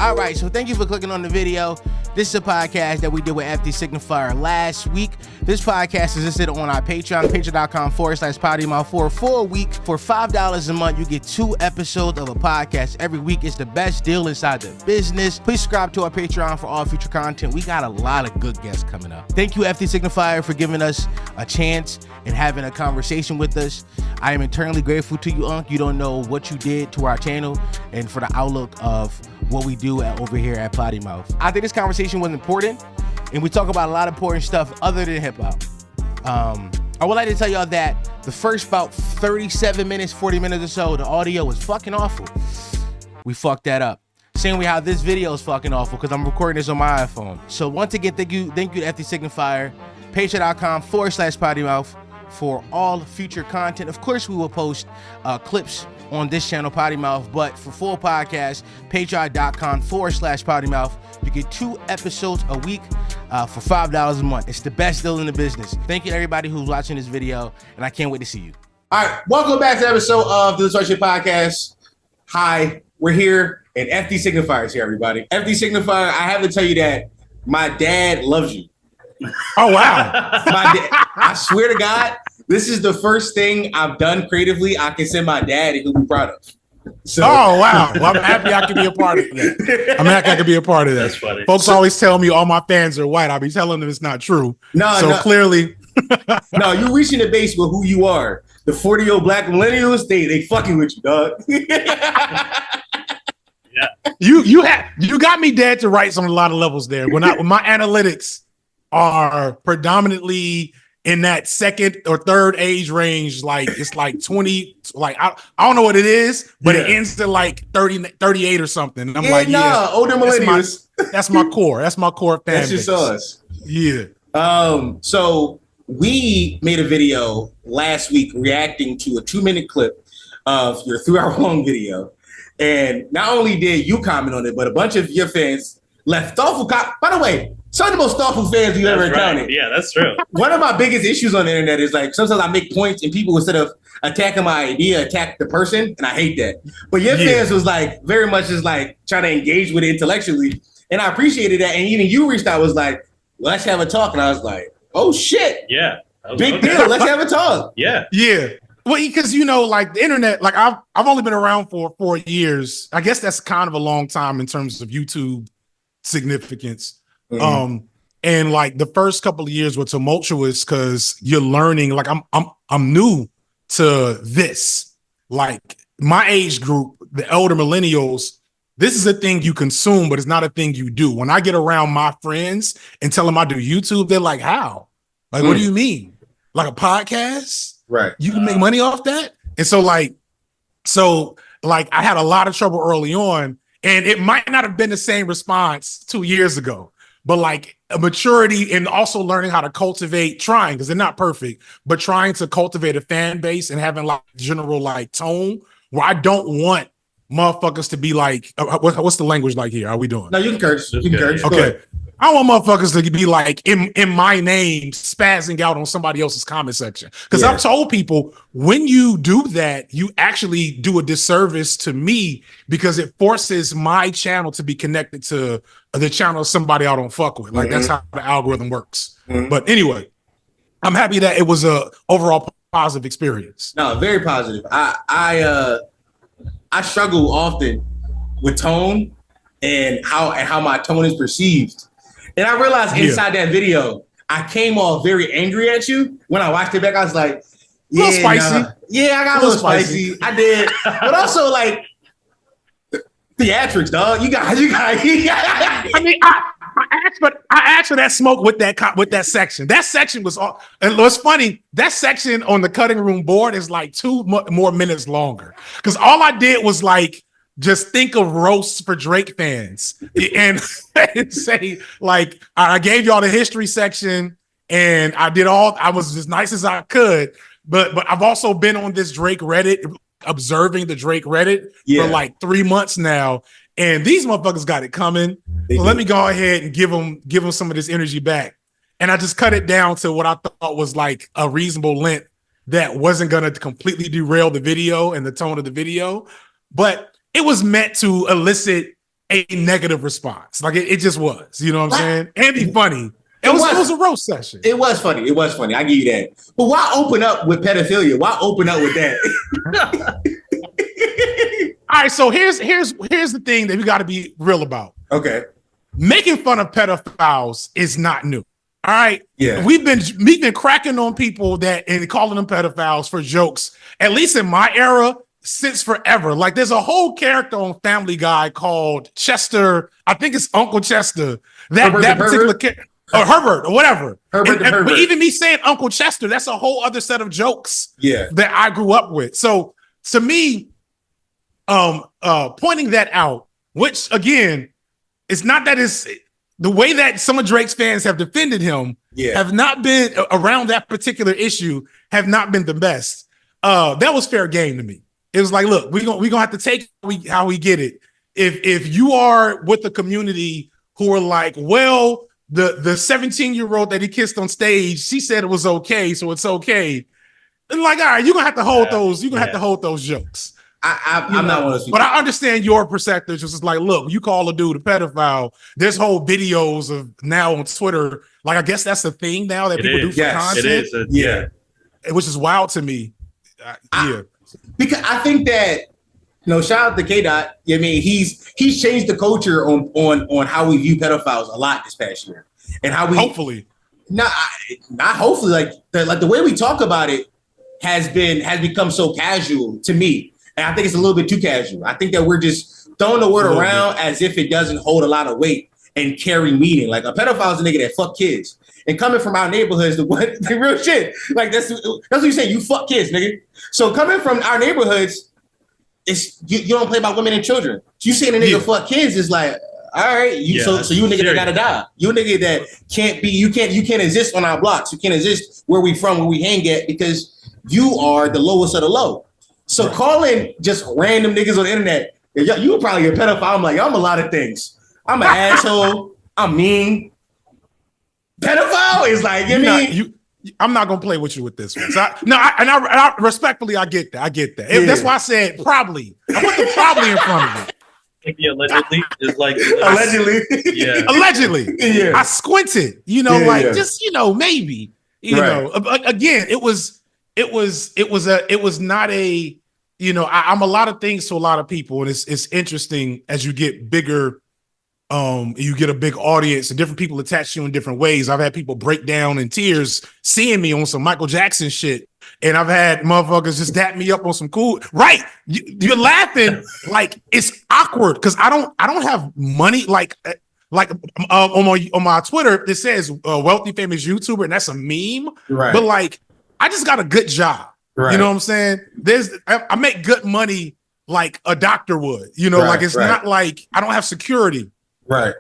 All right, so thank you for clicking on the video. This is a podcast that we did with FD Signifier last week. This podcast is listed on our Patreon, patreon.com/pottymouth for a full week. For $5 a month, you get 2 episodes of a podcast every week. It's the best deal inside the business. Please subscribe to our Patreon for all future content. We got a lot of good guests coming up. Thank you, FD Signifier, for giving us a chance and having a conversation with us. I am eternally grateful to you, Unc. You don't know what you did to our channel and for the outlook of what we do over here at Potty Mouth. I think this conversation was important, and we talk about a lot of important stuff other than hip hop. I would like to tell y'all that the first about 37 minutes, 40 minutes or so, the audio was fucking awful. We fucked that up. Same way how this video is fucking awful because I'm recording this on my iPhone. So once again, thank you to FD Signifier, patreon.com/pottymouth for all future content. Of course, we will post clips on this channel, Potty Mouth, but for full podcast, patreon.com/pottymouth. You get 2 episodes a week for $5 a month. It's the best deal in the business. Thank you to everybody who's watching this video, and I can't wait to see you. All right, welcome back to the episode of the Distortion Podcast. Hi, we're here, and FD Signifier is here, everybody. FD Signifier, I have to tell you that my dad loves you. Oh, wow. My dad, I swear to God, this is the first thing I've done creatively I can send my dad and he'll be proud of. So. Oh, wow. Well, I'm happy I can be a part of that. I'm happy I can be a part of that. That's funny. Folks always tell me all my fans are white. I'll be telling them it's not true. No. Clearly. No, you're reaching the base with who you are. The 40-year-old black millennials, they fucking with you, dog. Yeah. You got me dead to rights on a lot of levels there. When my analytics are predominantly in that second or third age range, like it's like 20, like I don't know what it is, but it ends to like 30, 38 or something. And I'm older millennials. That's my core. That's my core fan That's base. just us. Yeah. So we made a video last week reacting to a 2-minute clip of your 3-hour-long video. And not only did you comment on it, but a bunch of your fans left thoughtful by the way, some of the most thoughtful fans you've ever encountered. Yeah, that's true. One of my biggest issues on the internet is like sometimes I make points and people, instead of attacking my idea, attack the person, and I hate that. But your fans was like very much just like trying to engage with it intellectually, and I appreciated that. And even you reached out, was like, let's have a talk, and I was like, oh shit, yeah, big deal, let's have a talk. Yeah. Well, because like the internet, like I've only been around for 4 years. I guess that's kind of a long time in terms of YouTube significance. Mm-hmm. And like the first couple of years were tumultuous because you're learning. Like I'm new to this. Like my age group, the elder millennials, this is a thing you consume, but it's not a thing you do. When I get around my friends and tell them I do YouTube, they're like, "How? Like, what do you mean? Like a podcast? Right? You can make money off that?" And so I had a lot of trouble early on, and it might not have been the same response 2 years ago. But like a maturity and also learning how to trying, because they're not perfect, but trying to cultivate a fan base and having like general like tone where I don't want motherfuckers to be like, what's the language like here? Are we doing? No, you can curse. You can curse. Okay. I don't want motherfuckers to be like in my name spazzing out on somebody else's comment section. Because I've told people when you do that, you actually do a disservice to me because it forces my channel to be connected to the channel of somebody I don't fuck with. Like that's how the algorithm works. But anyway, I'm happy that it was a overall positive experience. No, very positive. I struggle often with tone and how my tone is perceived. And I realized inside that video, I came off very angry at you. When I watched it back, I was like, yeah, a little spicy. I got a little spicy. I did. But also like theatrics, dog. You got. I mean, I asked for that smoke with that section. That section was all. And what's funny, that section on the cutting room board is like 2 more minutes longer. Because all I did was like just think of roasts for Drake fans and say like I gave y'all the history section and I was as nice as I could, but I've also been on this Drake Reddit, observing the Drake Reddit for like 3 months now, and these motherfuckers got it coming. So let me go ahead and give them some of this energy back. And I just cut it down to what I thought was like a reasonable length that wasn't going to completely derail the video and the tone of the video, but it was meant to elicit a negative response. Like it just was. You know what I'm saying? And be funny. It was a roast session. It was funny. It was funny. I give you that. But why open up with pedophilia? Why open up with that? All right, so here's the thing that we got to be real about. Okay. Making fun of pedophiles is not new. All right. Yeah. We've been cracking on people that and calling them pedophiles for jokes, at least in my era, since forever. Like there's a whole character on Family Guy called Chester. I think it's Uncle Chester. That particular character. Or Herbert or whatever. Herbert. But even me saying Uncle Chester, that's a whole other set of jokes that I grew up with. So to me, pointing that out, which again, it's not that it's the way that some of Drake's fans have defended him have not been around that particular issue, have not been the best. That was fair game to me. It was like, look, we're gonna have to take how we get it. If you are with the community who are like, well, the 17-year-old that he kissed on stage, she said it was okay, so it's okay. And like, all right, you're gonna have to hold those. You're gonna have to hold those jokes. I'm not one of those people. But I understand your perspective. It's just like, look, you call a dude a pedophile. There's whole videos of now on Twitter. Like, I guess that's the thing now that people do for content. It is. Which is wild to me. Because I think that, shout out to K Dot. I mean, he's changed the culture on how we view pedophiles a lot this past year, and how we hopefully not hopefully like the way we talk about it has become so casual to me, and I think it's a little bit too casual. I think that we're just throwing the word around as if it doesn't hold a lot of weight and carry meaning. Like a pedophile is a nigga that fuck kids. And coming from our neighborhoods, the real shit, like that's what you say. You fuck kids, nigga. So coming from our neighborhoods, it's you don't play about women and children. So you saying a nigga fuck kids is like, all right, so you a nigga that gotta die. You a nigga that can't be. You can't exist on our blocks. You can't exist where we from, where we hang at, because you are the lowest of the low. So calling just random niggas on the internet, you were probably a pedophile. I'm like, I'm a lot of things. I'm an asshole. I'm mean. Pedophile is like, I'm not gonna play with you with this one. So I respectfully, I get that. That's why I said probably. I put the probably in front of it. Maybe allegedly is like allegedly. Yeah. I squinted, just maybe. Again, it was not a. I'm a lot of things to a lot of people, and it's interesting as you get bigger. You get a big audience and different people attach you in different ways. I've had people break down in tears seeing me on some Michael Jackson shit. And I've had motherfuckers just dap me up on some cool. Right. You're laughing like it's awkward because I don't have money. Like on my Twitter, it says wealthy, famous YouTuber, and that's a meme. Right. But like, I just got a good job. Right. You know what I'm saying? I make good money like a doctor would, like it's not like I don't have security. Right.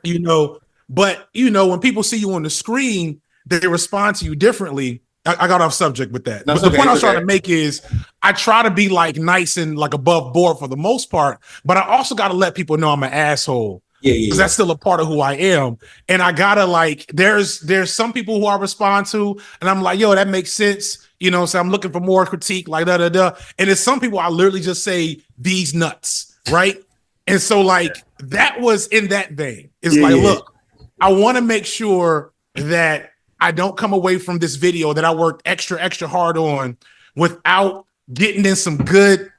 But when people see you on the screen, they respond to you differently. I got off subject with that. But the point I was trying to make is I try to be like nice and like above board for the most part, but I also got to let people know I'm an asshole. Yeah. Because that's still a part of who I am. And I gotta there's some people who I respond to and I'm like, yo, that makes sense. So I'm looking for more critique, like da. And there's some people I literally just say these nuts, right? And so like that was in that vein. It's look, I want to make sure that I don't come away from this video that I worked extra hard on without getting in some good.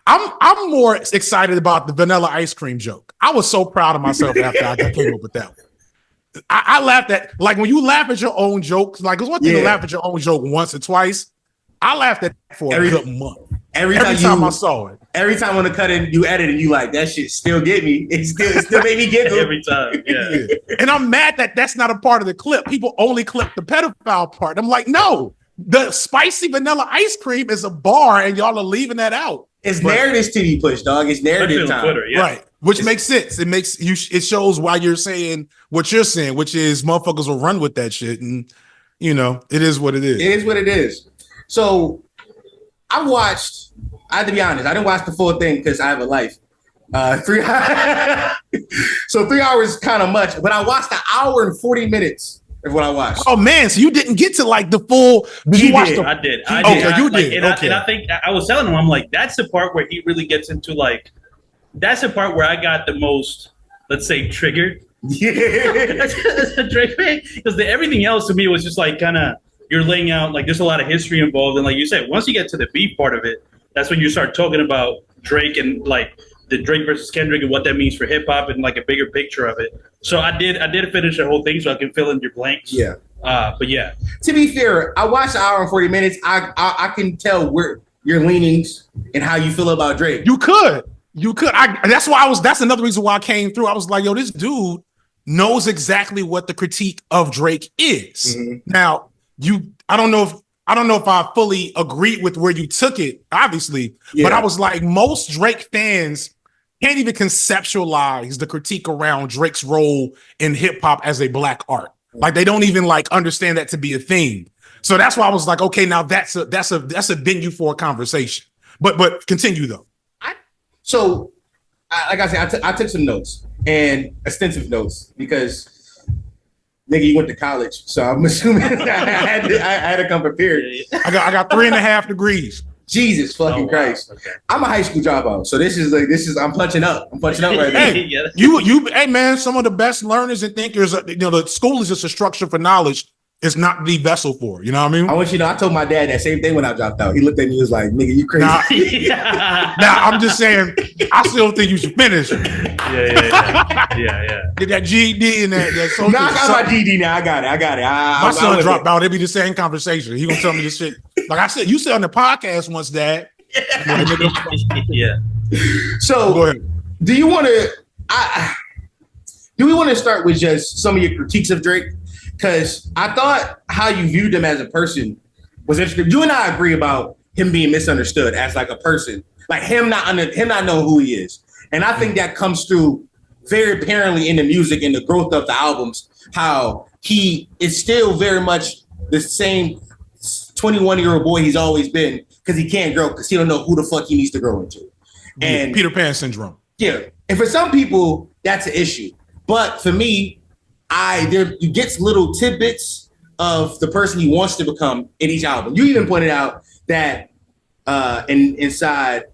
I'm more excited about the vanilla ice cream joke. I was so proud of myself after I came up with that one. I laughed at, like when you laugh at your own jokes, like it's one thing to laugh at your own joke once or twice. I laughed at that for a good month. Every time I saw it. Every time on the cut in, you edit and you like, that shit still get me. It still made me giggle. Every time, yeah. And I'm mad that that's not a part of the clip. People only clip the pedophile part. I'm like, no, the spicy vanilla ice cream is a bar and y'all are leaving that out. It's narrative TV push, dog. It's narrative time. Twitter, right. Which makes sense. It shows why you're saying what you're saying, which is motherfuckers will run with that shit. And, it is what it is. It is what it is. So I have to be honest, I didn't watch the full thing because I have a life. 3 hours kind of much, but I watched an hour and 40 minutes of what I watched. Oh man, so you didn't get to like the full. I did. Okay, you did. And I think I was telling him, I'm like, that's the part where he really gets into like, that's the part where I got the most let's say, triggered. Yeah. Drake fan, because everything else to me was just like kind of you're laying out like there's a lot of history involved, and like you said, once you get to the beef part of it, that's when you start talking about Drake and like the Drake versus Kendrick and what that means for hip hop and like a bigger picture of it. So I did finish the whole thing so I can fill in your blanks. Yeah. But yeah. To be fair, I watched an hour and 40 minutes. I can tell where your leanings and how you feel about Drake. You could. That's why that's another reason why I came through. I was like, yo, this dude knows exactly what the critique of Drake is. Mm-hmm. Now, I don't know if I fully agreed with where you took it, obviously, but I was like, most Drake fans can't even conceptualize the critique around Drake's role in hip hop as a black art. Like they don't even like understand that to be a thing. So that's why I was like, okay, now that's a venue for a conversation. But continue though. So, like I said, I took some notes and extensive notes because, nigga, you went to college, so I'm assuming I had to come prepared. I got 3.5 degrees. Jesus fucking Christ! Okay. I'm a high school dropout, so this is I'm punching up. I'm punching up right now. Hey, hey man, some of the best learners and thinkers, the school is just a structure for knowledge. It's not the vessel for, you know what I mean? I want you to know, I told my dad that same thing when I dropped out. He looked at me and was like, nigga, you crazy. Now, I'm just saying, I still think you should finish. Yeah. Get that GED and that social. No, I got my GED now. I got it. My son dropped out. It'd be the same conversation. He gonna tell me this shit. Like I said, you said on the podcast once, Dad. Yeah. So, Go ahead. do you want to? Do we want to start with just some of your critiques of Drake? Because I thought how you viewed him as a person was interesting. You and I agree about him being misunderstood as like a person, like him not knowing who he is, and I think that comes through very apparently in the music and the growth of the albums. How he is still very much the same 21-year-old boy he's always been because he can't grow because he don't know who the fuck he needs to grow into. And Peter Pan syndrome. yeah, and for some people that's an issue, but for me, you get little tidbits of the person he wants to become in each album. You even pointed out that inside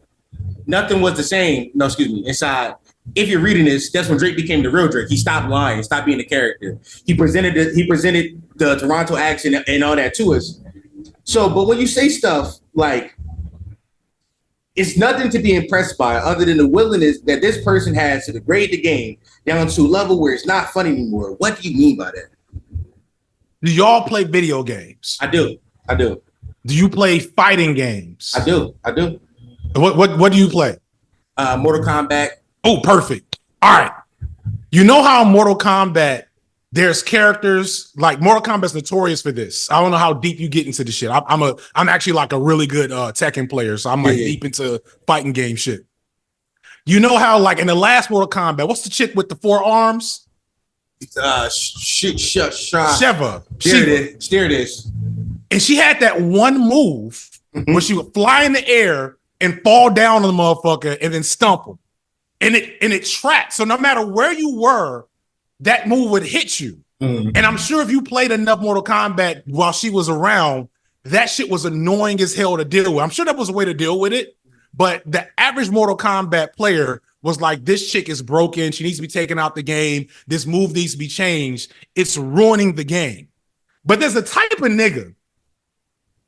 Nothing Was the Same. No, excuse me. Inside, if you're reading this, that's when Drake became the real Drake. He stopped lying, stopped being a character. He presented the Toronto accent and all that to us. So, but when you say stuff like, it's nothing to be impressed by other than the willingness that this person has to degrade the game down to a level where it's not fun anymore. What do you mean by that? Do y'all play video games? I do. Do you play fighting games? I do. What do you play? Mortal Kombat. Oh, perfect. All right. You know how in Mortal Kombat, there's characters like Mortal Kombat's notorious for this. I don't know how deep you get into the shit. I'm actually like a really good Tekken player, so I'm like deep into fighting game shit. You know how like in the last Mortal Kombat, what's the chick with the 4 arms? Sheva. There it is. And she had that one move where she would fly in the air and fall down on the motherfucker and then stump him. And it tracked. So no matter where you were, that move would hit you. And I'm sure if you played enough Mortal Kombat while she was around, that shit was annoying as hell to deal with. I'm sure that was a way to deal with it. But the average Mortal Kombat player was like, this chick is broken. She needs to be taken out the game. This move needs to be changed. It's ruining the game. But there's a type of nigga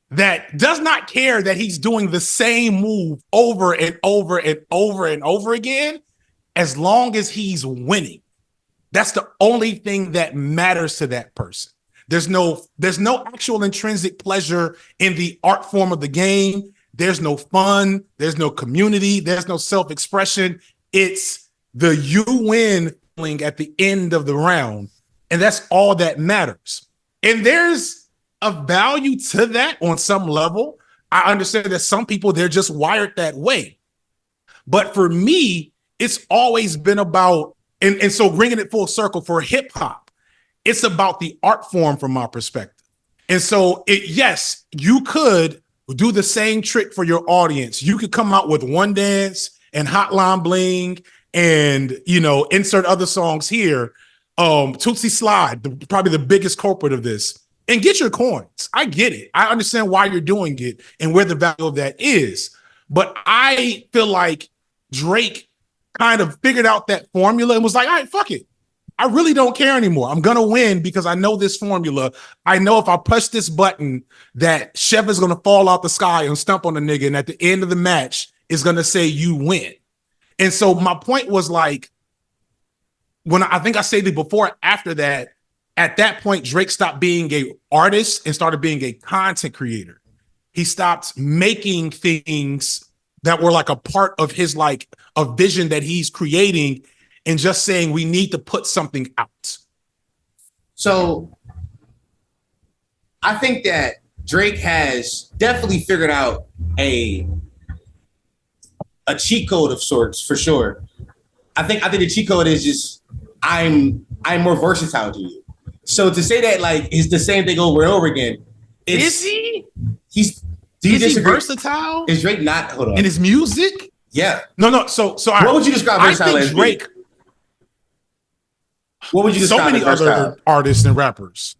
that does not care that he's doing the same move over and over and over and over again, as long as he's winning. That's the only thing that matters to that person. There's no actual intrinsic pleasure in the art form of the game. There's no fun. There's no community. There's no self-expression. It's the you win feeling at the end of the round. And that's all that matters. And there's a value to that on some level. I understand that some people, they're just wired that way. But for me, it's always been about, and so bringing it full circle for hip hop, it's about the art form from my perspective. And so yes, you could do the same trick for your audience. You could come out with One Dance and Hotline Bling and, insert other songs here. Tootsie Slide, probably the biggest culprit of this, and get your coins. I get it. I understand why you're doing it and where the value of that is. But I feel like Drake kind of figured out that formula and was like, all right, fuck it. I really don't care anymore. I'm gonna win because I know this formula. I know if I push this button that Chef is gonna fall out the sky and stump on the nigga, and at the end of the match is gonna say you win. And so my point was like, when I think I said it before, after that, at that point, Drake stopped being an artist and started being a content creator. He stopped making things that were like a part of his, like a vision that he's creating, and just saying we need to put something out. So I think that Drake has definitely figured out a cheat code of sorts, for sure. I think the cheat code is just I'm more versatile to you. So to say that like it's the same thing over and over again, Is he? Is he versatile? Is Drake not? Hold on. In his music? Yeah. No. So what would you describe versatile as? Drake. What would you describe? So many other artists and rappers.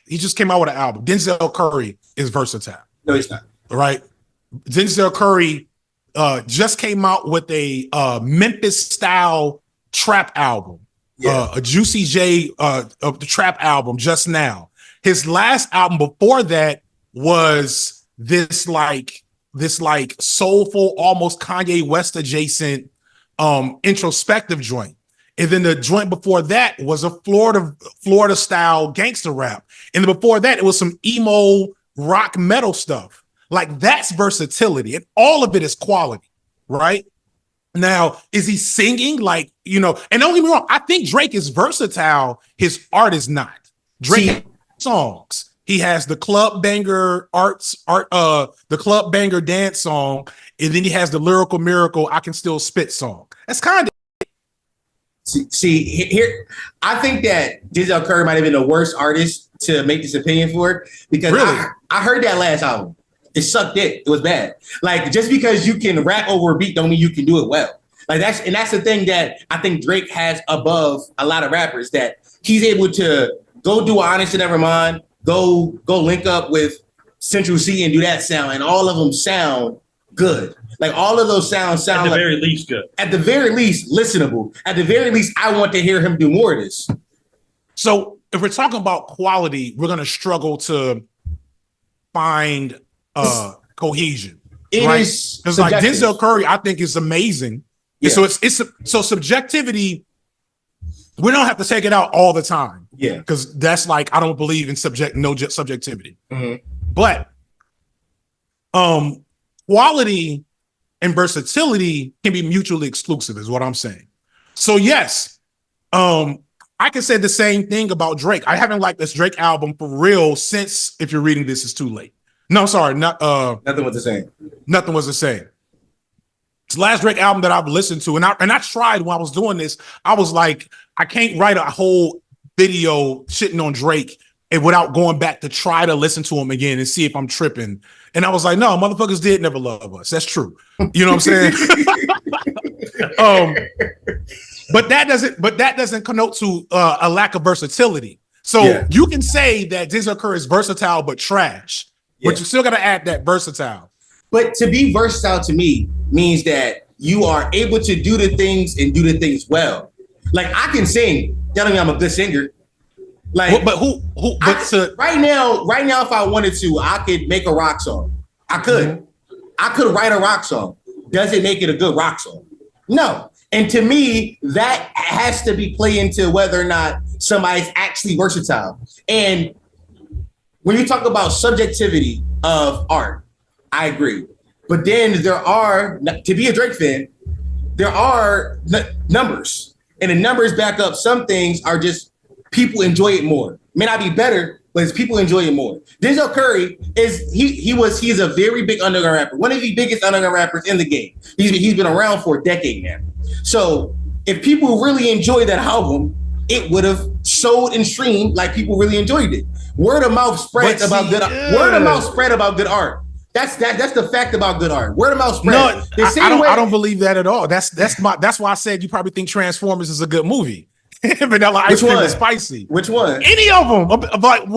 He just came out with an album. Denzel Curry is versatile. No, he's not. Right? Denzel Curry just came out with a Memphis style trap album. Yeah. A Juicy J of the trap album just now. His last album before that was this like soulful, almost Kanye West adjacent introspective joint. And then the joint before that was a Florida style gangster rap. And then before that, it was some emo rock metal stuff. Like that's versatility, and all of it is quality, right? Now, is he singing like, you know, and don't get me wrong, I think Drake is versatile. His art is not. Drake has songs. He has the club banger the club banger dance song, and then he has the lyrical miracle I Can Still Spit song. That's kind of See here, I think that Denzel Curry might have been the worst artist to make this opinion for, because Really? I heard that last album. It sucked dick. It was bad. Like, just because you can rap over a beat don't mean you can do it well. Like that's the thing that I think Drake has above a lot of rappers, that he's able to go do Honest to Nevermind, go link up with Central C and do that sound, and all of them sound good. Like all of those sounds at the like, very least good. At the very least listenable. At the very least, I want to hear him do more of this. So if we're talking about quality, we're gonna struggle to find cohesion. It right? is Because like subjective. Denzel Curry, I think is amazing. Yeah. So it's so subjectivity. We don't have to take it out all the time. Yeah. Because that's like, I don't believe in subjectivity. Mhm. But quality and versatility can be mutually exclusive, is what I'm saying. So yes, I can say the same thing about Drake. I haven't liked this Drake album for real since If You're Reading This It's Too Late. No, sorry, Nothing was the same. Nothing Was the Same. It's the last Drake album that I've listened to, and I tried when I was doing this. I was like, I can't write a whole video shitting on Drake and without going back to try to listen to him again and see if I'm tripping. And I was like, no, motherfuckers did never love us. That's true. You know what I'm saying? But that doesn't connote to a lack of versatility. So Yeah. you can say that Denzel Curry is versatile but trash, Yeah. but you still got to add that versatile. But to be versatile to me means that you are able to do the things and do the things well. Like I can sing, telling me I'm a good singer. Like, But who? right now, if I wanted to, I could make a rock song. I could. Mm-hmm. I could write a rock song. Does it make it a good rock song? No. And to me, that has to be play into whether or not somebody's actually versatile. And when you talk about subjectivity of art, I agree. But then there are, to be a Drake fan, there are numbers. And the numbers back up some things are just people enjoy it more. May not be better, but it's people enjoy it more. Denzel Curry he's a very big underground rapper, one of the biggest underground rappers in the game. He's been around for a decade now. So if people really enjoy that album, it would have sold and streamed like people really enjoyed it. Word of mouth spreads about good art. Word of mouth spread about good art. That's the fact about good art. Word of mouth spread. No, I don't believe that at all. That's why I said you probably think Transformers is a good movie. Vanilla Ice Cream is spicy. Which one? Any of them. But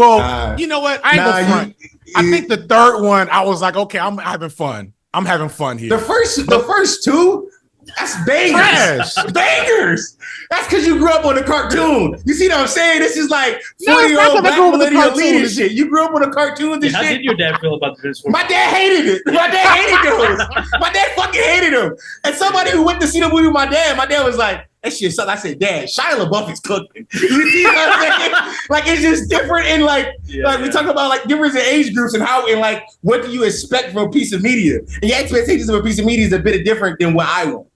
you know what? I ain't gonna front. I think the third one, I was like, okay, I'm having fun. I'm having fun here. The first two, that's bangers. Bangers. That's because you grew up on the cartoon. You see what I'm saying? This is like 40-year-old black millennial leader shit. You grew up on the cartoons and How shit. did your dad feel about the Transformers? My dad hated it. My dad hated those. My dad fucking hated them. And somebody who went to see the movie with my dad was like, that shit sucks. I said, Dad, Shia LaBeouf is cooking. You see what I'm saying? Like, it's just different in we talk about like difference in age groups and how, and like, what do you expect from a piece of media? And your expectations of a piece of media is a bit different than what I want.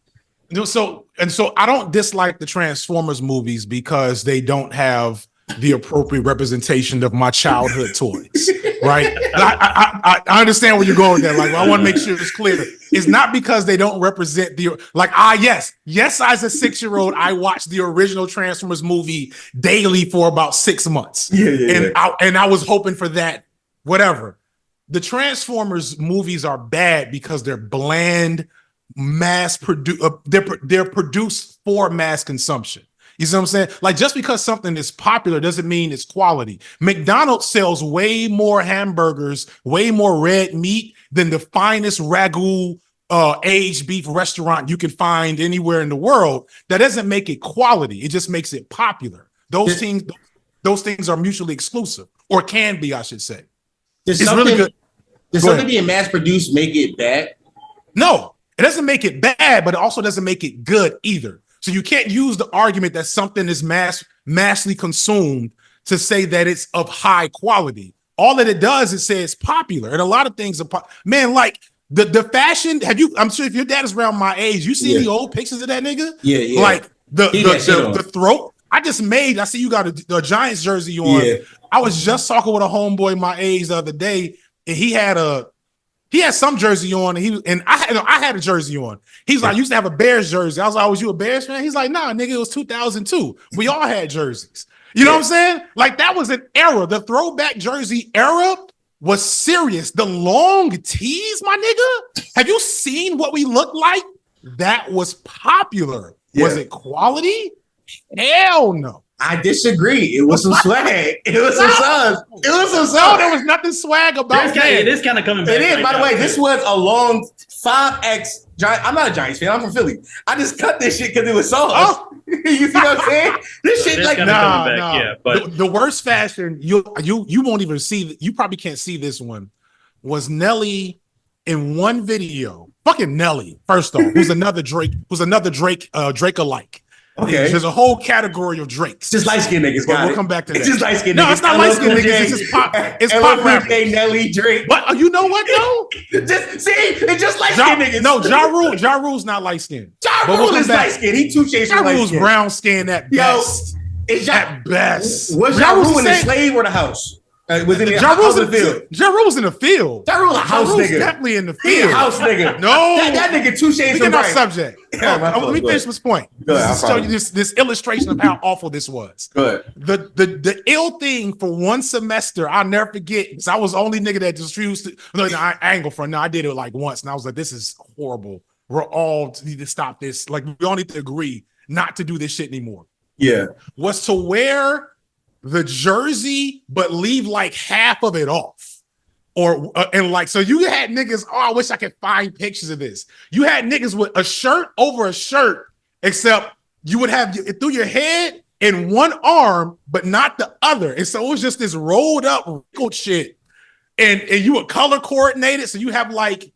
So I don't dislike the Transformers movies because they don't have the appropriate representation of my childhood toys, right? I understand where you're going there. Like, I want to make sure it's clear. It's not because they don't represent yes, as a 6-year-old, I watched the original Transformers movie daily for about 6 months. And I was hoping for that, whatever. The Transformers movies are bad because they're bland, mass produced. They're produced for mass consumption. You see what I'm saying? Like, just because something is popular doesn't mean it's quality. McDonald's sells way more hamburgers, way more red meat than the finest Ragu aged beef restaurant you can find anywhere in the world. That doesn't make it quality. It just makes it popular. Those things are mutually exclusive, or can be, I should say. It's really good. Does something being mass produced make it bad? No, it doesn't make it bad, but it also doesn't make it good either. So you can't use the argument that something is massively consumed to say that it's of high quality. All that it does is say it's popular, and a lot of things are like the fashion. I'm sure if your dad is around my age, you see the old pictures of that nigga. Yeah. Like the throat. I see you got a Giants jersey on. Yeah. I was just talking with a homeboy my age the other day, and he had some jersey on, and I had a jersey on. He's like, I used to have a Bears jersey. I was like, was you a Bears fan? He's like, nah, nigga, it was 2002. We all had jerseys. You know what I'm saying? Like, that was an era. The throwback jersey era was serious. The long tees, my nigga. Have you seen what we look like? That was popular. Yeah. Was it quality? Hell no. I disagree. It was some swag. It was some subs. It was some subs. No, there was nothing swag about it. It is kind of coming back. It is. By the way, this was a long 5X. I'm not a Giants fan. I'm from Philly. I just cut this shit because it was sauce. Oh. You see what I'm saying? This shit like nah. Yeah, but the worst fashion you won't even see. You probably can't see this one. Was Nelly in one video? Fucking Nelly. First off, who's another Drake Drake alike. Okay. There's a whole category of Drakes. Just light-skinned niggas. We'll come back to that. It's just light-skinned niggas. No, it's not light-skinned niggas. It's just pop. It's pop rappers. Nelly, Drake. But you know what though? It's just light-skinned niggas. No, Ja Rule's not light-skinned. Ja Rule is light-skinned. He 2 shades from light-skinned. Ja Rule's brown-skinned at best. At best. Was Ja Rule in the slave or the house? Was in the house in the field. Ja Rule's in the field. Ja Rule a house nigga. Definitely in the field. He a house nigga. No. That nigga 2 shades from right. Subject. Let me finish this point. This show you this illustration of how awful this was. Good. The ill thing for one semester, I'll never forget, because I was the only nigga that just refused to. No, I ain't go for it. No, I did it like once, and I was like, this is horrible. We're all need to stop this. Like, we all need to agree not to do this shit anymore. Yeah. Was to wear the jersey, but leave like half of it off. So you had niggas, I wish I could find pictures of this. You had niggas with a shirt over a shirt, except you would have it through your head in one arm, but not the other. And so it was just this rolled up wrinkled shit. And you would color coordinate it. So you have like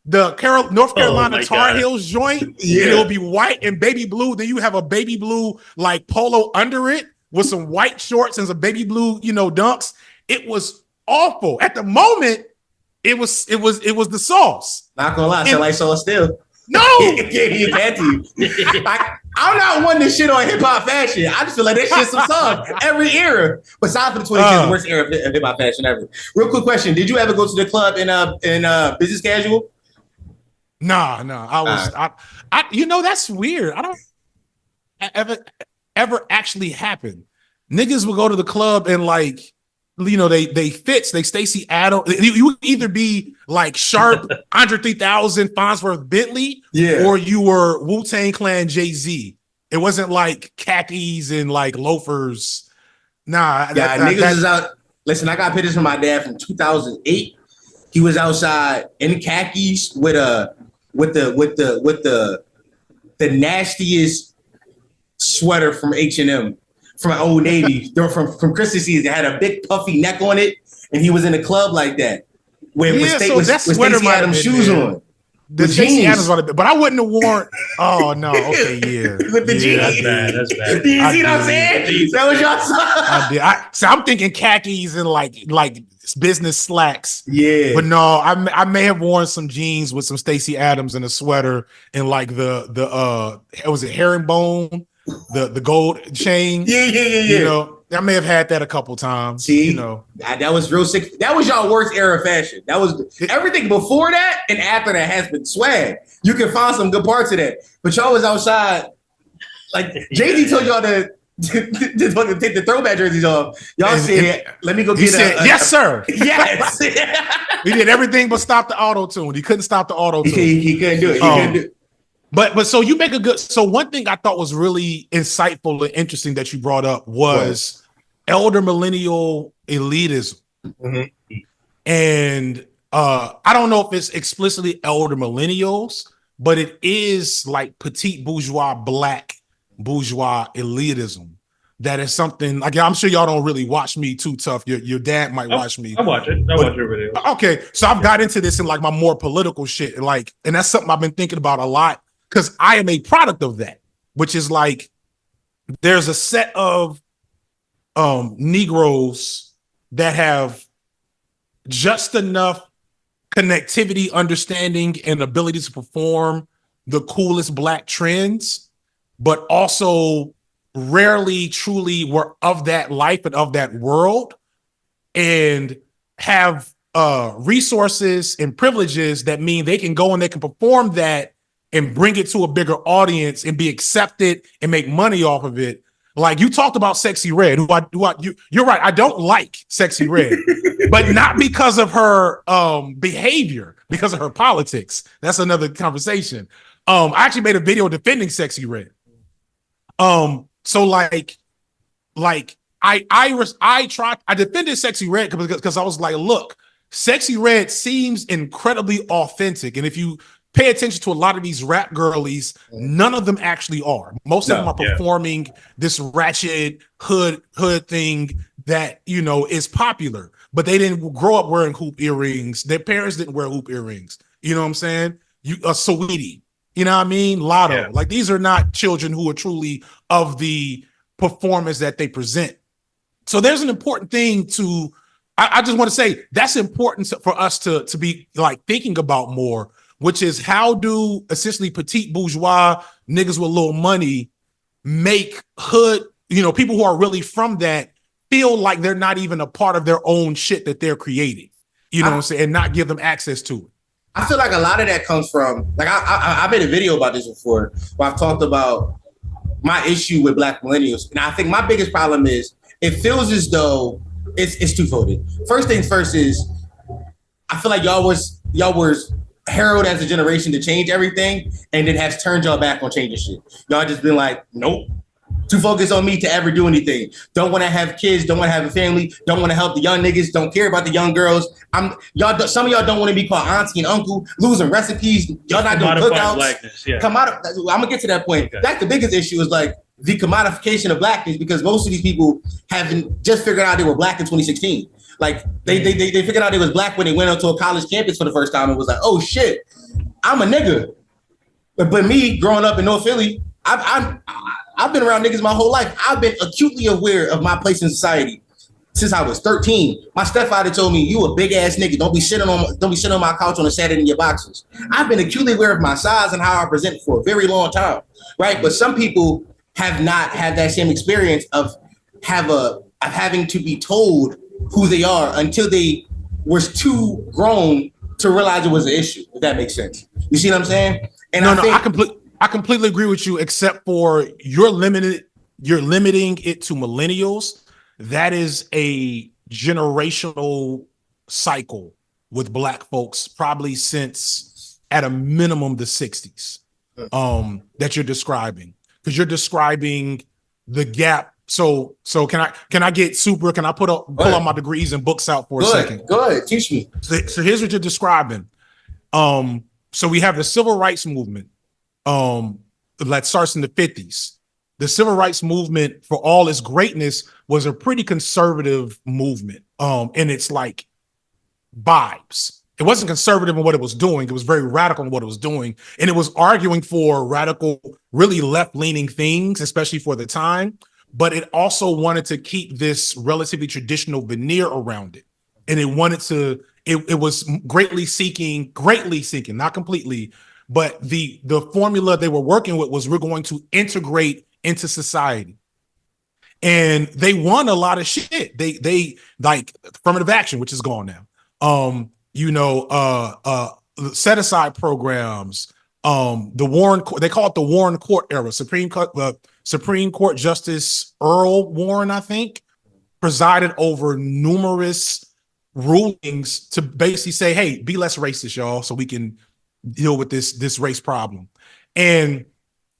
the North Carolina Tar Heels joint, and it'll be white and baby blue. Then you have a baby blue like polo under it, with some white shorts and some baby blue, dunks. It was awful. At the moment, it was the sauce. Not gonna lie, I like sauce still. No, he bad to you. I'm not one to shit on hip hop fashion. I just feel like that shit's some sauce every era. Besides for the 2010s, the worst era of hip hop fashion ever. Real quick question: did you ever go to the club in business casual? Nah. I was. That's weird. I don't ever actually happen. Niggas will go to the club and they fits, they Stacey Adams. You would either be like Sharp, Andre 3000, Farnsworth Bentley, or you were Wu-Tang Clan Jay-Z. It wasn't like khakis and like loafers. Nah. Niggas is out. Listen, I got pictures from my dad from 2008. He was outside in khakis with the nastiest sweater from H&M, from Old Navy, from Christmas season. It had a big puffy neck on it, and he was in the club like that with Stacey Adams shoes on. The Stacey Adams on it, but I wouldn't have worn. Oh no, okay, yeah, with the jeans. That's bad. Do you see what I'm saying? That was y'all song. I did. So I'm thinking khakis and like business slacks. Yeah, but no, I may have worn some jeans with some Stacey Adams and a sweater and like the was it herringbone, the gold chain. Yeah. You know, I may have had that a couple times. See, you know, that was real sick. That was y'all worst era of fashion. That was everything before that and after that has been swag. You can find some good parts of that, but y'all was outside. Like Jay-Z told y'all to fucking take the throwback jerseys off. Y'all said, "Let me go get a." Yes, sir. Yes. He did everything but stop the auto tune. He couldn't stop the auto tune. He couldn't do it. He couldn't do it. But so you make a good. So one thing I thought was really insightful and interesting that you brought up was elder millennial elitism, and I don't know if it's explicitly elder millennials, but it is like petite bourgeois, black bourgeois elitism. That is something like I'm sure y'all don't really watch me too tough. Your dad might watch me. I watch it. I watch your videos. Okay, so I've got into this in like my more political shit, and that's something I've been thinking about a lot. Because I am a product of that, which is like there's a set of Negroes that have just enough connectivity, understanding, and ability to perform the coolest black trends, but also rarely truly were of that life and of that world, and have resources and privileges that mean they can go and they can perform that and bring it to a bigger audience and be accepted and make money off of it. Like you talked about Sexy Red, you're right. I don't like Sexy Red, but not because of her behavior, because of her politics. That's another conversation. I actually made a video defending Sexy Red. So like I defended Sexy Red because I was like, look, Sexy Red seems incredibly authentic, and if you pay attention to a lot of these rap girlies, none of them actually are. Most of them are performing this ratchet hood thing that, you know, is popular, but they didn't grow up wearing hoop earrings. Their parents didn't wear hoop earrings. You know what I'm saying? Saweetie, you know what I mean? Lotto. Like these are not children who are truly of the performance that they present. So there's an important thing to, I just want to say that's important for us to be like thinking about more, which is how do essentially petite bourgeois niggas with little money make hood, you know, people who are really from that feel like they're not even a part of their own shit that they're creating, you know what I'm saying, and not give them access to it. I feel like a lot of that comes from, like I made a video about this before where I've talked about my issue with black millennials. And I think my biggest problem is it feels as though it's two-folded. First things first is I feel like y'all was heralded as a generation to change everything, and then has turned y'all back on changing shit. Y'all just been like, nope, too focused on me to ever do anything. Don't want to have kids, don't want to have a family, don't want to help the young niggas, don't care about the young girls. Some of y'all don't want to be called auntie and uncle, losing recipes. Y'all not doing cookouts. I'm gonna get to that point. Okay. That's the biggest issue is like the commodification of blackness, because most of these people haven't just figured out they were black in 2016. Like they figured out they was black when they went onto a college campus for the first time and was like, oh shit, I'm a nigga. But me growing up in North Philly, I've been around niggas my whole life. I've been acutely aware of my place in society since I was 13. My stepfather told me, you a big ass nigga. Don't be sitting on my couch on a Saturday in your boxers. I've been acutely aware of my size and how I present for a very long time. Right. But some people have not had that same experience of having to be told who they are until they was too grown to realize it was an issue, if that makes sense. You see what I'm saying? And I completely agree with you, except for you're limiting it to millennials. That is a generational cycle with black folks, probably since at a minimum the 60s, that you're describing. Because you're describing the gap So can I get super? Can I pull all my degrees and books out for a second? Go ahead, teach me. So here's what you're describing. So we have the civil rights movement that starts in the 50s. The civil rights movement, for all its greatness, was a pretty conservative movement in its like vibes. It wasn't conservative in what it was doing. It was very radical in what it was doing. And it was arguing for radical, really left-leaning things, especially for the time. But it also wanted to keep this relatively traditional veneer around it. And it wanted to, it was greatly seeking, not completely, but the formula they were working with was we're going to integrate into society. And they won a lot of shit. They like affirmative action, which is gone now. Set aside programs, the Warren, they call it the Warren Court era. Supreme Court Justice Earl Warren, I think, presided over numerous rulings to basically say, hey, be less racist, y'all, so we can deal with this race problem. And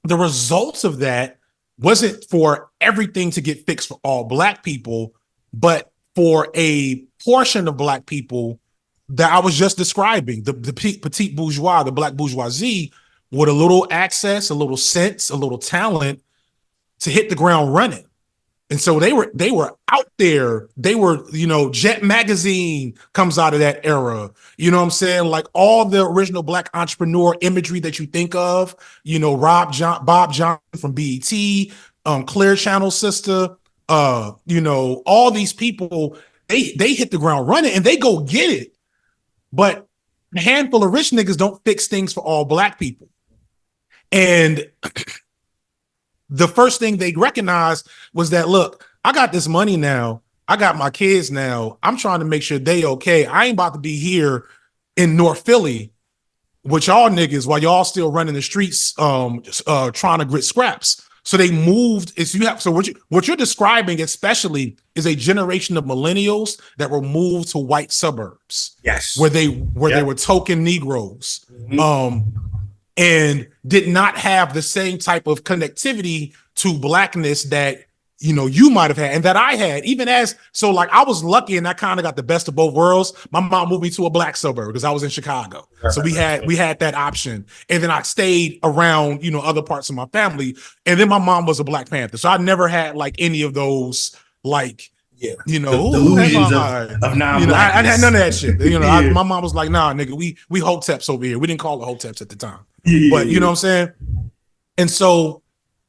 the results of that wasn't for everything to get fixed for all Black people, but for a portion of Black people that I was just describing, the petite bourgeois, the Black bourgeoisie, with a little access, a little sense, a little talent to hit the ground running. And so they were out there. They were, Jet Magazine comes out of that era. You know what I'm saying? Like all the original Black entrepreneur imagery that you think of, Bob Johnson from BET, Clear Channel Sister, all these people, they hit the ground running and they go get it. But a handful of rich niggas don't fix things for all Black people. And the first thing they recognized was that, look, I got this money now. I got my kids now. I'm trying to make sure they okay. I ain't about to be here in North Philly with y'all niggas while y'all still running the streets trying to grit scraps. So they moved. What you're describing especially is a generation of millennials that were moved to white suburbs. Yes. Where they were token Negroes. Mm-hmm. And did not have the same type of connectivity to Blackness that, you might have had and that I had, I was lucky and I kind of got the best of both worlds. My mom moved me to a Black suburb because I was in Chicago. So we had that option. And then I stayed around, other parts of my family. And then my mom was a Black Panther. So I never had like any of those, like, delusions of non-Blackness. I had none of that shit. My mom was like, nah, nigga, we Hoteps over here. We didn't call it Hoteps at the time. But you know what I'm saying? And so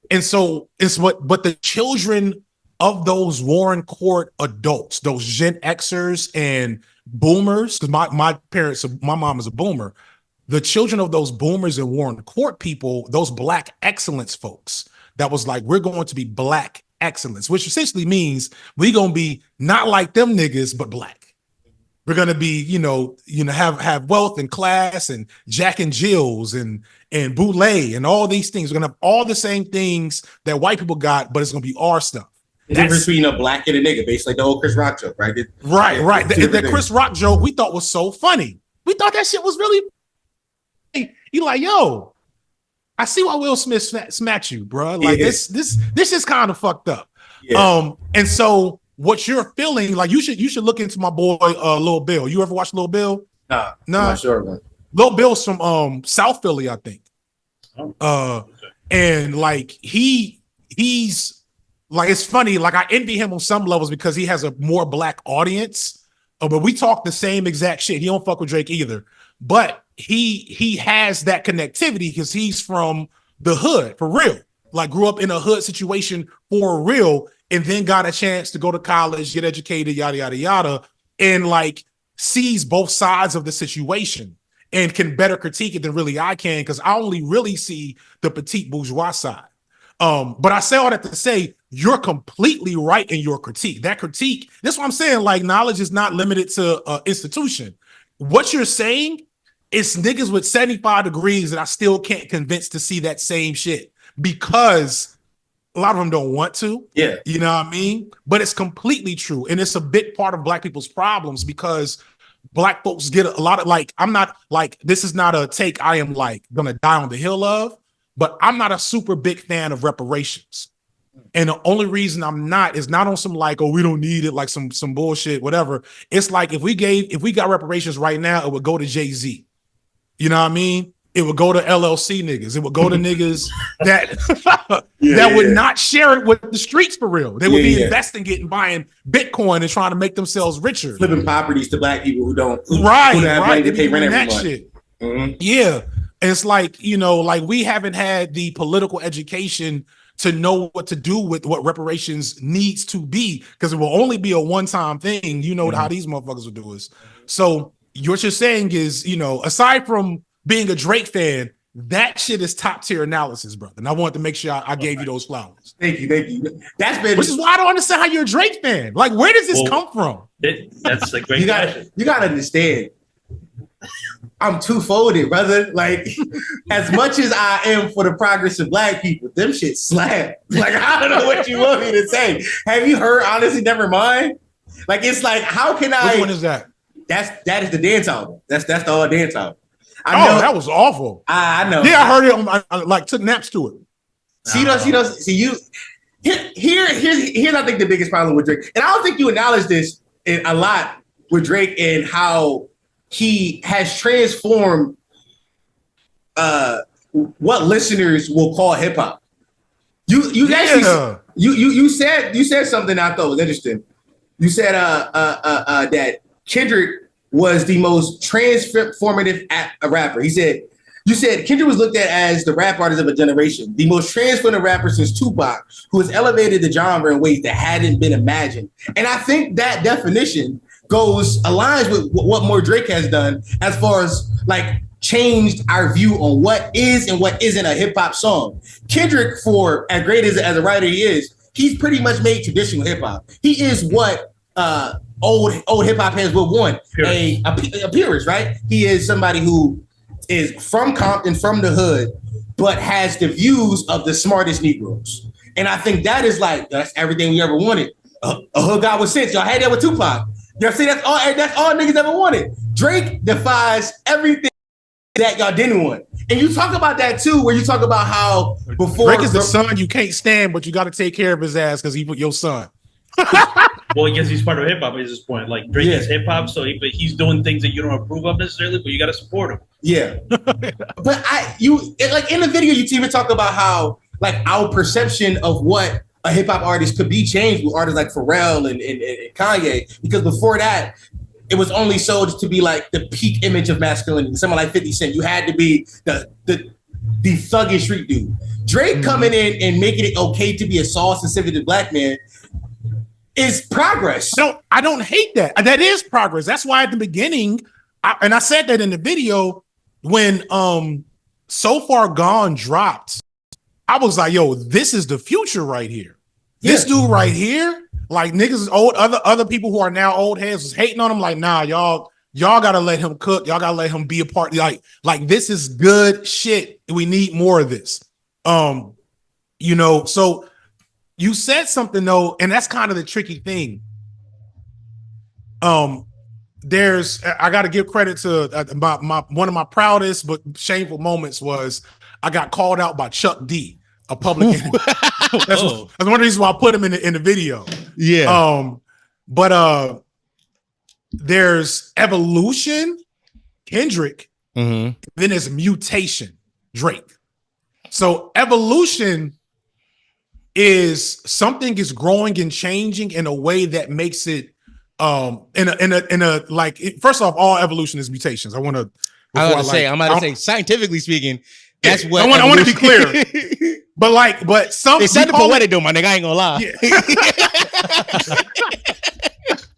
it's but the children of those Warren Court adults, those Gen Xers and boomers, because my mom is a boomer, the children of those boomers and Warren Court people, those Black excellence folks, that was like, we're going to be Black excellence, which essentially means we're gonna be not like them niggas, but Black. We're gonna be, have wealth and class and Jack and Jills and Boulay and all these things. We're gonna have all the same things that white people got, but it's gonna be our stuff. The difference between a Black and a nigga, basically like the old Chris Rock joke, right? Right. That Chris Rock joke we thought was so funny. We thought that shit was really funny. You like, yo, I see why Will Smith smacked you, bro. Like this is kind of fucked up. Yeah. And so what you're feeling, like you should look into my boy Lil Bill. You ever watch Lil Bill? Nah. I'm not sure, man. Lil Bill's from South Philly, I think. And like he's like, it's funny, like I envy him on some levels because he has a more Black audience. But we talk the same exact shit. He don't fuck with Drake either. But he has that connectivity because he's from the hood for real. Like grew up in a hood situation for real, and then got a chance to go to college, get educated, yada, yada, yada, and like sees both sides of the situation and can better critique it than really I can, because I only really see the petite bourgeois side. But I say all that to say, you're completely right in your critique. That critique, that's what I'm saying, like knowledge is not limited to institution. What you're saying is niggas with 75 degrees that I still can't convince to see that same shit because a lot of them don't want to. Yeah. You know what I mean? But it's completely true. And it's a big part of Black people's problems because Black folks get a lot of, like, I'm not like, this is not a take I am like gonna die on the hill of, but I'm not a super big fan of reparations. And the only reason I'm not is not on some like, oh, we don't need it, like some bullshit, whatever. It's like if we got reparations right now, it would go to Jay-Z. You know what I mean? It would go to LLC niggas. It would go to niggas that that would not share it with the streets for real. They would be investing it and buying Bitcoin and trying to make themselves richer. Flipping properties to black people who don't have money to pay rent every month. Shit. Mm-hmm. Yeah. And it's like, you know, like we haven't had the political education to know what to do with what reparations needs to be, because it will only be a one-time thing. You know how these motherfuckers will do is. So what you're saying is, you know, aside from being a Drake fan, that shit is top tier analysis, brother. And I wanted to make sure I gave you those flowers. Thank you. Which is why I don't understand how you're a Drake fan. Like, where does this come from? That's a great question. You gotta understand. I'm two-folded, brother. Like, as much as I am for the progress of black people, them shit slap. Like, I don't know what you want me to say. Have you heard Honestly Nevermind? Like, it's like, how can I? Which one is that? That is the dance album. That's the all dance album. I know that was awful. I know. Yeah, I heard it. I like took naps to it. Here's I think the biggest problem with Drake, and I don't think you acknowledge this a lot with Drake and how he has transformed what listeners will call hip hop. You actually you said something I thought was interesting. You said that Kendrick was the most transformative rapper. You said Kendrick was looked at as the rap artist of a generation, the most transformative rapper since Tupac, who has elevated the genre in ways that hadn't been imagined. And I think that definition aligns with what more Drake has done as far as like changed our view on what is and what isn't a hip hop song. Kendrick, for as great as a writer he is, he's pretty much made traditional hip hop. He is what old hip hop heads would want, a purist, right? He is somebody who is from Compton, from the hood, but has the views of the smartest Negroes. And I think that's everything we ever wanted. A hood guy with sense. Y'all had that with Tupac. Y'all see, that's all niggas ever wanted. Drake defies everything that y'all didn't want. And you talk about that too, where you talk about how before Drake is the son you can't stand, but you got to take care of his ass because he put your son. Well, I guess he's part of hip hop at this point. Like Drake is hip hop, so he's doing things that you don't approve of necessarily, but you got to support him. Yeah, but in the video, you even talk about how like our perception of what a hip hop artist could be changed with artists like Pharrell and Kanye, because before that, it was only sold to be like the peak image of masculinity. Someone like 50 Cent, you had to be the thuggish street dude. Drake coming in and making it okay to be a sauce-sensitive black man is progress. I don't hate that. That is progress. That's why at the beginning, I said that in the video, when So Far Gone dropped, I was like, yo, this is the future right here. Yeah. This dude right here, like niggas old, other people who are now old heads was hating on him, like, nah, y'all gotta let him cook. Y'all gotta let him be a part. Like this is good shit. We need more of this. You know, so you said something though, and that's kind of the tricky thing. I got to give credit to my one of my proudest but shameful moments was I got called out by Chuck D, a public enemy. That's one of the reasons why I put him in the video. Yeah. But there's Evolution, Kendrick, then there's Mutation, Drake. So Evolution is something is growing and changing in a way that makes it first off, all evolution is mutations. I'm about to say scientifically speaking, that's what I want to be clear. but some they said the poetic though, my nigga. I ain't gonna lie.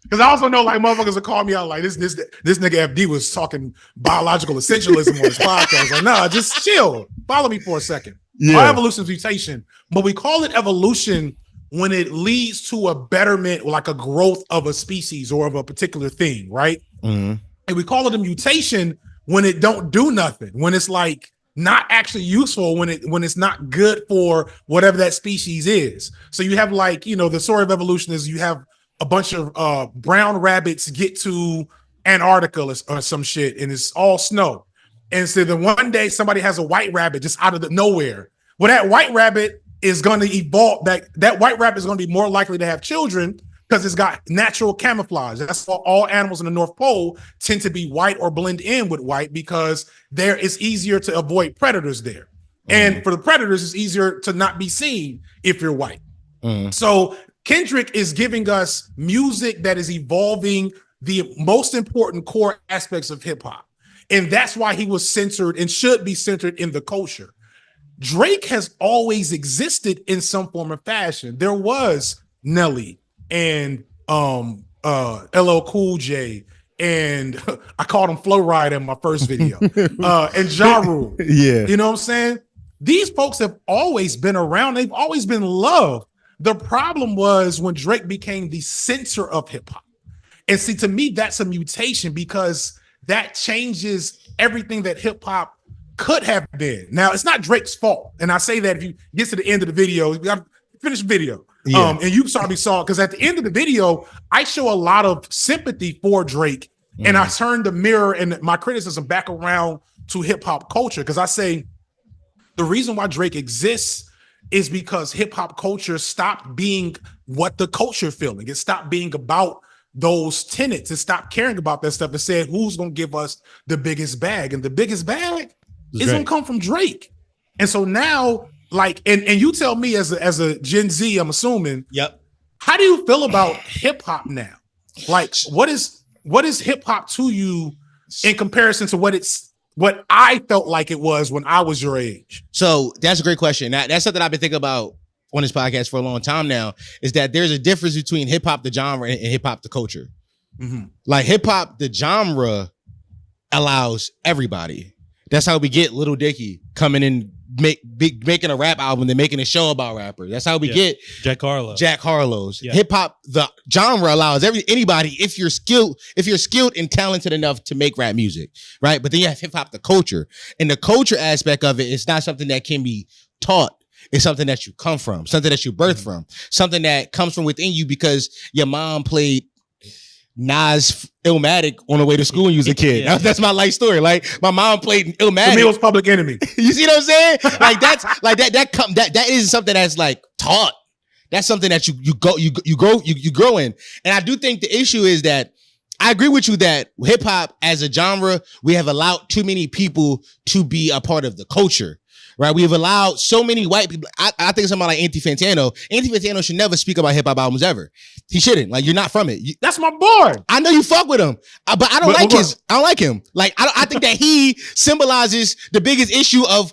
Because I also know like motherfuckers will call me out like this nigga FD was talking biological essentialism on his podcast. Like, nah, just chill. Follow me for a second. Yeah. Our evolution is mutation, but we call it evolution when it leads to a betterment, like a growth of a species or of a particular thing, right? And we call it a mutation when it don't do nothing, when it's like not actually useful, when it's not good for whatever that species is. So you have like, you know, the story of evolution is you have a bunch of brown rabbits get to Antarctica or some shit, and it's all snow. And so then one day somebody has a white rabbit just out of the nowhere. Well, that white rabbit is going to evolve. That white rap is going to be more likely to have children because it's got natural camouflage. That's why all animals in the North Pole tend to be white or blend in with white because there it's easier to avoid predators there. And for the predators, it's easier to not be seen if you're white. So Kendrick is giving us music that is evolving the most important core aspects of hip hop. And that's why he was censored and should be centered in the culture. Drake has always existed in some form or fashion. There was Nelly and LL Cool J, and I called him Flow Rida in my first video, and Ja Rule. Yeah. You know what I'm saying? These folks have always been around. They've always been loved. The problem was when Drake became the censor of hip hop. And see, to me, that's a mutation because that changes everything that hip hop could have been. Now, it's not Drake's fault. And I say that if you get to the end of the video, we got to finish the video. Yeah. And you probably saw it because at the end of the video, I show a lot of sympathy for Drake. And I turn the mirror and my criticism back around to hip hop culture because I say the reason why Drake exists is because hip hop culture stopped being what the culture feeling. It stopped being about those tenets and stopped caring about that stuff and said, who's going to give us the biggest bag? And the biggest bag is going to come from Drake. And so now, like, and you tell me as a Gen Z, I'm assuming, how do you feel about hip hop now? Like, what is hip hop to you in comparison to what I felt like it was when I was your age? So that's a great question. That's something I've been thinking about on this podcast for a long time now, is that there's a difference between hip hop, the genre, and hip hop, the culture. Like hip hop, the genre allows everybody. That's how we get Lil Dicky coming in, making a rap album, then making a show about rappers. That's how we get Jack Harlow's. Yeah. Hip hop, the genre allows anybody if you're skilled and talented enough to make rap music, right? But then you have hip hop, the culture, and the culture aspect of it is not something that can be taught. It's something that you come from, something that you birth from, something that comes from within you because your mom played Nas Illmatic on the way to school when you was a kid. That's my life story. Like my mom played Illmatic. To me, it was Public Enemy. You see what I'm saying? Like that's like that isn't something that's like taught. That's something that you grow in. And I do think the issue is that I agree with you that hip hop as a genre, we have allowed too many people to be a part of the culture. Right, we have allowed so many white people. I think somebody like Anthony Fantano. Anthony Fantano should never speak about hip hop albums ever. He shouldn't. Like you're not from it. That's my boy. I know you fuck with him, but I don't like him. Like I think that he symbolizes the biggest issue of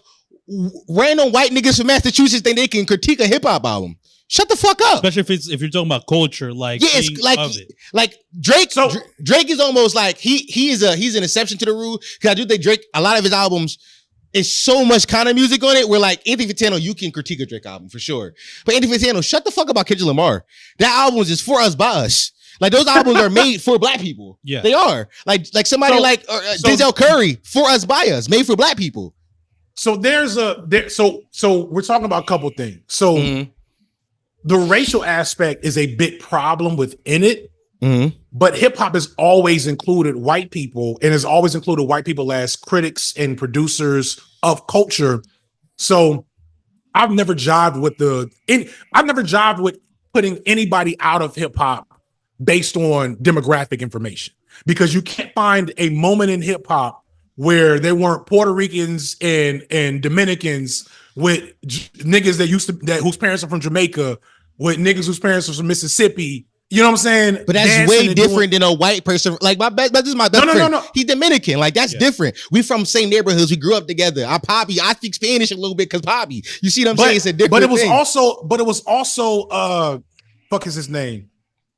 random white niggas from Massachusetts think they can critique a hip hop album. Shut the fuck up. Especially if you're talking about culture, like it's like Drake. So Drake is almost like he's an exception to the rule because I do think Drake. A lot of his albums. It's so much kind of music on it where like Anthony Fantano, you can critique a Drake album for sure. But Anthony Fantano, shut the fuck up about Kendrick Lamar. That album is for us, by us. Like those albums are made for black people. Yeah, they are. Like somebody Denzel Curry, for us, by us, made for black people. So so we're talking about a couple things. So the racial aspect is a big problem within it. But hip hop has always included white people and has always included white people as critics and producers of culture. So I've never jived with putting anybody out of hip hop based on demographic information because you can't find a moment in hip hop where there weren't Puerto Ricans and Dominicans with niggas whose parents are from Jamaica, with niggas whose parents are from Mississippi. You know what I'm saying? But that's way different than a white person. Like this is my best friend. No. He's Dominican. Like that's different. We from same neighborhoods. We grew up together. I speak Spanish a little bit because Poppy. You see what I'm saying? It's a different But it was also fuck is his name?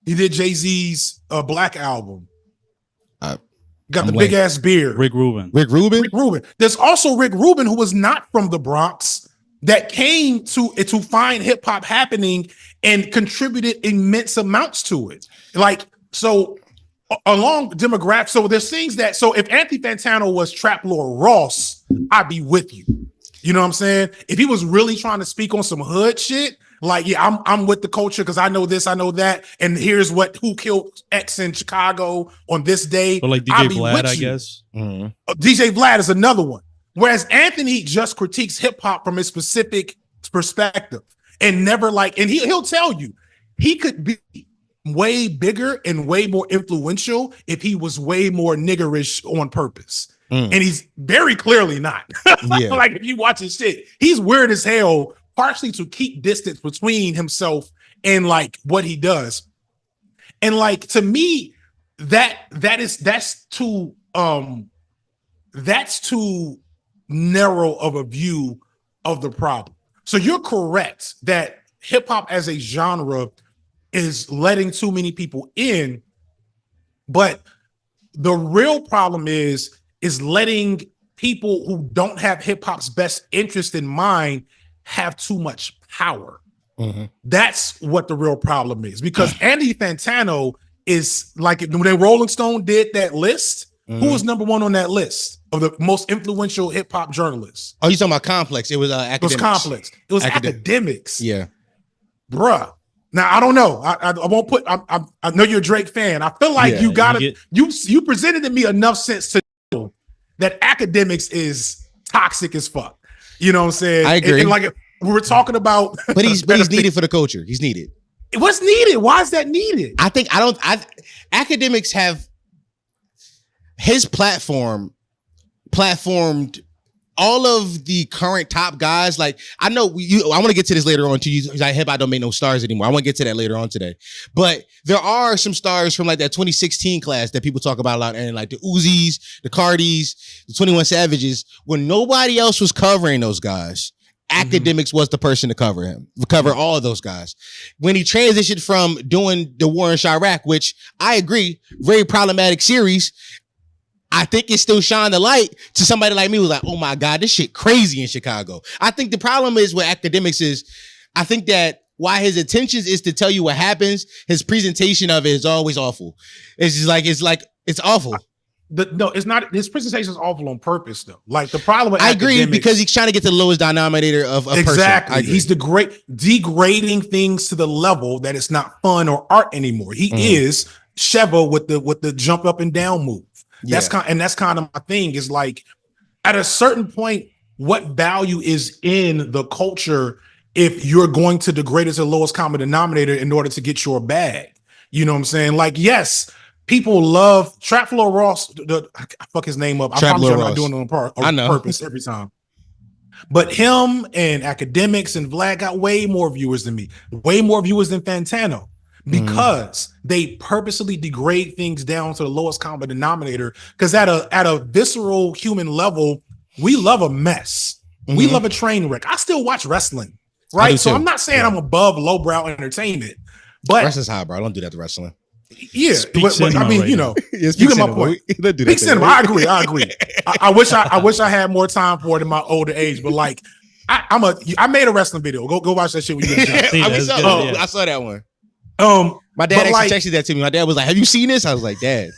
He did Jay-Z's Black album. Got the big ass beard. Rick Rubin. There's also Rick Rubin who was not from the Bronx that came to find hip hop happening and contributed immense amounts to it. Like, so along demographics, so there's things that, so if Anthony Fantano was Trap Lord Ross, I'd be with you. You know what I'm saying? If he was really trying to speak on some hood shit, like, yeah, I'm with the culture because I know this, I know that, and here's who killed X in Chicago on this day. Or like DJ Vlad, I guess. DJ Vlad is another one. Whereas Anthony just critiques hip hop from a specific perspective. and never like, and he'll tell you he could be way bigger and way more influential if he was way more niggerish on purpose. And he's very clearly not. Like if you watch his shit, he's weird as hell, partially to keep distance between himself and like what he does. And like to me, that's too narrow of a view of the problem. So you're correct that hip hop as a genre is letting too many people in, but the real problem is letting people who don't have hip hop's best interest in mind have too much power. That's what the real problem is, because Andy Fantano is like, when Rolling Stone did that list, who was number one on that list of the most influential hip hop journalists? Oh, you talking about Complex? It was Academics. It was Complex. It was Academics. Yeah, bruh. Now I don't know. I won't put. I know you're a Drake fan. I feel like you gotta. You presented to me enough sense to know that Academics is toxic as fuck. You know what I'm saying? I agree. And like we were talking about, but he's needed for the culture. He's needed. What's needed? Why is that needed? Academics have his platformed all of the current top guys. Like I know I want to get to this later on too. Like hip hop don't make no stars anymore. I want to get to that later on today. But there are some stars from like that 2016 class that people talk about a lot, and like the Uzis, the Cardis, the 21 Savages, when nobody else was covering those guys. Academics was the person to cover all of those guys. When he transitioned from doing the war in Chirac, which I agree, very problematic series, I think it still shined the light to somebody like me who was like, oh my God, this shit crazy in Chicago. I think the problem is with Academics is, I think that why his intentions is to tell you what happens, his presentation of it is always awful. It's awful. No, it's not. His presentation is awful on purpose, though. Like the problem with I agree, because he's trying to get to the lowest denominator of a exactly. person. He's degrading things to the level that it's not fun or art anymore. He is Sheva with the jump up and down move. That's kind of my thing. Is like at a certain point, what value is in the culture if you're going to degrade it to the lowest common denominator in order to get your bag? You know what I'm saying? Like, yes. People love Trap Floor Ross. I fuck his name up. I promise you I'm not doing it on purpose every time. But him and Academics and Vlad got way more viewers than me. Way more viewers than Fantano. Because they purposely degrade things down to the lowest common denominator. Because at a visceral human level, we love a mess. We love a train wreck. I still watch wrestling. Right? So I'm not saying I'm above lowbrow entertainment. But wrestling's high, bro. I don't do that to wrestling. Yeah, but I mean, you know, you get my point. Big cinema. I agree. I wish I had more time for it in my older age, but like, I made a wrestling video. Go watch that shit when you get a chance. I saw that one. My dad actually texted that to me. My dad was like, "Have you seen this?" I was like, "Dad,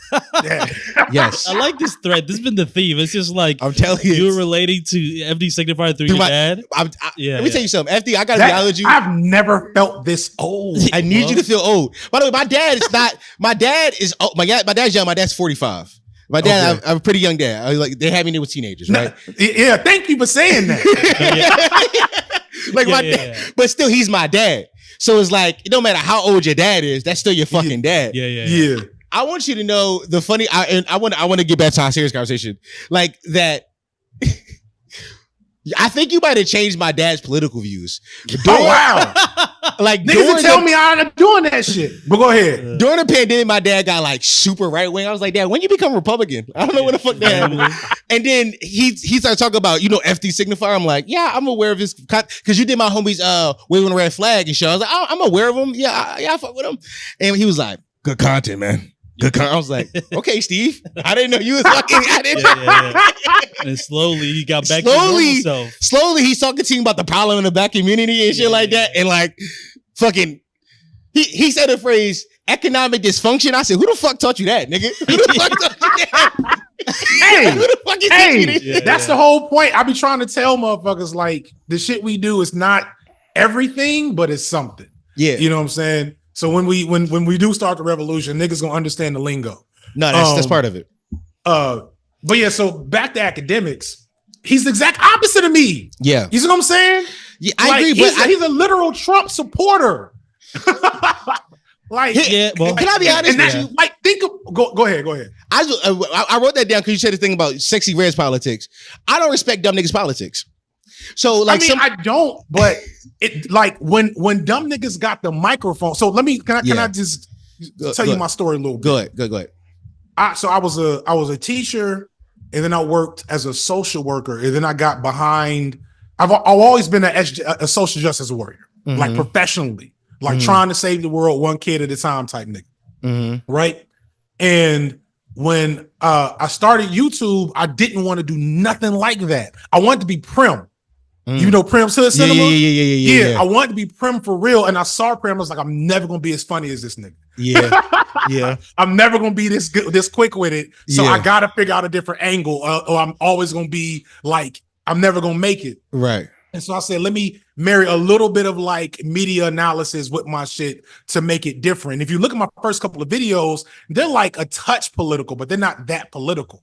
yes." I like this thread. This has been the theme. It's just like I'm telling you, you're relating to FD Signifier through your dad. Let me tell you something. FD, I gotta be honest with you. I've never felt this old. I need you to feel old. By the way, my dad is not. My dad is. My dad's young. My dad's 45. My dad, I'm a pretty young dad. I was like, they had me there with teenagers, right? Yeah, thank you for saying that. Like my dad, but still, he's my dad. So it's like, it don't matter how old your dad is, that's still your fucking dad. Yeah. I want you to know the funny, I want to get back to our serious conversation. Like that, I think you might have changed my dad's political views. Wow. Like niggas tell me I'm not doing that shit. But go ahead. During the pandemic, my dad got like super right wing. I was like, Dad, when you become Republican? I don't know what the fuck that happened. And then he started talking about, FD Signifier. I'm like, yeah, I'm aware of his, because you did my homies waving a red flag and shit. I was like, oh, I'm aware of him. Yeah, I fuck with him. And he was like, good content, man. I was like, okay, Steve. I didn't know you was fucking at it. And slowly he got back to himself. Slowly he's talking to you about the problem in the black community and shit like that. And like fucking he said the phrase economic dysfunction. I said, who the fuck taught you that, nigga? Who the fuck taught you that? Who the fuck is teaching you this? That's the whole point. I be trying to tell motherfuckers like the shit we do is not everything, but it's something. Yeah. You know what I'm saying? So when we do start the revolution, niggas gonna understand the lingo. No, that's part of it. But yeah, so back to Academics, he's the exact opposite of me. Yeah. You see what I'm saying? Yeah, I agree, but he's a literal Trump supporter. Like, Yeah, well, can I be honest? And that, like, go ahead. I wrote that down because you said the thing about sexy red's politics. I don't respect dumb niggas politics. So like, I don't, but it like when dumb niggas got the microphone. So can I just tell you my story a little bit? Go ahead. So I was a teacher, and then I worked as a social worker, and then I got behind. I've always been a social justice warrior, like professionally. Like trying to save the world one kid at a time type nigga. Right. And when I started YouTube, I didn't want to do nothing like that. I wanted to be prim. You know Prim's Hood Cinema? Yeah. I wanted to be prim for real. And I saw Prim, I was like, I'm never gonna be as funny as this nigga. Yeah. I'm never gonna be this good, this quick with it. So I gotta figure out a different angle, or I'm always gonna be like, I'm never gonna make it. Right. And so I said, let me marry a little bit of like media analysis with my shit to make it different. If you look at my first couple of videos, they're like a touch political, but they're not that political.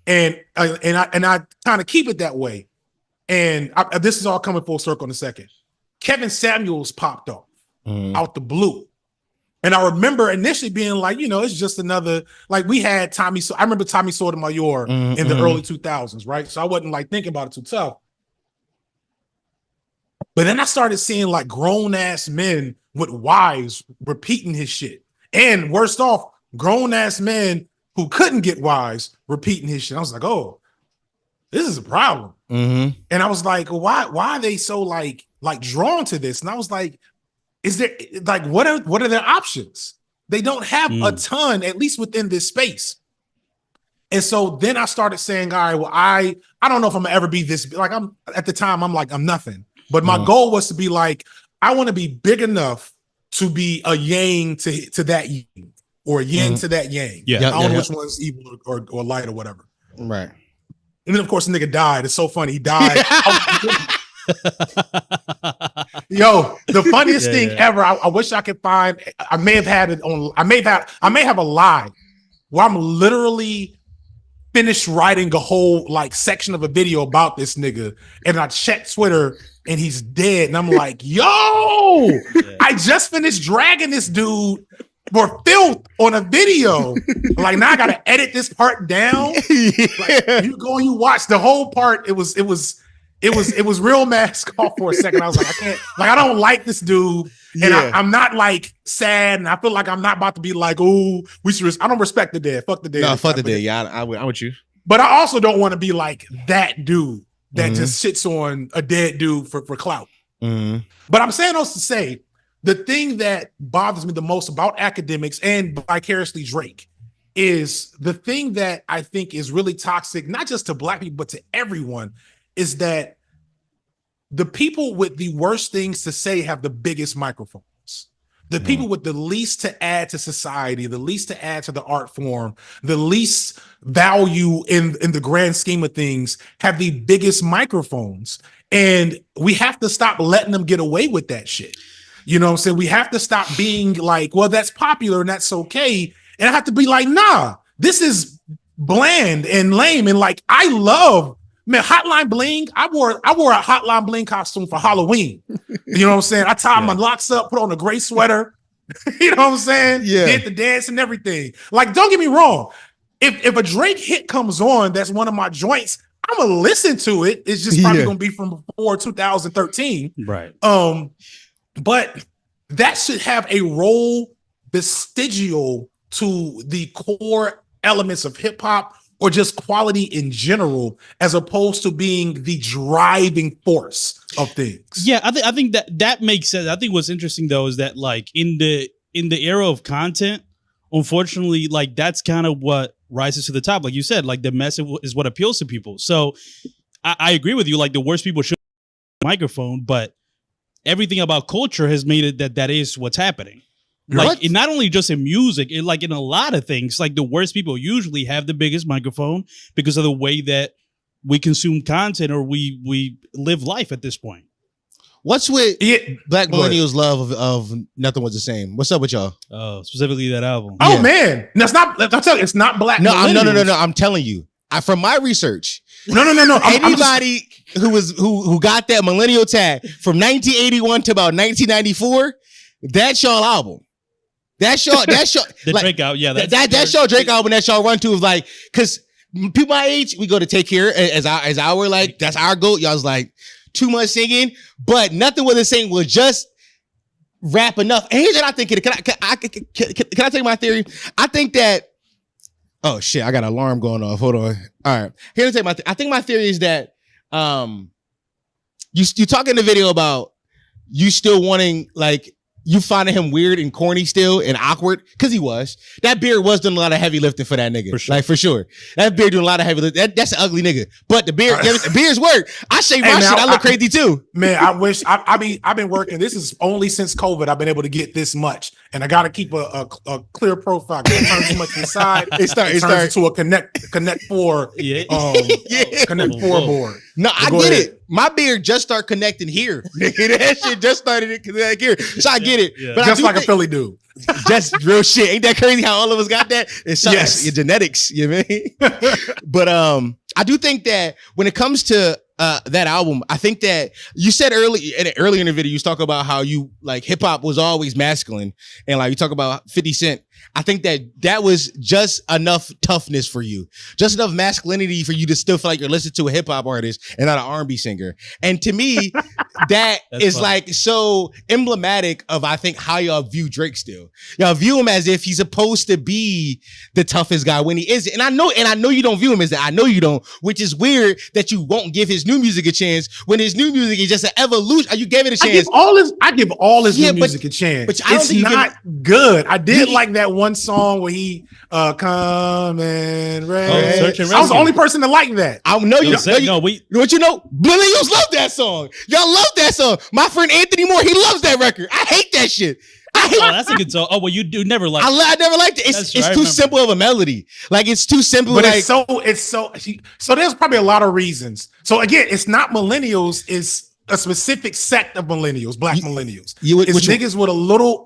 And I kind of keep it that way. And this is all coming full circle in a second. Kevin Samuels popped off out the blue. And I remember initially being like, it's just another, like we had Tommy. So I remember Tommy Sotomayor in the early 2000s, right? So I wasn't like thinking about it too tough. But then I started seeing like grown ass men with wives repeating his shit. And worst off, grown ass men who couldn't get wives repeating his shit. I was like, oh, this is a problem. And I was like, why are they so like drawn to this? And I was like, is there like, what are their options? They don't have a ton, at least within this space. And so then I started saying, all right, well, I don't know if I'm gonna ever be this, like I'm at the time, I'm like, I'm nothing. But my goal was to be like, I want to be big enough to be a yang to that yin, or a yin to that yang. I don't know which one's evil or light or whatever. Right. And then of course the nigga died. It's so funny. He died. Yo, the funniest thing ever. I wish I could find. I may have had it on. I may have a live where I'm literally finished writing a whole like section of a video about this nigga, and I checked Twitter and he's dead. And I'm like, yo, I just finished dragging this dude for filth on a video. Like now I gotta edit this part down. Like, you go and you watch the whole part. It was real mask off for a second. I was like, I can't, like, I don't like this dude. And I'm not like sad. And I feel like I'm not about to be like, oh, I don't respect the dead. Fuck the dead. No, fuck the dead. Yeah, I'm with you. But I also don't want to be like that dude that just sits on a dead dude for clout. But I'm saying those to say, the thing that bothers me the most about academics and vicariously Drake is the thing that I think is really toxic, not just to Black people, but to everyone, is that the people with the worst things to say have the biggest microphones. The people with the least to add to society, the least to add to the art form, the least value in the grand scheme of things have the biggest microphones. And we have to stop letting them get away with that shit. You know what I'm saying? We have to stop being like, well, that's popular and that's okay. And I have to be like, nah, this is bland and lame. And like, I love, man, Hotline Bling. I wore a Hotline Bling costume for Halloween. You know what I'm saying? I tied my locks up, put on a gray sweater. You know what I'm saying? Yeah. Did the dance and everything. Like, don't get me wrong. If a Drake hit comes on, that's one of my joints, I'm gonna listen to it. It's just probably gonna be from before 2013. Right. But that should have a role vestigial to the core elements of hip hop or just quality in general, as opposed to being the driving force of things. Yeah, I think that makes sense. I think what's interesting though is that like in the era of content, unfortunately, like that's kind of what rises to the top. Like you said, like the message is what appeals to people. So I agree with you. Like the worst people should have a microphone, but everything about culture has made it that is what's happening. Like it, not only just in music, it like in a lot of things, like the worst people usually have the biggest microphone because of the way that we consume content or we live life at this point. What's with Black Millennials' love of Nothing Was the Same? What's up with y'all? Oh, specifically that album. Oh man, that's not. I'll tell you, it's not Black. No, no. I'm telling you, from my research, No. Anybody who got that millennial tag from 1981 to about 1994, that's y'all album. That's y'all. The like, Drake album. Yeah, that's y'all Drake album that y'all run to is like, because people my age, we go to Take Care as our like, that's our goat. Y'all's like too much singing, but nothing was the same. Was just rap enough. And here's what I think. Can I take my theory? I think that. Oh shit! I got an alarm going off. Hold on. All right. Here's take my. I think my theory is that you talk in the video about you still wanting like. You finding him weird and corny still and awkward because he was. That beard was doing a lot of heavy lifting for that nigga. For sure. Like for sure. That beard doing a lot of heavy lifting. That's an ugly nigga. But the beard, the beard's work. I shave my shit. I look crazy too. Man, I wish I've been working. This is only since COVID I've been able to get this much, and I got to keep a clear profile. Can't turn too much inside. It turns into a Connect Four. Connect Four board. No, I get it. My beard just started connecting here. That shit just started to connect here. So I get it. Yeah. But just like a Philly dude. Just real shit. Ain't that crazy how all of us got that? It's your genetics, you know what I mean? But I do think that when it comes to that album, I think that you said earlier in the video, you talk about how you like hip hop was always masculine, and like you talk about 50 Cent. I think that was just enough toughness for you, just enough masculinity for you to still feel like you're listening to a hip hop artist and not an R&B singer. And to me, that is funny. Like so emblematic of I think how y'all view Drake still. Y'all view him as if he's supposed to be the toughest guy when he isn't. And I know you don't view him as that. I know you don't, which is weird that you won't give his new music a chance when his new music is just an evolution. You gave it a chance. I give all his new music a chance. But it's not good. I did like that one song where he come and raise. I was the only person to like that. I know you. What you know? Millennials love that song. Y'all love that song. My friend Anthony Moore, he loves that record. I hate that shit. That's a good song. Oh, well, you do never like. I never liked it. It's too simple of a melody. Like it's too simple. But like, it's so. There's probably a lot of reasons. So again, it's not millennials. It's a specific sect of millennials, black millennials. It's niggas with a little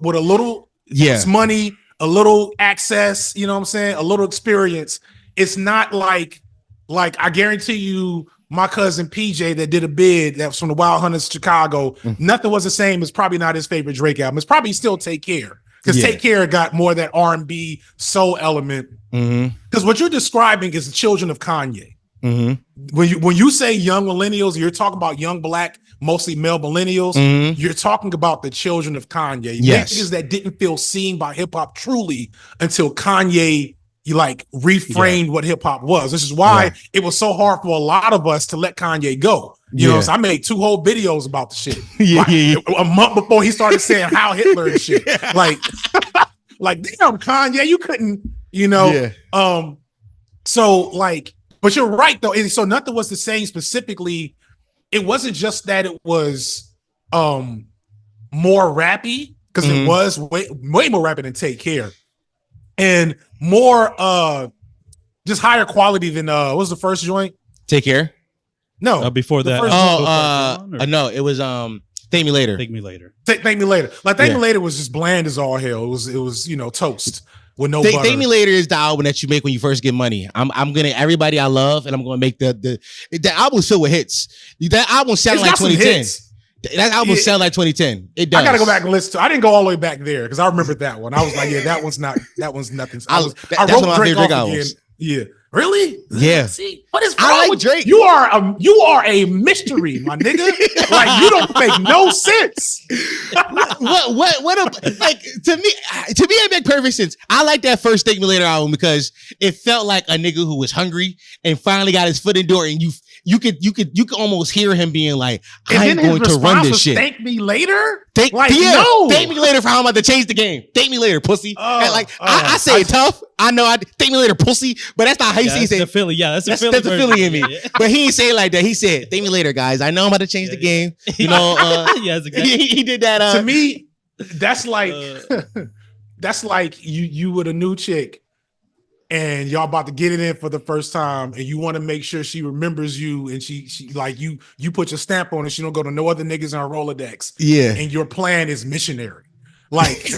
money, a little access. You know what I'm saying? A little experience. It's not like I guarantee you. My cousin PJ that did a bid that was from the Wild Hunters Chicago. Nothing was the same. It's probably not his favorite Drake album. It's probably still Take Care because Take Care got more of that R&B soul element. Because what you're describing is the children of Kanye. When you say young millennials, you're talking about young black, mostly male millennials. You're talking about the children of Kanye. Yes, niggas that didn't feel seen by hip hop truly until Kanye. You like reframed what hip hop was. This is why it was so hard for a lot of us to let Kanye go. You know, so I made 2 whole videos about the shit. A month before he started saying how Hitler and shit. Like damn, Kanye, you couldn't, you know. So like, but you're right though. And so nothing was the same specifically. It wasn't just that it was more rappy, because it was way more rappy than Take Care. And more just higher quality than what was the first joint? Take Care? No. Before that. No, it was Thank Me Later. Thank Me Later. Thank Me Later. Like Thank Me Later was just bland as all hell. It was you know, toast with no butter. Thank Me Later is the album that you make when you first get money. I'm gonna everybody I love, and I'm gonna make the album's filled with hits. That album sounded like 2010. That album sounded like 2010. It does. I gotta go back and listen to. I didn't go all the way back there because I remembered that one. I was like, that one's nothing. I wrote Drake off again. Yeah. Really? Yeah. See, what is wrong with Drake? You are a mystery, my nigga. Like you don't make no sense. What like to me it make perfect sense. I like that first Thank Me Later album because it felt like a nigga who was hungry and finally got his foot in the door, and you could almost hear him being like, I'm going to run this shit. Thank me later? Thank me later for how I'm about to change the game. Thank me later, pussy. I say it tough. I know thank me later, pussy, but that's not how he says it. That's Philly. Yeah, that's the Philly in me. But he ain't say it like that. He said, thank me later, guys. I know I'm about to change the game. You know, he did that. To me, that's like that's like you with a new chick and y'all about to get it in for the first time, and you want to make sure she remembers you, and she like you put your stamp on it. She don't go to no other niggas on her Rolodex. Yeah, and your plan is missionary. Like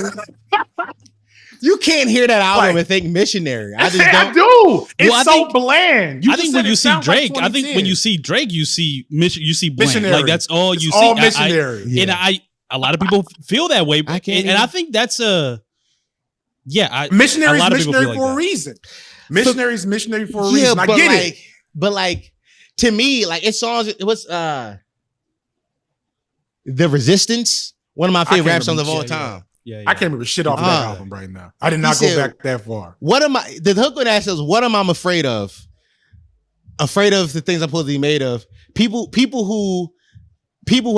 You can't hear that album Like- and think Missionary. I just I don't. do. It's Well, I so think- bland. I think when you see Drake, I think when you see Drake, you see bland. Missionary. Like that's all you It's see. all missionary. Yeah. And a lot of people feel that way. I can't And I think that's missionaries, a lot of people missionary feel like for that. a reason. Missionaries, missionary for a Yeah, reason. I but get like, it. but like to me, like it's songs. It was The Resistance, one of my favorite can't rap songs of all remember. time. Yeah, I can't remember shit off of that album right now. I did not He go said- back that far. What am I? The hook on that says, "What am I afraid of? Afraid of the things I'm supposed to be made of. People who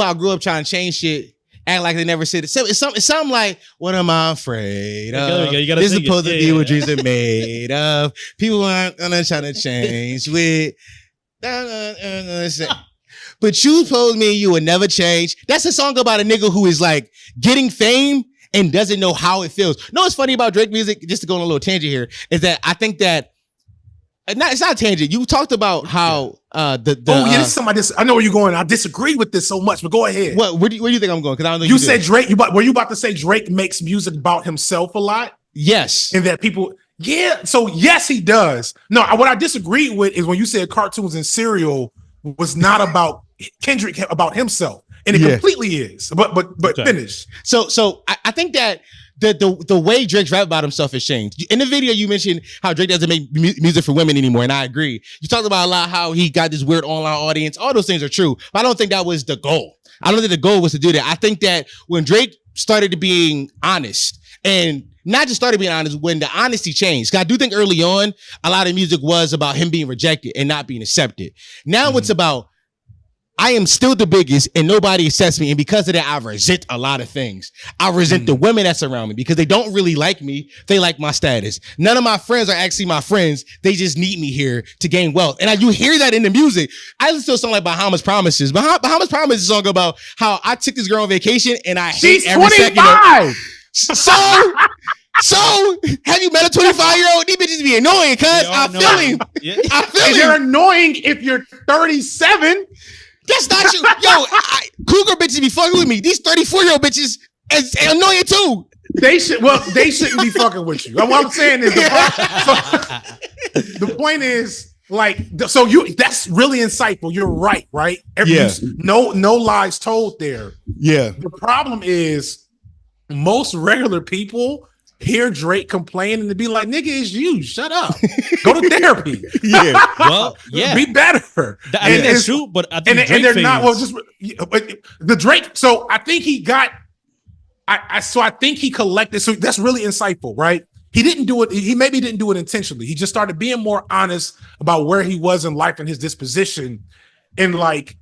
I grew up trying to change shit." Act like they never said it. So it's something like, "What am I afraid of? You gotta This is sing it. supposed to Yeah, be yeah, what yeah. dreams are made of. People aren't gonna try to change with." But you told me you would never change. That's a song about a nigga who is like getting fame and doesn't know how it feels. No, what's funny about Drake music, just to go on a little tangent here, is that I think that it's not a tangent. You talked about how This is somebody. I know where you're going. I disagree with this so much, but go ahead. where do you think I'm going? Because I don't know. You said Drake. Were you about to say Drake makes music about himself a lot, yes. and that people? Yeah. So yes, he does. No, what I disagree with is when you said cartoons and cereal was not about Kendrick, about himself, and it Yeah. completely is. But Okay. finish. So I think that the way Drake's rap about himself has changed. In the video, you mentioned how Drake doesn't make music for women anymore, and I agree. You talked about a lot how he got this weird online audience. All those things are true, but I don't think that was the goal. I don't think the goal was to do that. I think that when Drake started to being honest, and not just started being honest, when the honesty changed. 'Cause I do think early on, a lot of music was about him being rejected and not being accepted. Now it's about, I am still the biggest and nobody accepts me. And because of that, I resent a lot of things. I resent the women that surround me because they don't really like me. They like my status. None of my friends are actually my friends. They just need me here to gain wealth. And you hear that in the music. I listen to a song like Bahamas Promises. Bahamas Promises is a song about how I took this girl on vacation and I hate She's every second of 25. So have you met a 25-year-old? These bitches be annoying, cuz I feel him. Yeah. I And feel they're him. annoying if you're 37. That's not you. Yo, cougar bitches be fucking with me. These 34-year-old bitches is annoying too. They shouldn't be fucking with you. What I'm saying is the point is like, so that's really insightful. You're right? Yeah. No lies told there. Yeah. The problem is most regular people hear Drake complain and to be like, "Nigga, it's you. Shut up. Go to therapy. Yeah. Well, yeah. Be better." I think that's it's- true, but I think And Drake they're not. fans- Well, just the Drake. So I think he got. I think he collected. So that's really insightful, right? He didn't do it. He maybe didn't do it intentionally. He just started being more honest about where he was in life and his disposition. And like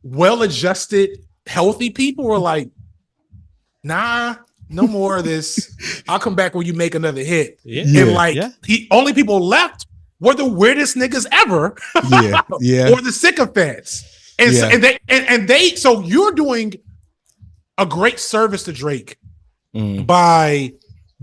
well-adjusted, healthy people were like, "Nah, no more of this. I'll come back when you make another hit." Yeah. And like Yeah. only people left were the weirdest niggas ever, Yeah. Yeah. or the sycophants. And so, Yeah. and they so you're doing a great service to Drake Mm. by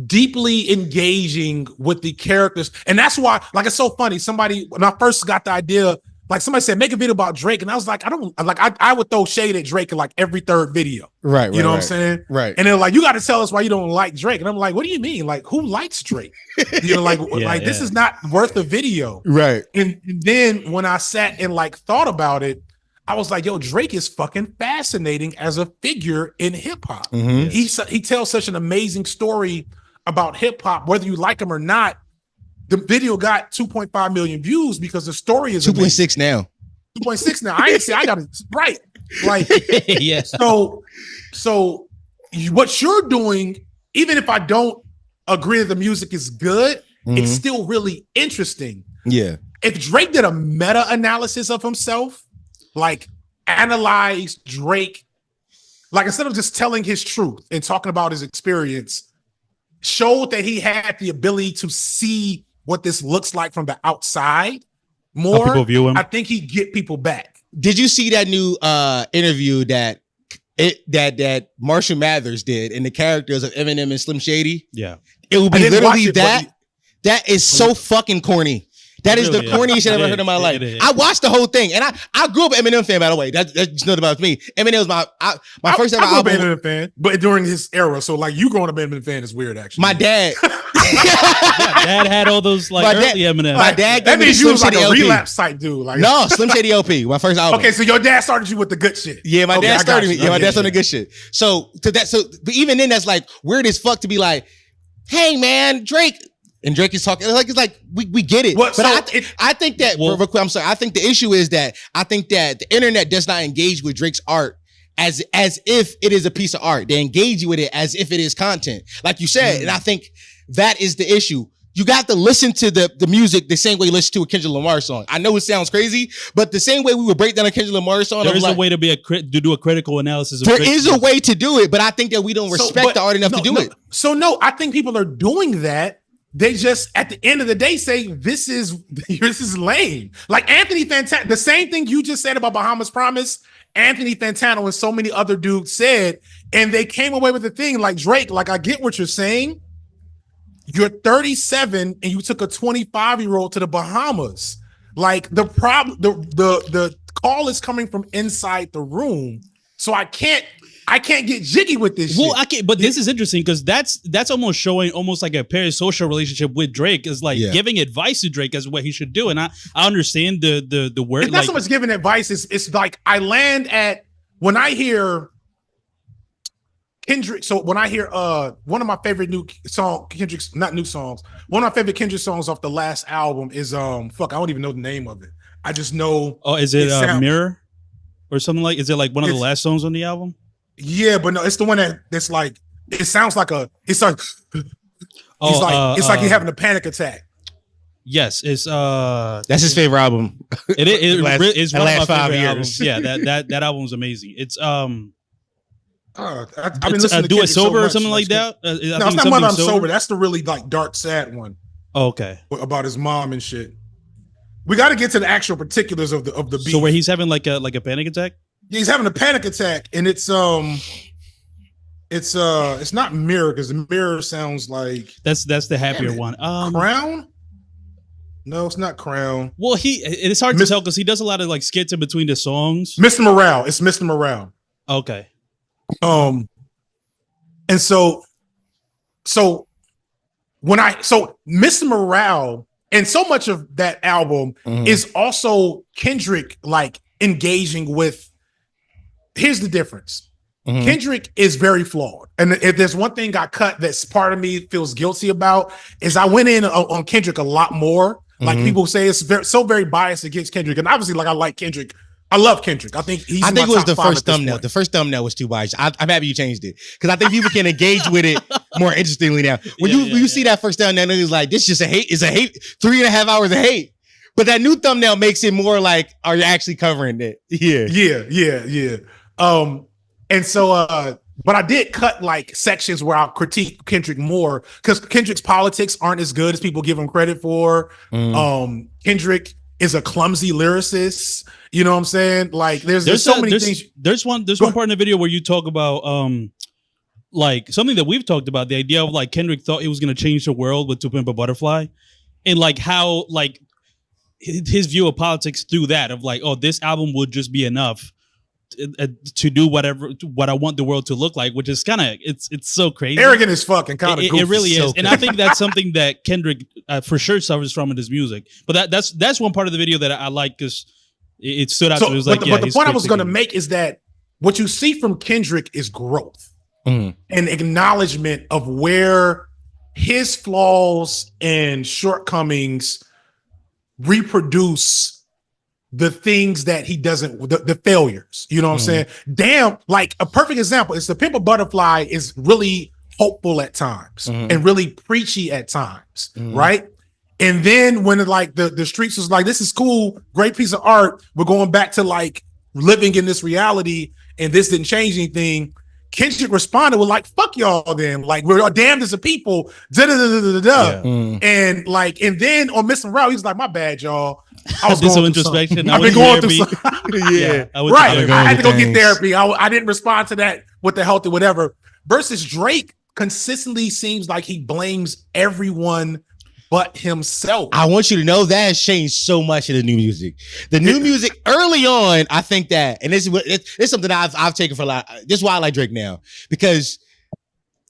deeply engaging with the characters. And that's why, like, it's so funny. Somebody, when I first got the idea, like somebody said, make a video about Drake. And I was like, I would throw shade at Drake in like every third video. Right. You know what I'm saying? Right. And they're like, you got to tell us why you don't like Drake. And I'm like, what do you mean? Like, who likes Drake? You know, like, this is not worth a video. Right. And then when I sat and like thought about it, I was like, yo, Drake is fucking fascinating as a figure in hip hop. Mhm. He tells such an amazing story about hip hop, whether you like him or not. The video got 2.5 million views because the story is 2.6 now. 2.6 now. I ain't say I got it right. Like, yeah. so what you're doing, even if I don't agree that the music is good, it's Mhm. still really interesting. Yeah. If Drake did a meta analysis of himself, like analyze Drake, like instead of just telling his truth and talking about his experience, showed that he had the ability to see what this looks like from the outside more, people view him. I think he'd get people back. Did you see that new interview that Marshall Mathers did in the characters of Eminem and Slim Shady? Yeah. It would I be didn't watch literally it, but that. That is so fucking corny. That is the Really, yeah. corniest shit I've ever It heard in my is. life. It is. I watched the whole thing, and I grew up an Eminem fan, by the way. That's just nothing about me. Eminem was my first ever I grew up album. an Eminem fan, but during his era, so like you growing up an Eminem fan is weird. Actually, My dad, Dad had all those like My early dad- Eminem. my dad That gave me means the you was Slim like a Shady LP. relapse type dude. Like, No, Slim Shady LP, my first album. okay, so your dad started you with the good shit. Yeah, my Okay, dad I got started me. you. Yeah, my Okay, dad's on the good shit. So but even then, that's like weird as fuck to be like, hey man, Drake. And Drake is talking it's like we get it. What, but so I think that real quick, I'm sorry. I think the issue is that I think that the internet does not engage with Drake's art as if it is a piece of art. They engage with it as if it is content, like you said. And I think that is the issue. You got to listen to the music the same way you listen to a Kendrick Lamar song. I know it sounds crazy, but the same way we would break down a Kendrick Lamar song, There is like, a way to do a critical analysis. Of there Drake. is a way to do it, but I think that we don't respect the art enough to do it. So no, I think people are doing that. They just at the end of the day say this is lame. Like Anthony Fantano, the same thing you just said about Bahamas Promise, Anthony Fantano and so many other dudes said, and they came away with the thing like Drake. Like I get what you're saying. You're 37 and you took a 25-year-old to the Bahamas. Like the problem, the call is coming from inside the room, so I can't get jiggy with this shit. Well, I can't, but this is interesting because that's almost showing almost like a parasocial relationship with Drake is like giving advice to Drake as what he should do. And I understand the word. It's not so much giving advice. It's like I land at when I hear Kendrick. So when I hear one of my favorite new song Kendrick's not new songs. One of my favorite Kendrick songs off the last album is I don't even know the name of it. I just know. Oh, is it Mirror or something like? Is it like one of the last songs on the album? Yeah, but no, it's the one that's like it sounds like it's like it's like he's having a panic attack. Yes, it's that's his favorite album. It's one of my 5 favorite years. albums. Yeah, that album's amazing. It's I've been it's listening to Do It Kendrick so Sober or much, something like that's that. No, it's not Mother I'm Sober. That's the really like dark, sad one. Oh, okay. About his mom and shit. We got to get to the actual particulars of the beat. So where he's having like a panic attack? Yeah, he's having a panic attack, and it's not Mirror because the Mirror sounds like that's the happier one. Crown. No, it's not Crown. Well, it's hard to tell because he does a lot of like skits in between the songs. Mr. Morale. It's Mr. Morale. Okay. And so Mr. Morale and so much of that album is also Kendrick like engaging with. Here's the difference. Kendrick is very flawed. And if there's one thing got cut that's part of me feels guilty about is I went in on Kendrick a lot more. Like people say it's very biased against Kendrick. And obviously like I like Kendrick. I love Kendrick. I think it was the first thumbnail. The first thumbnail was too biased. I'm happy you changed it because I think people can engage with it more interestingly now. When you see that first thumbnail, it's like this just is a hate 3.5 hours of hate. But that new thumbnail makes it more like, are you actually covering it? Yeah. And so but I did cut like sections where I'll critique Kendrick more because Kendrick's politics aren't as good as people give him credit for. Kendrick is a clumsy lyricist. You know what I'm saying? Like there's so many things. There's one part in the video where you talk about like something that we've talked about, the idea of like Kendrick thought it was gonna change the world with To Pimp a Butterfly, and like how like his view of politics through that of like, oh, this album would just be enough to do what I want the world to look like, which is kind of it's so crazy, arrogant as fuck, and kind of it really is. And I think that's something that Kendrick for sure suffers from in his music. But that's one part of the video that I like because it stood out. So, it was like, but the point I was going to make is that what you see from Kendrick is growth and acknowledgement of where his flaws and shortcomings reproduce the things that he doesn't, the failures, you know what I'm saying? Damn, like a perfect example is The Pimp a Butterfly is really hopeful at times and really preachy at times, right? And then when like the streets was like, this is cool, great piece of art, we're going back to like living in this reality and this didn't change anything. Kendrick responded with like, fuck y'all then. Like, we're damned as a people. And like, and then on Mr. Morale, he's like, my bad, y'all. I was going through introspection. I've been going through some. I had to go get therapy. I didn't respond to that with the healthy whatever. Versus Drake consistently seems like he blames everyone but himself. I want you to know that has changed so much in the new music. The new music early on, I think that, and this is something that I've taken for a lot. This is why I like Drake now, because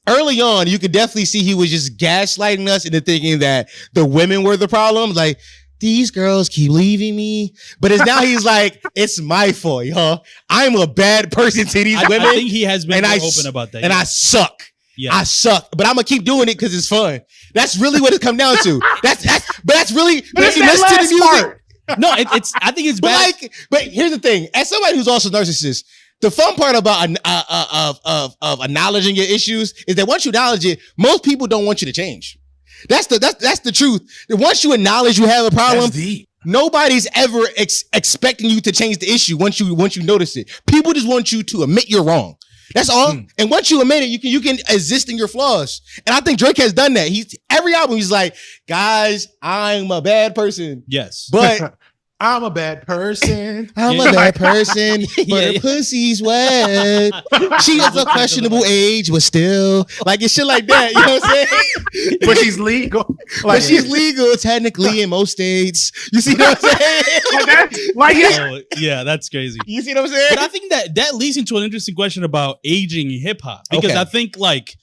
early on, you could definitely see he was just gaslighting us into thinking that the women were the problem. Like, these girls keep leaving me. But it's now he's like, it's my fault, yo. I'm a bad person to these women. I think he has been more open about that. And I suck. Yeah. I suck. But I'm gonna keep doing it because it's fun. That's really what it comes down to. That's really but if you listen to the music. No, I think it's bad. But here's the thing: as somebody who's also a narcissist, the fun part about of acknowledging your issues is that once you acknowledge it, most people don't want you to change. That's the truth. Once you acknowledge you have a problem, nobody's ever expecting you to change the issue. Once you notice it, people just want you to admit you're wrong. That's all. And once you admit it, you can exist in your flaws. And I think Drake has done that. Every album he's like, guys, I'm a bad person. Yes, but I'm a bad person. I'm a bad person, but her pussy's wet. She is a questionable age, but still, like it's shit like that. You know what I'm saying? But she's legal. But she's legal technically in most states. You see what I'm saying? Yeah, that's crazy. You see what I'm saying? But I think that leads into an interesting question about aging hip hop because I think like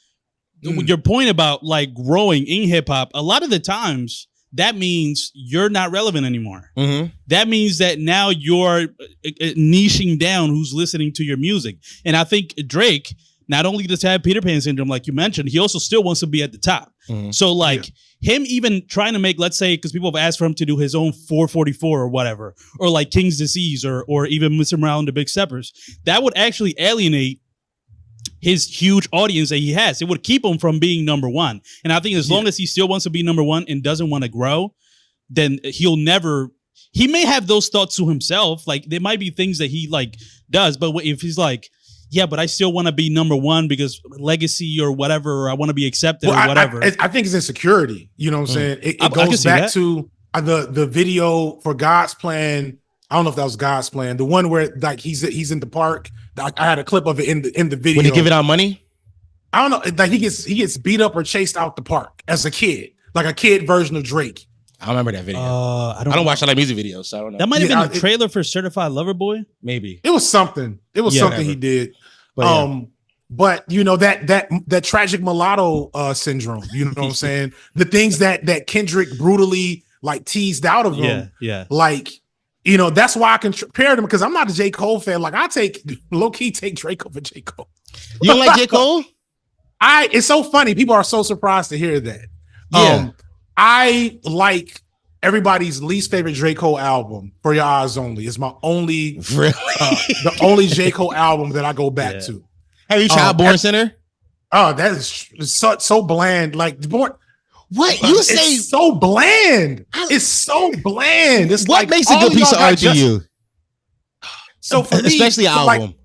your point about like growing in hip hop, a lot of the times. That means you're not relevant anymore. Mm-hmm. That means that now you're niching down who's listening to your music. And I think Drake, not only does he have Peter Pan syndrome, like you mentioned, he also still wants to be at the top. Mm-hmm. So like him even trying to make, let's say, because people have asked for him to do his own 444 or whatever, or like King's Disease or even Mr. Morale and the Big Steppers, that would actually alienate his huge audience that he has. It would keep him from being number one. And I think as long as he still wants to be number one and doesn't want to grow, then he may have those thoughts to himself. Like there might be things that he like does, but if he's like, yeah, but I still want to be number one because legacy or whatever, or I want to be accepted or whatever. I think it's insecurity. You know what I'm saying? It goes back to the video for God's Plan. I don't know if that was God's Plan. The one where like he's in the park. I had a clip of it in the video. When he giving out money? I don't know. Like he gets beat up or chased out the park as a kid, like a kid version of Drake. I remember that video. I don't watch a lot of music videos, so I don't know. That might have been the trailer for Certified Lover Boy. Maybe it was something. It was something he did. But you know that tragic mulatto syndrome. You know what I'm saying? The things that Kendrick brutally like teased out of him. Yeah. Like. You know, that's why I can compare them because I'm not a J. Cole fan. Like I low-key take Drake over J. Cole. You don't like J. Cole? It's so funny. People are so surprised to hear that. Yeah. I like everybody's least favorite J. Cole album, For Your Eyes Only. It's my only the only J. Cole album that I go back to. Have you tried Born Center? Oh, that is so bland. Like Born. What you say? It's so bland. It's so bland. It's what like makes a good piece of art to you? So for me, especially album.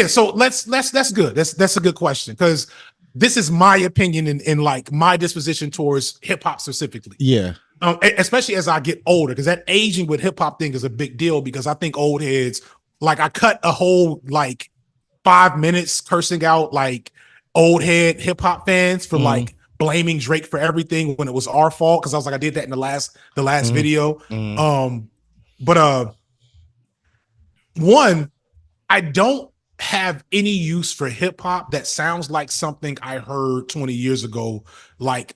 So that's good. That's a good question because this is my opinion in like my disposition towards hip hop specifically. Yeah. Especially as I get older, because that aging with hip hop thing is a big deal because I think old heads like I cut a whole like 5 minutes cursing out like old head hip hop fans for like blaming Drake for everything when it was our fault because I was like I did that in the last video. But one, I don't have any use for hip hop that sounds like something I heard 20 years ago, like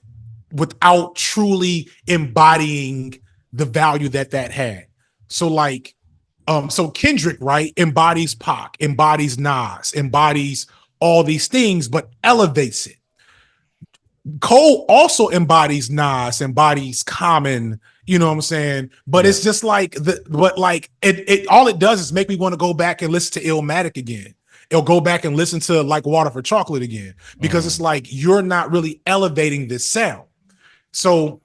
without truly embodying the value that had. So like, so Kendrick, right, embodies Pac, embodies Nas, embodies all these things, but elevates it. Cole also embodies Nas, embodies Common, you know what I'm saying? But it's just like it all it does is make me want to go back and listen to Illmatic again. It'll go back and listen to like Water for Chocolate again because it's like you're not really elevating this sound. So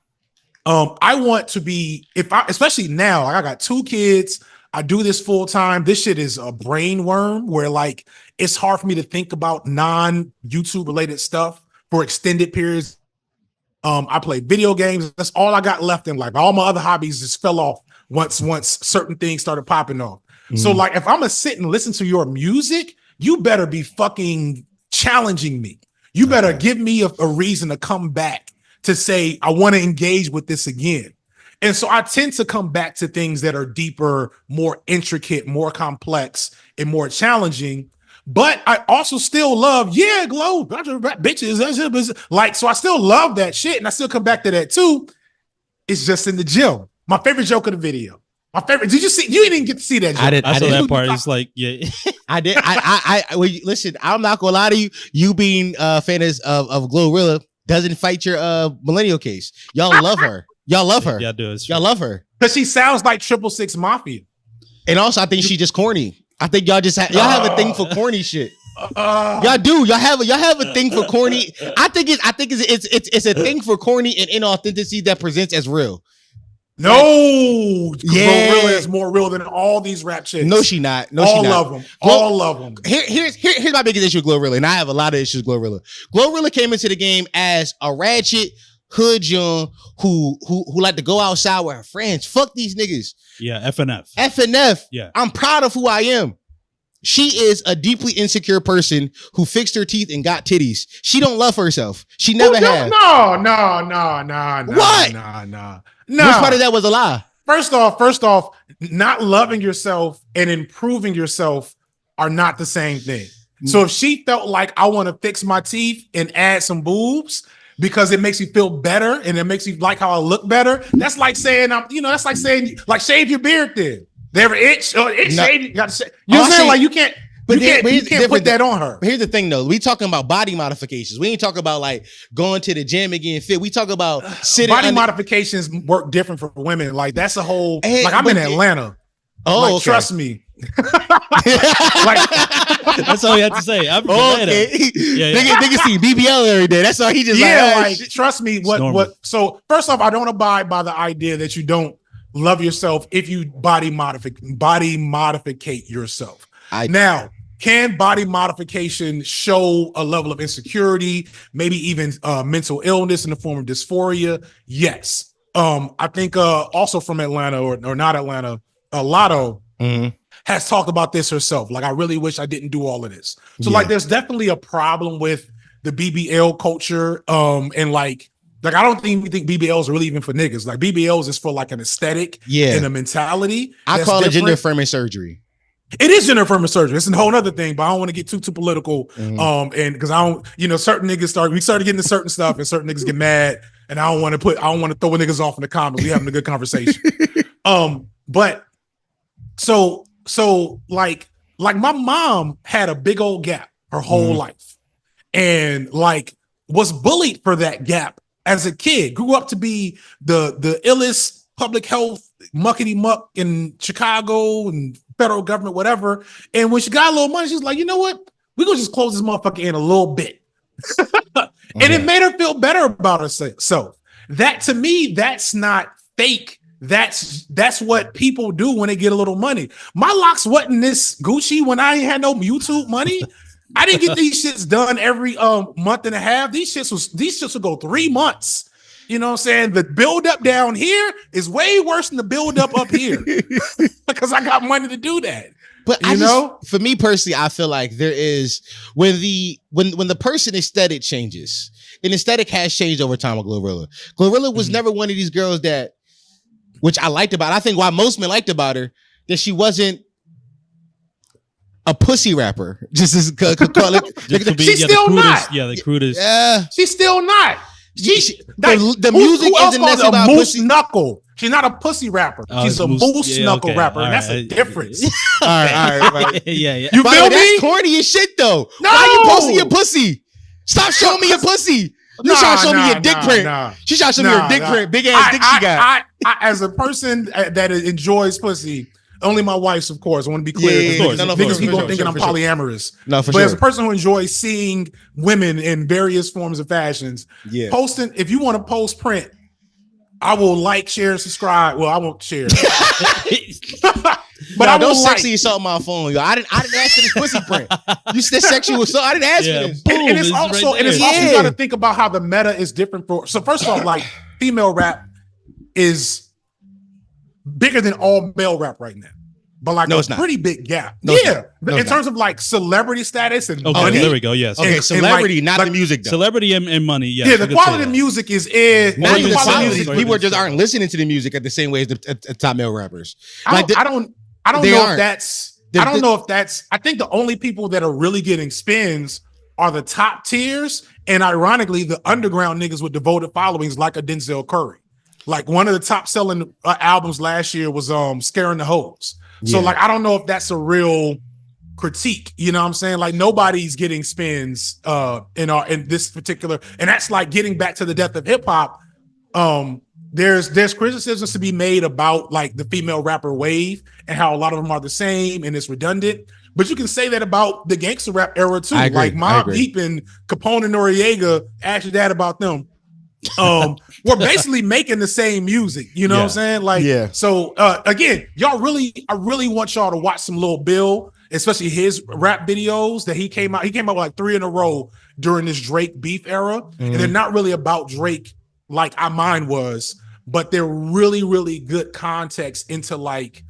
I want to be especially now, like I got 2 kids, I do this full time. This shit is a brain worm where like it's hard for me to think about non-YouTube related stuff for extended periods. I play video games. That's all I got left in life. All my other hobbies just fell off once certain things started popping off. So like if I'm gonna sit and listen to your music, you better be fucking challenging me. You better give me a reason to come back to say, I want to engage with this again. And so I tend to come back to things that are deeper, more intricate, more complex, and more challenging. But I also still love, Glow, bitches. Like, so I still love that shit. And I still come back to that too. It's just in the gym. My favorite joke of the video. My favorite. Did you see? You didn't get to see that joke. I saw that part. It's like, yeah. I did. Well, listen, I'm not gonna lie to you. You being fans of Glorilla doesn't fight your millennial case. Y'all love her. Y'all love her. Yeah, do. Y'all love her. Because she sounds like 666 Mafia. And also, I think she's just corny. I think y'all just y'all have a thing for corny shit. Y'all do. Y'all have a thing for corny. I think it's a thing for corny and inauthenticity that presents as real. No, Glorilla is more real than all these rap chicks. No, she not. No, all she not. of them. All of them. Here's my biggest issue with Glorilla, and I have a lot of issues with Glorilla. Glorilla came into the game as a ratchet hood young who like to go outside with her friends. Fuck these niggas. Yeah, FNF. FNF. Yeah. I'm proud of who I am. She is a deeply insecure person who fixed her teeth and got titties. She don't love herself. She never has. No. What? No. Which part of that was a lie? First off, not loving yourself and improving yourself are not the same thing. So if she felt like I want to fix my teeth and add some boobs because it makes me feel better and it makes me like how I look better, that's like saying shave your beard then. They ever itch or itch shave? You gotta shave. You know what I'm saying? Like you can't put that on her. But here's the thing though. We talking about body modifications. We ain't talking about like going to the gym and getting fit. We talk about sitting body modifications work different for women. Like that's a whole like I'm in Atlanta. Oh, like, okay. Trust me. Like that's all you have to say. I'm okay. Nigga see BBL every day. That's all he just like trust me. What? So first off, I don't abide by the idea that you don't love yourself if you body modificate yourself. Now, can body modification show a level of insecurity, maybe even mental illness in the form of dysphoria? Yes. I think also from Atlanta or not Atlanta, Lotto has talked about this herself. Like, I really wish I didn't do all of this. So like, there's definitely a problem with the BBL culture. And like I don't think BBLs are really even for niggas. Like BBLs is for like an aesthetic and a mentality. I call it gender affirming surgery. It is gender affirming surgery. It's a whole other thing, but I don't want to get too political. And because I don't, certain niggas we started getting to certain stuff and certain niggas get mad, and I don't want to throw niggas off in the comments. We having a good conversation. But so like my mom had a big old gap her whole life, and like was bullied for that gap as a kid. Grew up to be the illest public health muckety muck in Chicago and federal government, whatever. And when she got a little money, she's like, you know what? We're gonna just close this motherfucker in a little bit. And it made her feel better about herself. So that, to me, that's not fake. That's what people do when they get a little money. My locks wasn't this Gucci when I ain't had no YouTube money. I didn't get these shits done every month and a half. These shits would go 3 months. You know what I'm saying? The build up down here is way worse than the build up here because I got money to do that. But for me personally, I feel like there is when the person aesthetic changes, and aesthetic has changed over time with Glorilla. Glorilla was never one of these girls that, which I liked about. I think why most men liked about her, that she wasn't a pussy rapper. Just as she's still not. Yeah, the crudest. Yeah, she's still not. The music isn't necessarily about moose knuckle. She's not a pussy rapper. She's a moose knuckle rapper, and that's a difference. All right. Yeah. You feel me? That's corny as shit, though. No! Why are you posting your pussy? Stop showing me your pussy. You trying to show me your dick print. She trying to show me her dick print. Big ass dick she got. I, as a person that enjoys pussy, only my wife's, of course. I want to be clear. Niggas keep on thinking I'm polyamorous. No, for but sure. as a person who enjoys seeing women in various forms of fashions, posting, if you want to post print, I will like, share, and subscribe. Well, I won't share. But I don't will sexually assault my phone, yo. I didn't ask for this pussy print. You said sexual assault. I didn't ask for this. Boom, and it's also, right you got to think about how the meta is different for. So first off, like female rap is bigger than all male rap right now, but like a pretty big gap. In terms of like celebrity status and money. There we go. Yes. Okay, celebrity, not the music. Though. Celebrity and money. Yes, yeah, the quality of music is not even the quality. People just aren't listening to the music at the same way as the top male rappers. I don't know if that's I don't know if that's. I think the only people that are really getting spins are the top tiers, and ironically, the underground niggas with devoted followings like a Denzel Curry. Like one of the top selling albums last year was "Scaring the Hoes." So like I don't know if that's a real critique. You know what I'm saying? Like nobody's getting spins in this particular, and that's like getting back to the death of hip hop. There's criticisms to be made about like the female rapper wave and how a lot of them are the same and it's redundant. But you can say that about the gangster rap era too. Like Mobb Deep and Capone and Noriega, ask that about them. We're basically making the same music. You know what I'm saying? Like, so again, I really want y'all to watch some Lil Bill, especially his rap videos that he came out with like 3 in a row during this Drake beef era. And they're not really about Drake like mine was, but they're really, really good context into like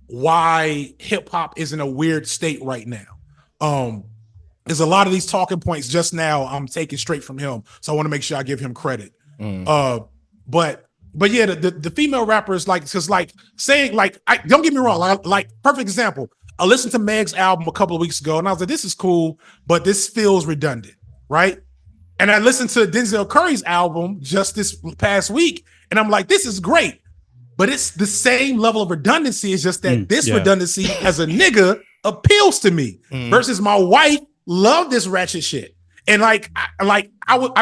why hip hop is in a weird state right now. There's a lot of these talking points just now I'm taking straight from him, so I want to make sure I give him credit. But yeah, the female rappers like, because like saying like, don't get me wrong, like perfect example. I listened to Meg's album a couple of weeks ago, and I was like, this is cool, but this feels redundant, right? And I listened to Denzel Curry's album just this past week, and I'm like, this is great. But it's the same level of redundancy. It's just that this redundancy as a nigga appeals to me versus my wife love this ratchet shit. And I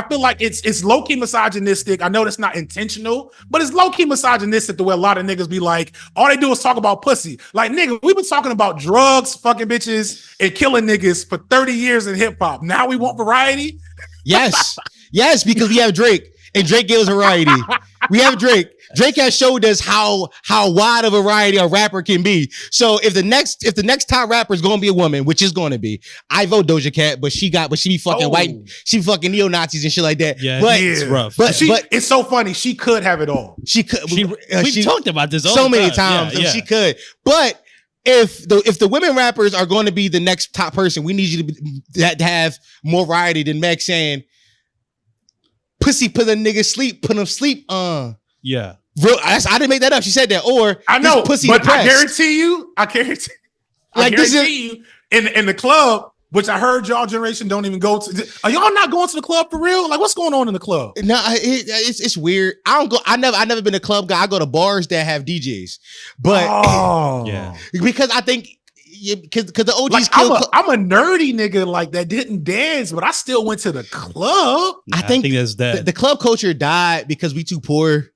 feel like it's low-key misogynistic. I know that's not intentional, but it's low-key misogynistic the way a lot of niggas be like, all they do is talk about pussy. Like, nigga, we've been talking about drugs, fucking bitches, and killing niggas for 30 years in hip-hop. Now we want variety? Yes, because we have Drake, and Drake gives variety. We have Drake. Drake has showed us how wide a variety a rapper can be. So if the next top rapper is going to be a woman, which is going to be, I vote Doja Cat, but she be fucking white, she fucking neo-Nazis and shit like that. Yeah, but it's rough. But it's so funny. She could have it all. She could. We've talked about this so many times. Yeah. She could, but. If the women rappers are going to be the next top person, we need you to have more variety than Meg saying, "Pussy put a nigga sleep, put him sleep." Yeah, I didn't make that up. She said that. Or I know, pussy but depressed. I guarantee you, you in the club, which I heard y'all generation don't even go to. Are y'all not going to the club for real? Like, what's going on in the club? No, it's weird. I don't go. I never been a club guy. I go to bars that have DJs, but because I think. Because the OGs like, I'm a nerdy nigga like that didn't dance, but I still went to the club. I think that's that. The club culture died because we too poor.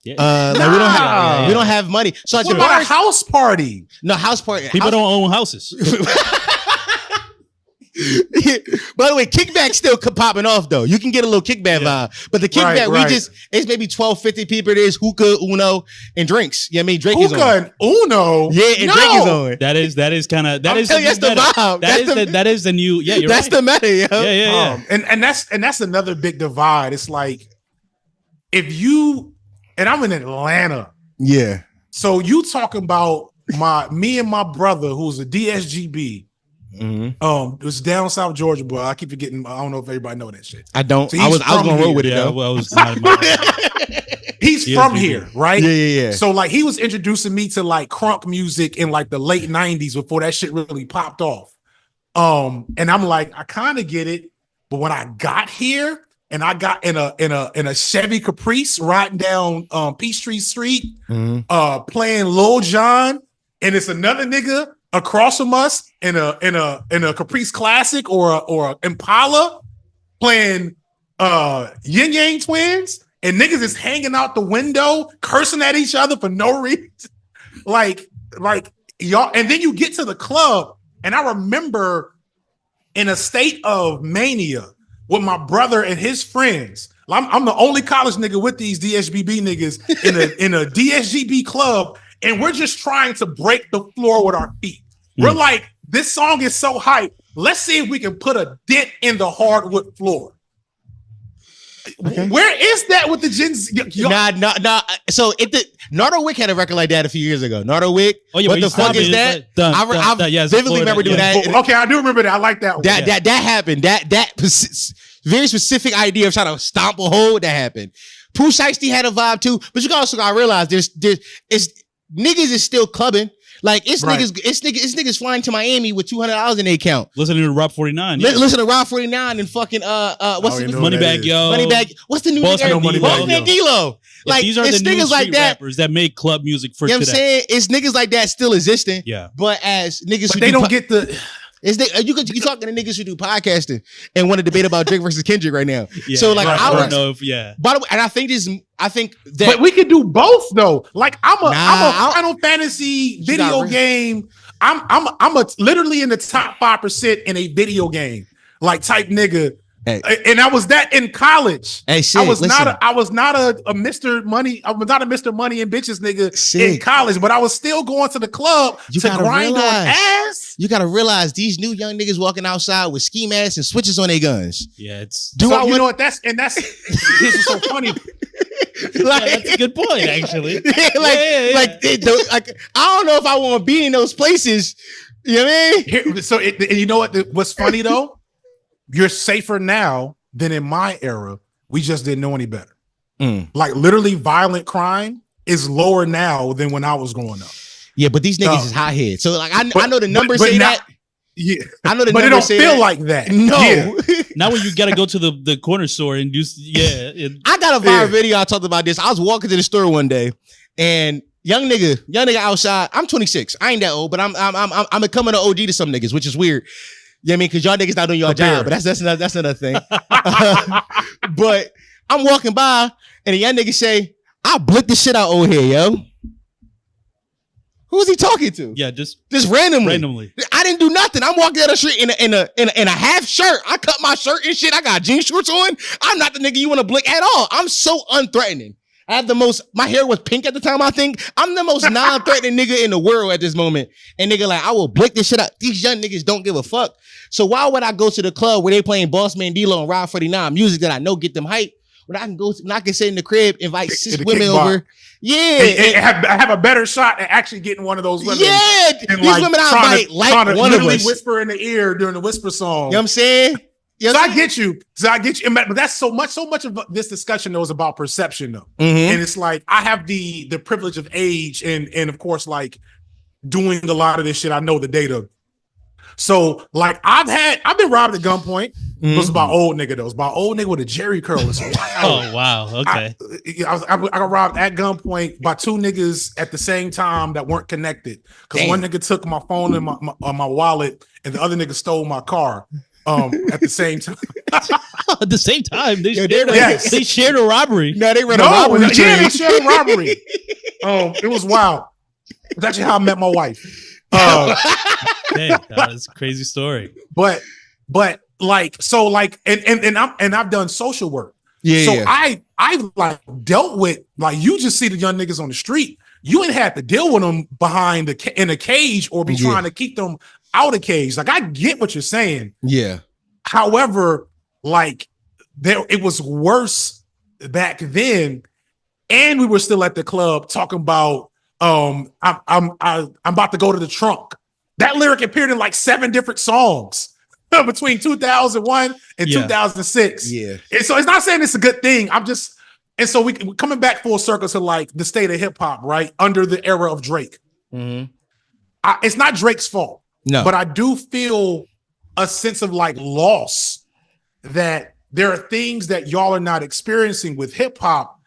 Yeah. We don't have money. So what about a house party? No house party. People don't own houses. By the way, kickback still popping off though. You can get a little kickback vibe, but the kickback it's maybe 12-50 people. There's hookah, Uno, and drinks. Yeah, I mean Drake is on. Hookah and Uno. Yeah, and Drake is on. That is kind of that's the vibe. That is the new. Yeah, that's the meta. Yo. Yeah. And that's another big divide. It's like if you and I'm in Atlanta. Yeah. So you talking about me and my brother who's a DSGB. It was down South Georgia, but I keep forgetting. I don't know if everybody know that shit. I don't. So I was gonna roll with it though. Well, he's from here, right? Yeah. So like he was introducing me to like crunk music in like the late 90s before that shit really popped off. And I'm like, I kind of get it, but when I got here and I got in a Chevy Caprice riding down Peachtree Street, playing Lil Jon, and it's another nigga across from us in a Caprice Classic or a Impala playing Yin Yang Twins, and niggas is hanging out the window cursing at each other for no reason. like y'all, and then you get to the club, and I remember in a state of mania with my brother and his friends. I'm the only college nigga with these DSGB niggas in a DSGB club. And we're just trying to break the floor with our feet. We're like, this song is so hype. Let's see if we can put a dent in the hardwood floor. Okay. Where is that with the Gen Z? Nah. So Nardo Wick had a record like that a few years ago. Nardo Wick. Oh yeah, what the fuck is that? I vividly remember doing that. Okay, I do remember that. I like that one. That happened. That very specific idea of trying to stomp a hole that happened. Pooh Shiesty had a vibe too, but you also gotta realize there's niggas is still clubbing. Like it's Right. niggas flying to Miami with $200 in their account. Listening to Rob 49. Yeah. Listen to Rob 49 and fucking what's you the know what that Moneybag is. Yo. Moneybag? What's the new Boss nigga? Man Boss Dilo. Man Dilo. Yeah, Like these are it's the new niggas like street that. rappers that make club music for You know what I'm today. saying? It's niggas like that still existing. Yeah. But as niggas But who they do don't po- get the. you talking to niggas who do podcasting and want to debate about Drake versus Kendrick right now. Yeah, So like right, I I was don't know if by the way, and I think that But we can do both though. Like I'm a Nah, Final Fantasy got video real. game. I'm a literally in the top 5% in a video game like type nigga. Hey. And I was that in college. Hey, I Sig, was listen. not a Mr. Money. I was not a Mr. Money and bitches nigga in Sig. college, but I was still going to the club You to gotta grind on realize. ass. You gotta realize these new young niggas walking outside with ski masks and switches on their guns. Yeah, it's Do So I you want know what? This is so funny. like, that's a good point, actually. like, Yeah. like I don't know if I want to be in those places. You know what I mean? And you know what? What's funny though? You're safer now than in my era. We just didn't know any better. Like literally, violent crime is lower now than when I was growing up. Yeah, but these niggas No. is hotheads. So like I But- know the numbers but say not- that. Yeah, I know the but it numbers don't say feel that. like that. No. Yeah. Now when you gotta go to the corner store and do I got a viral Yeah. video. I talked about this. I was walking to the store one day, and young nigga outside. I'm 26. I ain't that old, but I'm becoming an OG to some niggas, which is weird. You know what I mean? Because y'all niggas not doing your Prepare. job, but that's another thing. But I'm walking by, and a young nigga say, "I'll blick the shit out old here, yo." Who's he talking to? yeah, just Just randomly. I didn't do nothing. I'm walking down the street in a half shirt. I cut my shirt and shit. I got jean shorts on. I'm not the nigga you want to blick at all. I'm so unthreatening. I have my hair was pink at the time, I think. I'm the most non-threatening nigga in the world at this moment. And nigga, like, I will blick this shit out. These young niggas don't give a fuck. So why would I go to the club where they playing Boss Man D-Lo and Rob 49, music that I know get them hype, when I can sit in the crib, invite In 6 the women kickbox. over. Yeah. And have a better shot at actually getting one of those women. Yeah. And These women I trying invite to like one of literally us. whisper in the ear during the whisper song. You know what I'm saying? You know So what I I'm get you. But that's so much of this discussion though is about perception though. saying? And it's like I have the privilege of age and of course like doing a lot of this shit. I know the data. So like I've been robbed at gunpoint. It was about old nigga though. It was about old nigga with a Jerry curl. It's wild. oh wow, okay. I got robbed at gunpoint by 2 niggas at the same time that weren't connected. Because Damn. one nigga took my phone and my wallet, and the other nigga stole my car. At the same time. At the same time, they, Yeah, shared, yes. they shared a robbery. No, they ran No, a robbery yeah, train. they shared a robbery. It was wild. It's actually how I met my wife. Hey, that was a crazy story. But like so like and I've done social work. Yeah, So yeah. I like dealt with like you just see the young niggas on the street. You ain't had to deal with them behind in a cage or be Yeah. trying to keep them out of cage. Like I get what you're saying. Yeah. However, like it was worse back then, and we were still at the club talking about I'm about to go to the trunk. That lyric appeared in like 7 different songs between 2001 and Yeah. 2006. Yeah. And so it's not saying it's a good thing. And so we're coming back full circle to like the state of hip hop, right? Under the era of Drake. Mm-hmm. It's not Drake's fault. No. But I do feel a sense of like loss that there are things that y'all are not experiencing with hip hop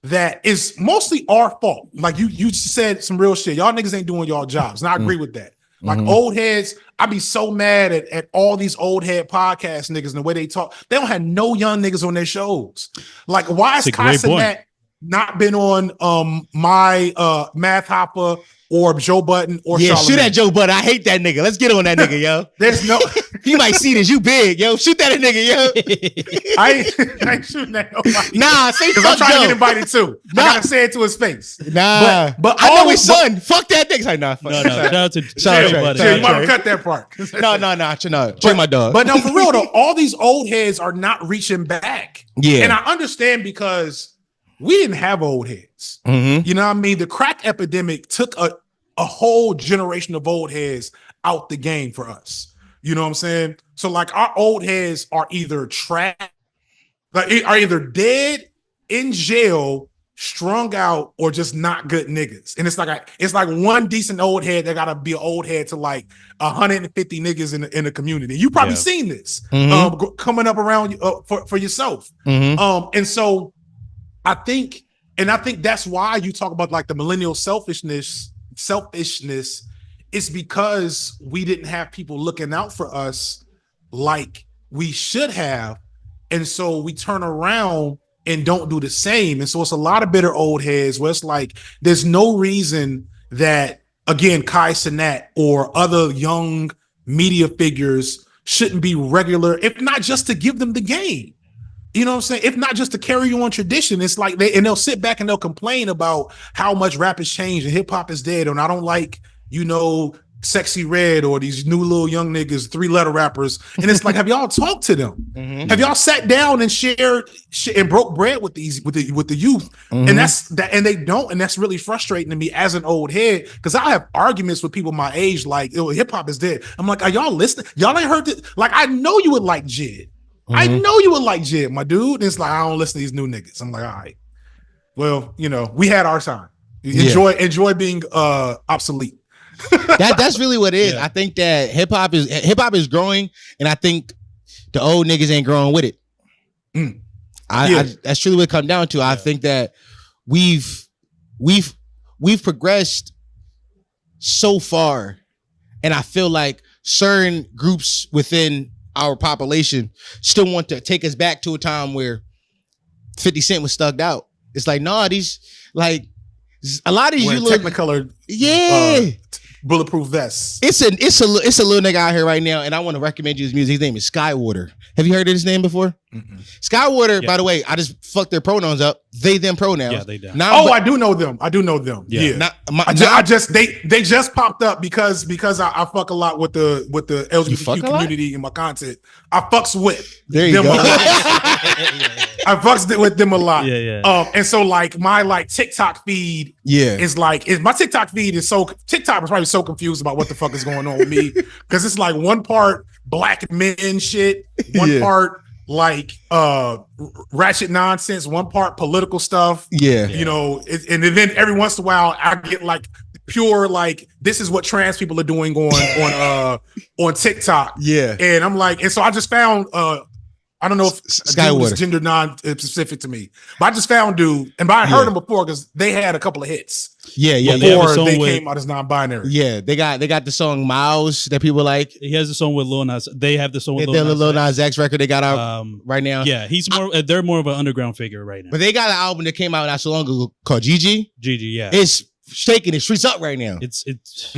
that is mostly our fault. Like you said some real shit. Y'all niggas ain't doing y'all jobs. And I agree with that. Like old heads, I'd be so mad at all these old head podcast niggas and the way they talk. They don't have no young niggas on their shows. Like why is That's a great Kai point. Cenat not been on my Math Hopper or Joe Button or Yeah, shoot Charlamagne? at Joe Budden. I hate that nigga. Let's get on that nigga, yo. There's no He might see this. You big, yo. Shoot that nigga, yo. I ain't shooting at nobody. Nah, say Because I'm fuck trying to Joe. get invited too. Nah. I gotta say it to his face. Nah, But I know all- his son. Fuck that nigga. Like, nah, fuck. No, shout out to Shout out Joe to- Budden. Chill, you Trey. might cut that part. No. Trey, my dog. But no, for real though, all these old heads are not reaching back. Yeah. And I understand because we didn't have old heads. Mm-hmm. You know what I mean? The crack epidemic took a whole generation of old heads out the game for us. You know what I'm saying? So like our old heads are either trapped, like are either dead, in jail, strung out or just not good niggas. And it's like one decent old head that gotta be an old head to like 150 niggas in the community. You probably seen this coming up around you for yourself. And so I think that's why you talk about like the millennial selfishness. It's because we didn't have people looking out for us like we should have. And so we turn around and don't do the same. And so it's a lot of bitter old heads where it's like, there's no reason that, again, Kai Cenat or other young media figures shouldn't be regular, if not just to give them the game. You know what I'm saying? If not just to carry on tradition. It's like they'll sit back and they'll complain about how much rap has changed and hip hop is dead. And I don't like, Sexy Red or these new little young niggas, 3-letter rappers. And it's like, have y'all talked to them? Have y'all sat down and shared and broke bread with the youth? And that's that, and they don't. And that's really frustrating to me as an old head, because I have arguments with people my age, like, hip hop is dead. I'm like, are y'all listening? Y'all ain't heard this? Like, I know you would like Jid. I know you would like Jid, my dude. And it's like, I don't listen to these new niggas. I'm like, all right. Well, we had our time. Enjoy being obsolete. That's really what it is. I think that hip hop is growing, and I think the old niggas ain't growing with it. That's truly what it comes down to. I think that we've progressed so far, and I feel like certain groups within our population still want to take us back to a time where 50 Cent was stuck out. It's like, nah, these like a lot of these you look Technicolor, bulletproof vests. It's a little nigga out here right now, and I want to recommend you his music. His name is Skywater. Have you heard of his name before? Skywater, by the way, I just fucked their pronouns up. They, them pronouns. Yeah, they them. I do know them. Yeah. They just popped up because I fuck a lot with the LGBTQ community in my content. I fucks with them. I fucks with them a lot. And so like my TikTok feed is like my TikTok feed is TikTok is probably so confused about what the fuck is going on with me, because it's like one part black men shit, one part like ratchet nonsense, one part political stuff. And then every once in a while I get like pure like, this is what trans people are doing on TikTok. And I'm like, and so I just found I don't know if dude was gender non-specific to me, but I just found dude, and I heard him before because they had a couple of hits. Before they came out as non-binary. They got the song Miles that people like. He has the song with Lil Nas. They have the song with Lil Nas X record they got out right now. Yeah, they're more of an underground figure right now. But they got an album that came out not so long ago called Gigi. Yeah. It's shaking the streets up right now. I'm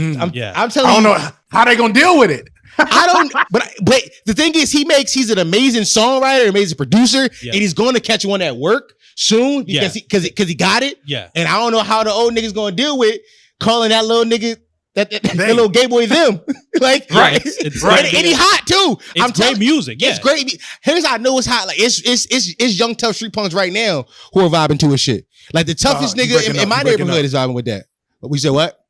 telling you. I don't know how they gonna deal with it. I don't, but the thing is, he's an amazing songwriter, amazing producer, and he's going to catch one at work soon because he got it. And I don't know how the old nigga's going to deal with calling that little nigga that little gay boy them. Like, it's and he hot too. It's great music. It's great. Here's how I know it's hot. Like it's young tough street punks right now who are vibing to his shit. Like the toughest nigga in my neighborhood is vibing with that. But we said what?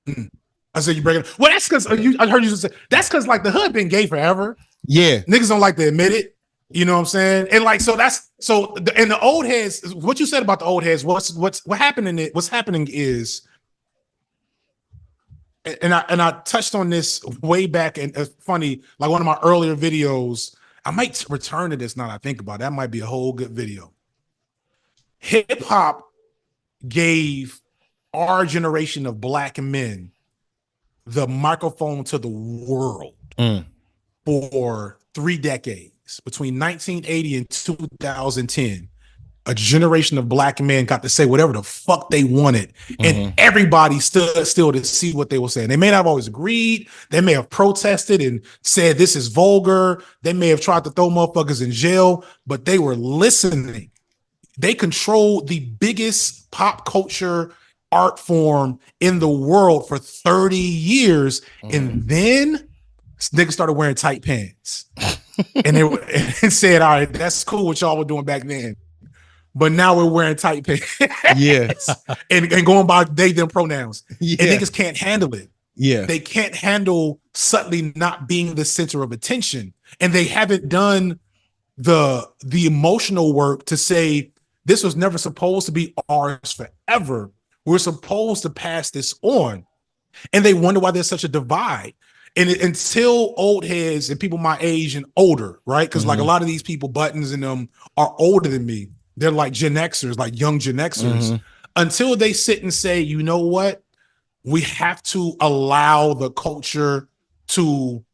I said you breaking up. Well, that's because I heard you say that's because like the hood been gay forever. Niggas don't like to admit it. You know what I'm saying? And like and the old heads. What you said about the old heads? What's happening? What's happening is, and I touched on this way back. And it's funny, like one of my earlier videos. I might return to this now that I think about it. That might be a whole good video. Hip hop gave our generation of black men the microphone to the world for 3 decades. Between 1980 and 2010, a generation of black men got to say whatever the fuck they wanted, and everybody stood still to see what they were saying. They may not have always agreed. They may have protested and said this is vulgar. They may have tried to throw motherfuckers in jail, but they were listening. They controlled the biggest pop culture art form in the world for 30 years. And then niggas started wearing tight pants. And they said, all right, that's cool what y'all were doing back then. But now we're wearing tight pants. and going by they, them pronouns. And niggas can't handle it. They can't handle subtly not being the center of attention. And they haven't done the emotional work to say, this was never supposed to be ours forever. We're supposed to pass this on. And they wonder why there's such a divide. And until old heads and people my age and older, right? Because like a lot of these people, Buttons and them, are older than me. They're like Gen Xers, like young Gen Xers. Until they sit and say, you know what? We have to allow the culture to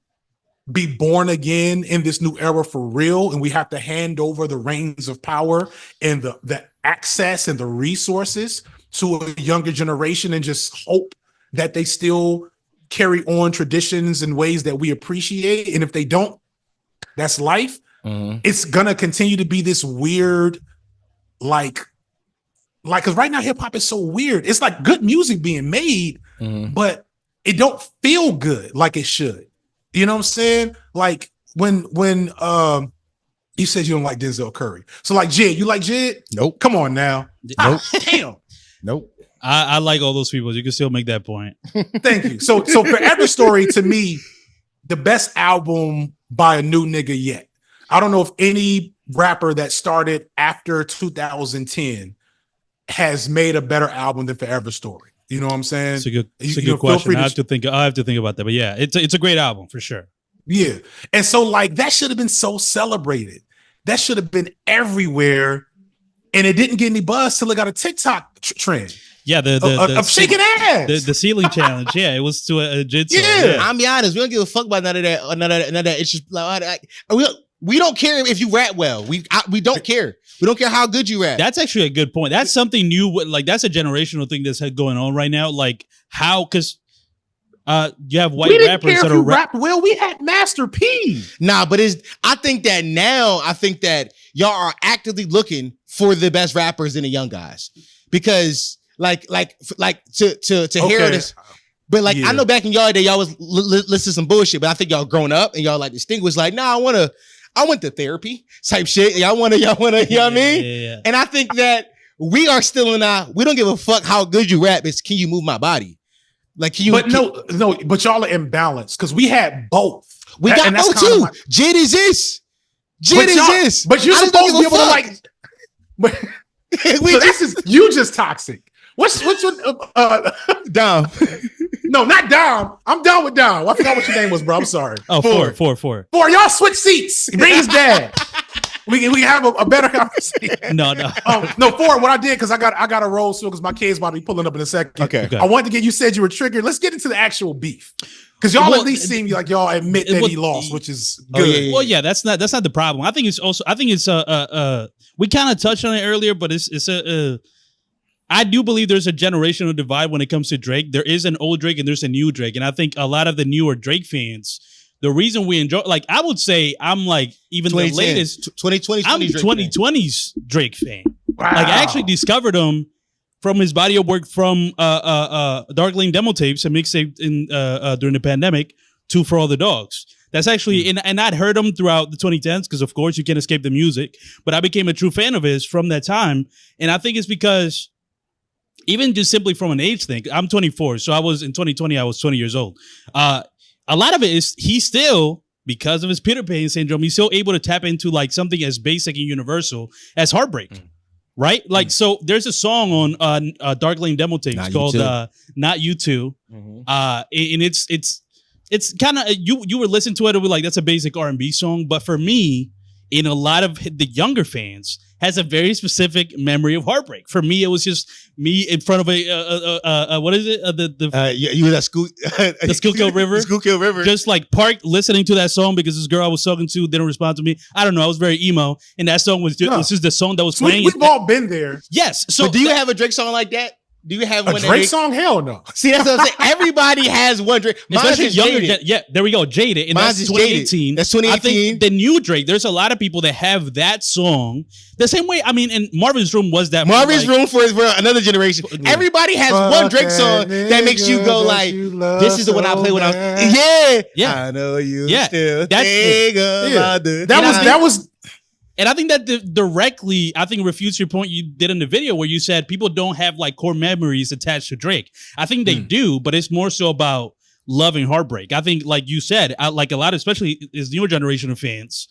be born again in this new era for real. And we have to hand over the reins of power and the access and the resources to a younger generation and just hope that they still carry on traditions in ways that we appreciate. And if they don't, that's life. It's gonna continue to be this weird, like, because right now hip hop is so weird. It's like good music being made, but it don't feel good like it should. You know what I'm saying? Like when you said you don't like Denzel Curry, so like Jid, you like Jid? Nope. Come on now. Nope. Damn. Nope. I like all those people. You can still make that point. Thank you. So Forever Story to me, the best album by a new nigga yet. I don't know if any rapper that started after 2010 has made a better album than Forever Story. You know what I'm saying? It's a good feel question. free I have to think about that. But yeah, it's a great album for sure. Yeah. And so like that should have been so celebrated. That should have been everywhere. And it didn't get any buzz till it got a TikTok trend. Yeah, the shaking ass. The ceiling challenge. Yeah, it was to a jitsu. Yeah. I'm be honest, we don't give a fuck about none of that. None of that. It's just like, we don't care if you rap well. We don't care. We don't care how good you rap. That's actually a good point. That's something new. Like that's a generational thing that's going on right now. Like how, because you have white we didn't rappers care that if you are rapped well. We had Master P. Nah, but I think that y'all are actively looking for the best rappers in the young guys because like to hear this. But like I know back in y'all day, y'all was listen to some bullshit. But I think y'all grown up and y'all like distinguish. Like, nah, I went to therapy type shit. Y'all wanna, you know what I mean? Yeah. And I think that we are still we don't give a fuck how good you rap. It's can you move my body? Like can you? But no, but y'all are imbalanced because we had both. We got both too. Jid is this. Jid is this. But you're supposed to be able to like. But, so this is you just toxic. What's your Dom? No, not Dom. I'm done with Dom. I forgot what your name was, bro. I'm sorry. Oh, four. Y'all switch seats. Bring his dad. We can have a better conversation. No. No, Four. What I did because I got a roll soon because my kid's about to be pulling up in a second. Okay. I wanted to get. You said you were triggered. Let's get into the actual beef because y'all at least seem like y'all admit that he lost, which is good. Yeah. Well, yeah, that's not the problem. I think it's we kind of touched on it earlier, but I do believe there's a generational divide when it comes to Drake. There is an old Drake and there's a new Drake. And I think a lot of the newer Drake fans, the reason we enjoy, like, I would say I'm like, even the latest 2020, I'm 2020's Drake fan. Wow. Like, I actually discovered him from his body of work from Dark Lane demo tapes, a mixtape during the pandemic, to For All the Dogs. That's actually, and I'd heard him throughout the 2010s because, of course, you can't escape the music. But I became a true fan of his from that time. And I think it's because even just simply from an age thing, I'm 24. So in 2020, I was 20 years old. A lot of it is he's still, because of his Peter Pan syndrome, he's still able to tap into like something as basic and universal as heartbreak. Right? Like, so there's a song on Dark Lane demo tapes called Not You Too. And it's kind of, you were listening to it and be like, that's a basic R&B song. But for me, in a lot of the younger fans, has a very specific memory of heartbreak. For me, it was just me in front of what is it? You were that the Schuylkill River. Schuylkill River. Just like parked listening to that song because this girl I was talking to didn't respond to me. I don't know. I was very emo. And that song was this is the song that was playing. We've all been there. Yes. So but do you have a Drake song like that? Do you have A one Drake song? Hell no. See, that's what I'm saying. Everybody has one Drake. Especially younger. Yeah, there we go. Jaded. And Mine's that's is 2018. Jaded. That's 2018. I think the new Drake, there's a lot of people that have that song the same way. I mean, and Marvin's Room was that. Marvin's Room for another generation. Everybody has one Drake song that makes you go like, this is the one I play when I'm. Yeah. I know you still think about this. That was. And I think that directly, refutes your point you did in the video where you said people don't have like core memories attached to Drake. I think they do, but it's more so about love and heartbreak. I think, like you said, like a lot, especially his newer generation of fans,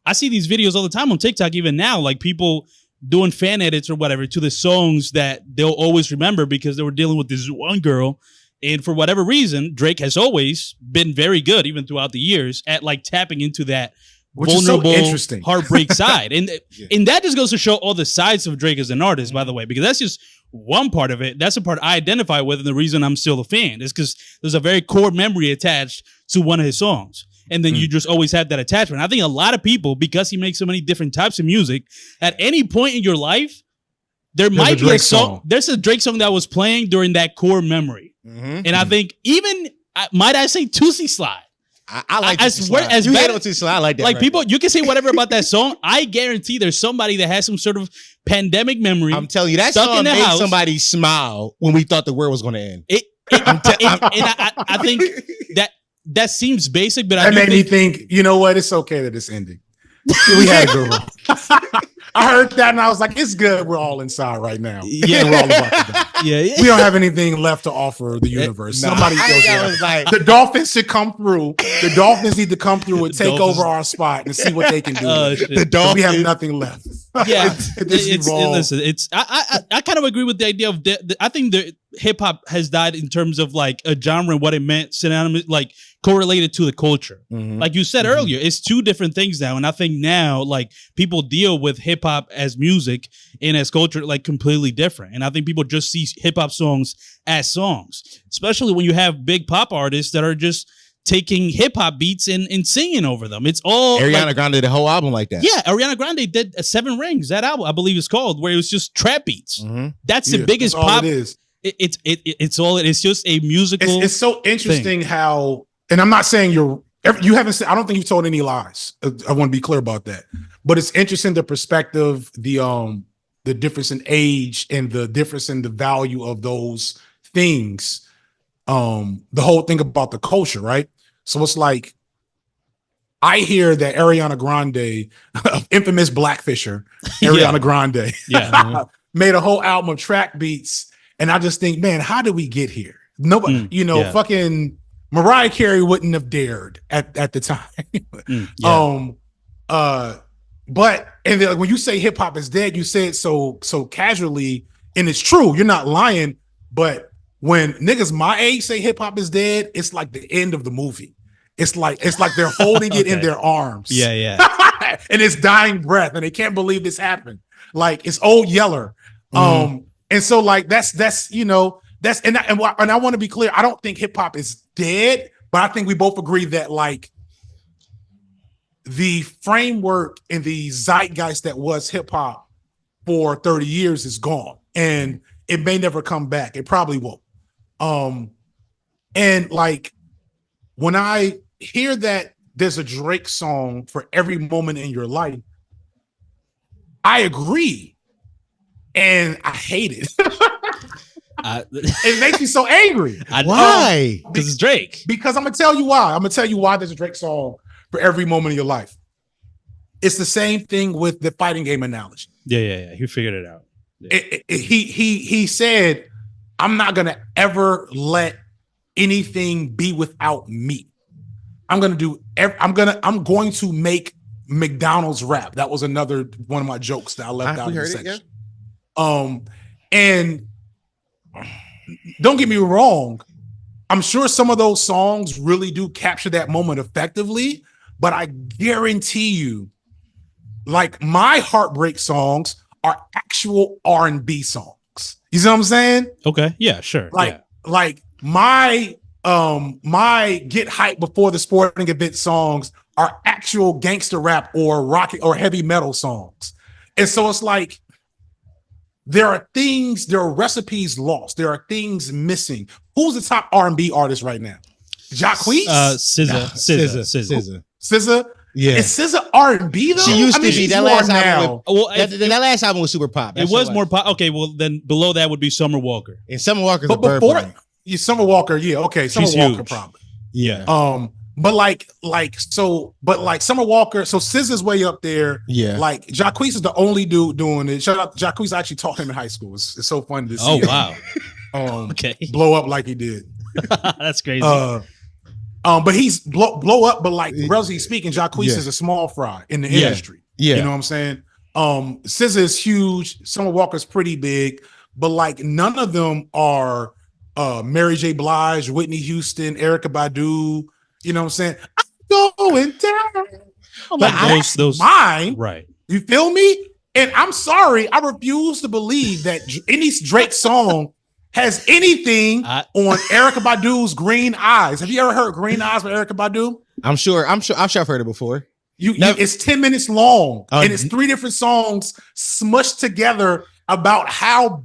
I see these videos all the time on TikTok, even now, like people doing fan edits or whatever to the songs that they'll always remember because they were dealing with this one girl. And for whatever reason, Drake has always been very good, even throughout the years, at like tapping into that Which vulnerable, is so interesting. heartbreak side. And that just goes to show all the sides of Drake as an artist, by the way, because that's just one part of it. That's the part I identify with, and the reason I'm still a fan is because there's a very core memory attached to one of his songs. And then you just always have that attachment. I think a lot of people, because he makes so many different types of music, at any point in your life, there might be a song. There's a Drake song that was playing during that core memory. And I think even, might I say, Tootsie Slide. I like as Slide. as You bad, hate on Tootsie Slide. I like that. like right people, you can say whatever about that song. I guarantee there's somebody that has some sort of pandemic memory. I'm telling you, that stuck song in the made house. somebody smile when we thought the world was going to end. I think that seems basic, but That made me think, you know what? It's okay that it's ending. We had a good one. I heard that and I was like, it's good. We're all inside right now. Yeah. And we're all about to die. yeah. We don't have anything left to offer the universe. Nah, Somebody I goes, think I was like, the Dolphins should come through. The Dolphins need to come through and The take Dolphins- over our spot and see what they can do. Shit. the dog. We have nothing left. Yeah, Listen, I kind of agree with the idea of I think the hip hop has died in terms of like a genre and what it meant, synonymous, like correlated to the culture. Like you said earlier, it's two different things now, and I think now like people deal with hip hop as music and as culture like completely different. And I think people just see hip hop songs as songs, especially when you have big pop artists that are just taking hip hop beats and singing over them. It's all Ariana like, Grande did the whole album like that. yeah, Ariana Grande did Seven Rings. That album, I believe, is called, where it was just trap beats. That's the biggest that's all pop. it is. It's all. It's just a musical. It's so interesting how, and I'm not saying you haven't said, I don't think you've told any lies. I want to be clear about that. But it's interesting the perspective, the difference in age and the difference in the value of those things. The whole thing about the culture, right? So it's like, I hear that Ariana Grande, infamous Blackfisher, Ariana Grande, made a whole album of track beats. And I just think, man, how did we get here? Nobody, fucking Mariah Carey wouldn't have dared at the time. But and then, like, when you say hip hop is dead, you say it so casually, and it's true. You're not lying. But when niggas my age say hip hop is dead, it's like the end of the movie. It's like they're holding it in their arms. And it's dying breath, and they can't believe this happened. Like it's Old Yeller. And so like that's and I want to be clear. I don't think hip hop is dead, but I think we both agree that like the framework and the zeitgeist that was hip hop for 30 years is gone, and it may never come back. It probably won't. And like when I hear that there's a Drake song for every moment in your life, I agree. And I hate it. It makes me so angry. Why? Because it's Drake. Because I'm gonna tell you why. I'm gonna tell you why there's a Drake song for every moment of your life. It's the same thing with the fighting game analogy. Yeah. He figured it out. Yeah. He said, "I'm not gonna ever let anything be without me. I'm going to make McDonald's rap." That was another one of my jokes that I left out of the section. And don't get me wrong, I'm sure some of those songs really do capture that moment effectively, but I guarantee you, like my heartbreak songs are actual R&B songs. You see what I'm saying? Okay. Yeah, sure. Like my get hype before the sporting event songs are actual gangster rap or rock or heavy metal songs. And so it's like, there are recipes lost. There are things missing. Who's the top R&B artist right now? Jacquees? SZA. SZA? Yeah. Is SZA R&B though? She used to be. She's That more last now. album. That last album was super pop. It was more pop. Okay, well then below that would be Summer Walker. And Summer Walker's But a bird before brain. Summer Walker, yeah, okay. Summer She's Walker huge. probably. Yeah. But Summer Walker, so SZA's way up there. Yeah. Like Jacquees is the only dude doing it. Shout out, Jacquees actually taught him in high school. It's so funny to see. Oh him, wow. Okay. blow up like he did. That's crazy. But he's blow up, but like relatively speaking, Jacquees is a small fry in the industry. Yeah. You know what I'm saying? SZA is huge. Summer Walker's pretty big, but like none of them are Mary J. Blige, Whitney Houston, Erykah Badu. You know what I'm saying? I'm going down. But those mine, right? You feel me? And I'm sorry, I refuse to believe that any Drake song has anything on Erykah Badu's Green Eyes. Have you ever heard Green Eyes by Erykah Badu? I'm sure I've heard it before. It's 10 minutes long, and it's 3 different songs smushed together about how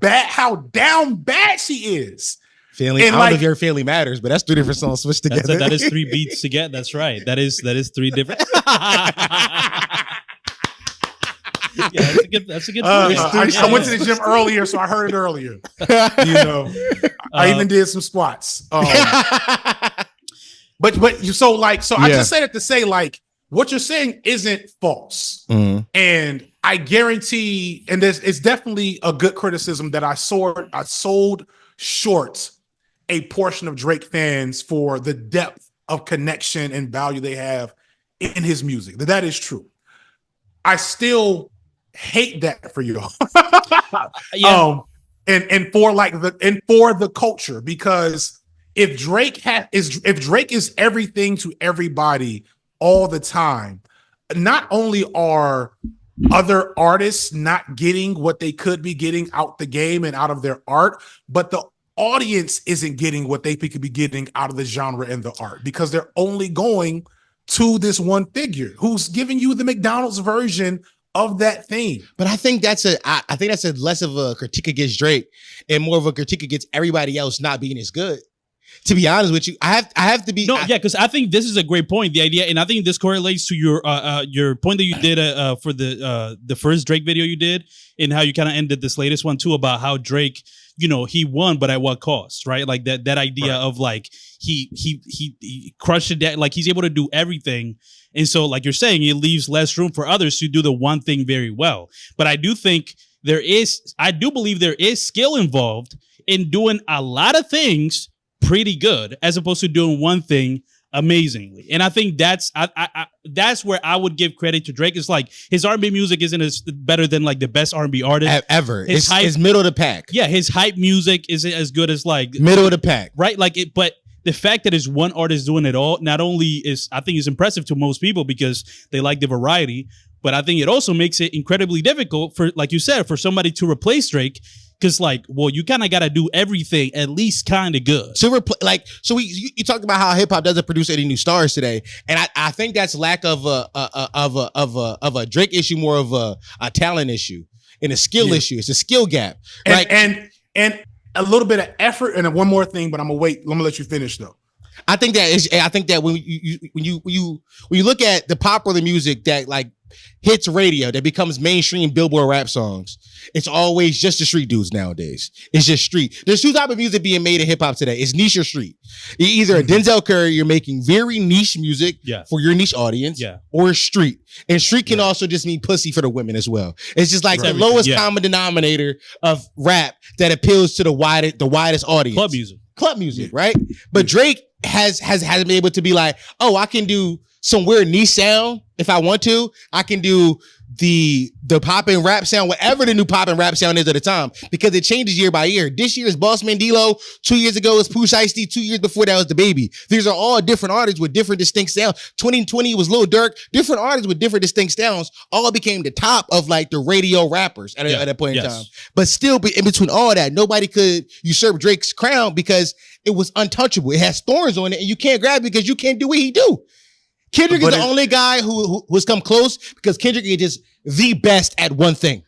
down bad she is. Family, I don't know if your family matters, but that's 3 different songs smushed together. That is 3 beats together. That's right. That is 3 different. Yeah, that's a good point. I went to the gym earlier, so I heard it earlier. You know, I even did some squats. I just said it to say, like, what you're saying isn't false. Mm-hmm. And I guarantee, and it's definitely a good criticism that I sold short a portion of Drake fans for the depth of connection and value they have in his music. That is true. I still hate that for you. And for the culture, because if Drake is everything to everybody all the time, not only are other artists not getting what they could be getting out the game and out of their art, but the audience isn't getting what they could be getting out of the genre and the art, because they're only going to this one figure who's giving you the McDonald's version of that thing. But I think that's a less of a critique against Drake and more of a critique against everybody else not being as good. To be honest with you, I have to be because I think this is a great point. The idea, and I think this correlates to your point that you did for the first Drake video you did, and how you kind of ended this latest one too, about how Drake, he won, but at what cost, right? Like that idea of like he crushed it, like he's able to do everything. And so, like you're saying, it leaves less room for others to do the one thing very well. But I do believe there is skill involved in doing a lot of things pretty good, as opposed to doing one thing amazingly. And I think that's where I would give credit to Drake. It's like his R&B music isn't as better than like the best R&B artist ever. It's middle of the pack. Yeah, his hype music isn't as good as like middle of the pack, right? Like it, but the fact that it's one artist doing it all, not only I think is impressive to most people because they like the variety, but I think it also makes it incredibly difficult for, like you said, for somebody to replace Drake. Because you kind of got to do everything at least kind of good. So you talked about how hip hop doesn't produce any new stars today, and I think that's lack of a Drake issue, more of a talent issue and a skill issue. It's a skill gap, right? And a little bit of effort. And one more thing, but I'm gonna let you finish though. I think that when you look at the popular music that like hits radio, that becomes mainstream Billboard rap songs, it's always just the street dudes nowadays. It's just street. There's 2 types of music being made in hip hop today. It's niche or street. You're either a Denzel Curry, you're making very niche music for your niche audience, or street. And street can also just mean pussy for the women as well. It's just like the lowest common denominator of rap that appeals to the widest audience. Club music, right? But Drake has been able to be like, oh, I can do some weird niche sound if I want to. I can do the poppin' rap sound, whatever the new poppin' rap sound is at the time, because it changes year by year. This year is Bossman D-Lo. 2 years ago is Pooh Shiesty. 2 years before that was The Baby. These are all different artists with different distinct sounds. 2020 was Lil Durk. Different artists with different distinct sounds all became the top of like the radio rappers at that point in time. But still, in between all that, nobody could usurp Drake's crown because it was untouchable. It has thorns on it, and you can't grab it because you can't do what he do. Kendrick is the only guy who's come close, because Kendrick is just the best at one thing.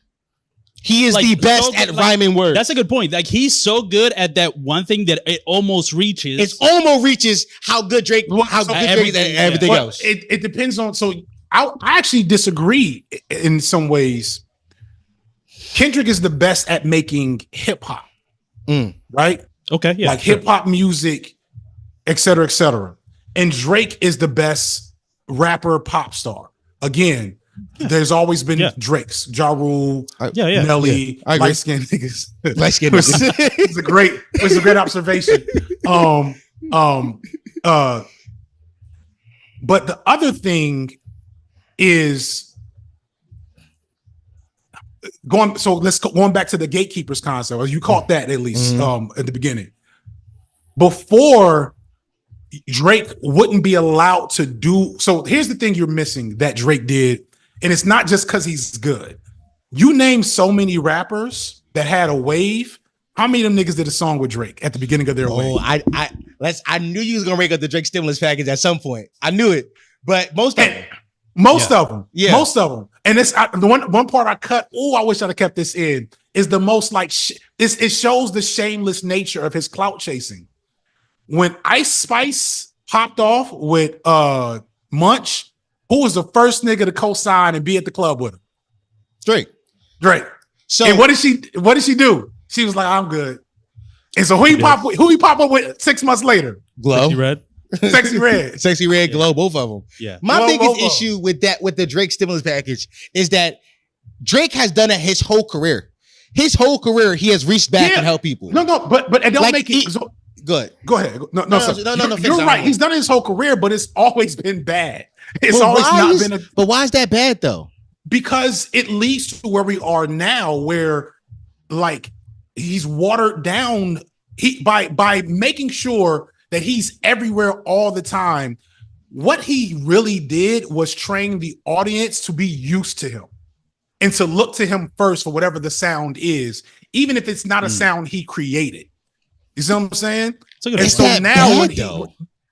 He is the best at rhyming words. That's a good point. Like he's so good at that one thing that it almost reaches. It almost reaches how good Drake, everything else. It depends on. So I actually disagree in some ways. Kendrick is the best at making hip hop, right? Okay, yeah, like hip hop music, et cetera, et cetera. And Drake is the best rapper pop star. Again, there's always been Drakes, Ja Rule, Nelly, light skinned niggas. Light skinned niggas. It's a great observation. But the other thing is, going back to the gatekeepers concept, or you caught that at least at the beginning. Before, Drake wouldn't be allowed to do. So here's the thing you're missing that Drake did, and it's not just because he's good. You name so many rappers that had a wave. How many of them niggas did a song with Drake at the beginning of their wave? I knew you was gonna break up the Drake stimulus package at some point. I knew it, but most of them. Most of them. And it's the one part I cut. Oh, I wish I'd have kept this in. Is the most like it shows the shameless nature of his clout chasing. When Ice Spice popped off with Munch, who was the first nigga to co-sign and be at the club with him? Drake. So, and what did she do? She was like, I'm good. And so who he pop up with 6 months later? Glow. Sexy Red. Sexy Red, Glow, both of them. Yeah. My biggest issue with the Drake stimulus package is that Drake has done it his whole career. His whole career, he has reached back and helped people. No, but it don't like make it. Good. Go ahead. No, sir. You're right. He's done it his whole career, but it's always been bad. But why is that bad though? Because it leads to where we are now, where like he's watered down by making sure that he's everywhere all the time. What he really did was train the audience to be used to him and to look to him first for whatever the sound is, even if it's not a sound he created. You see what I'm saying? And so now,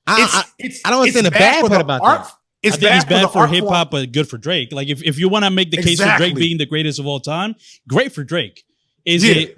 I don't understand the bad part about that. I think it's bad for hip hop, but good for Drake. Like if you want to make the case for Drake being the greatest of all time, great for Drake.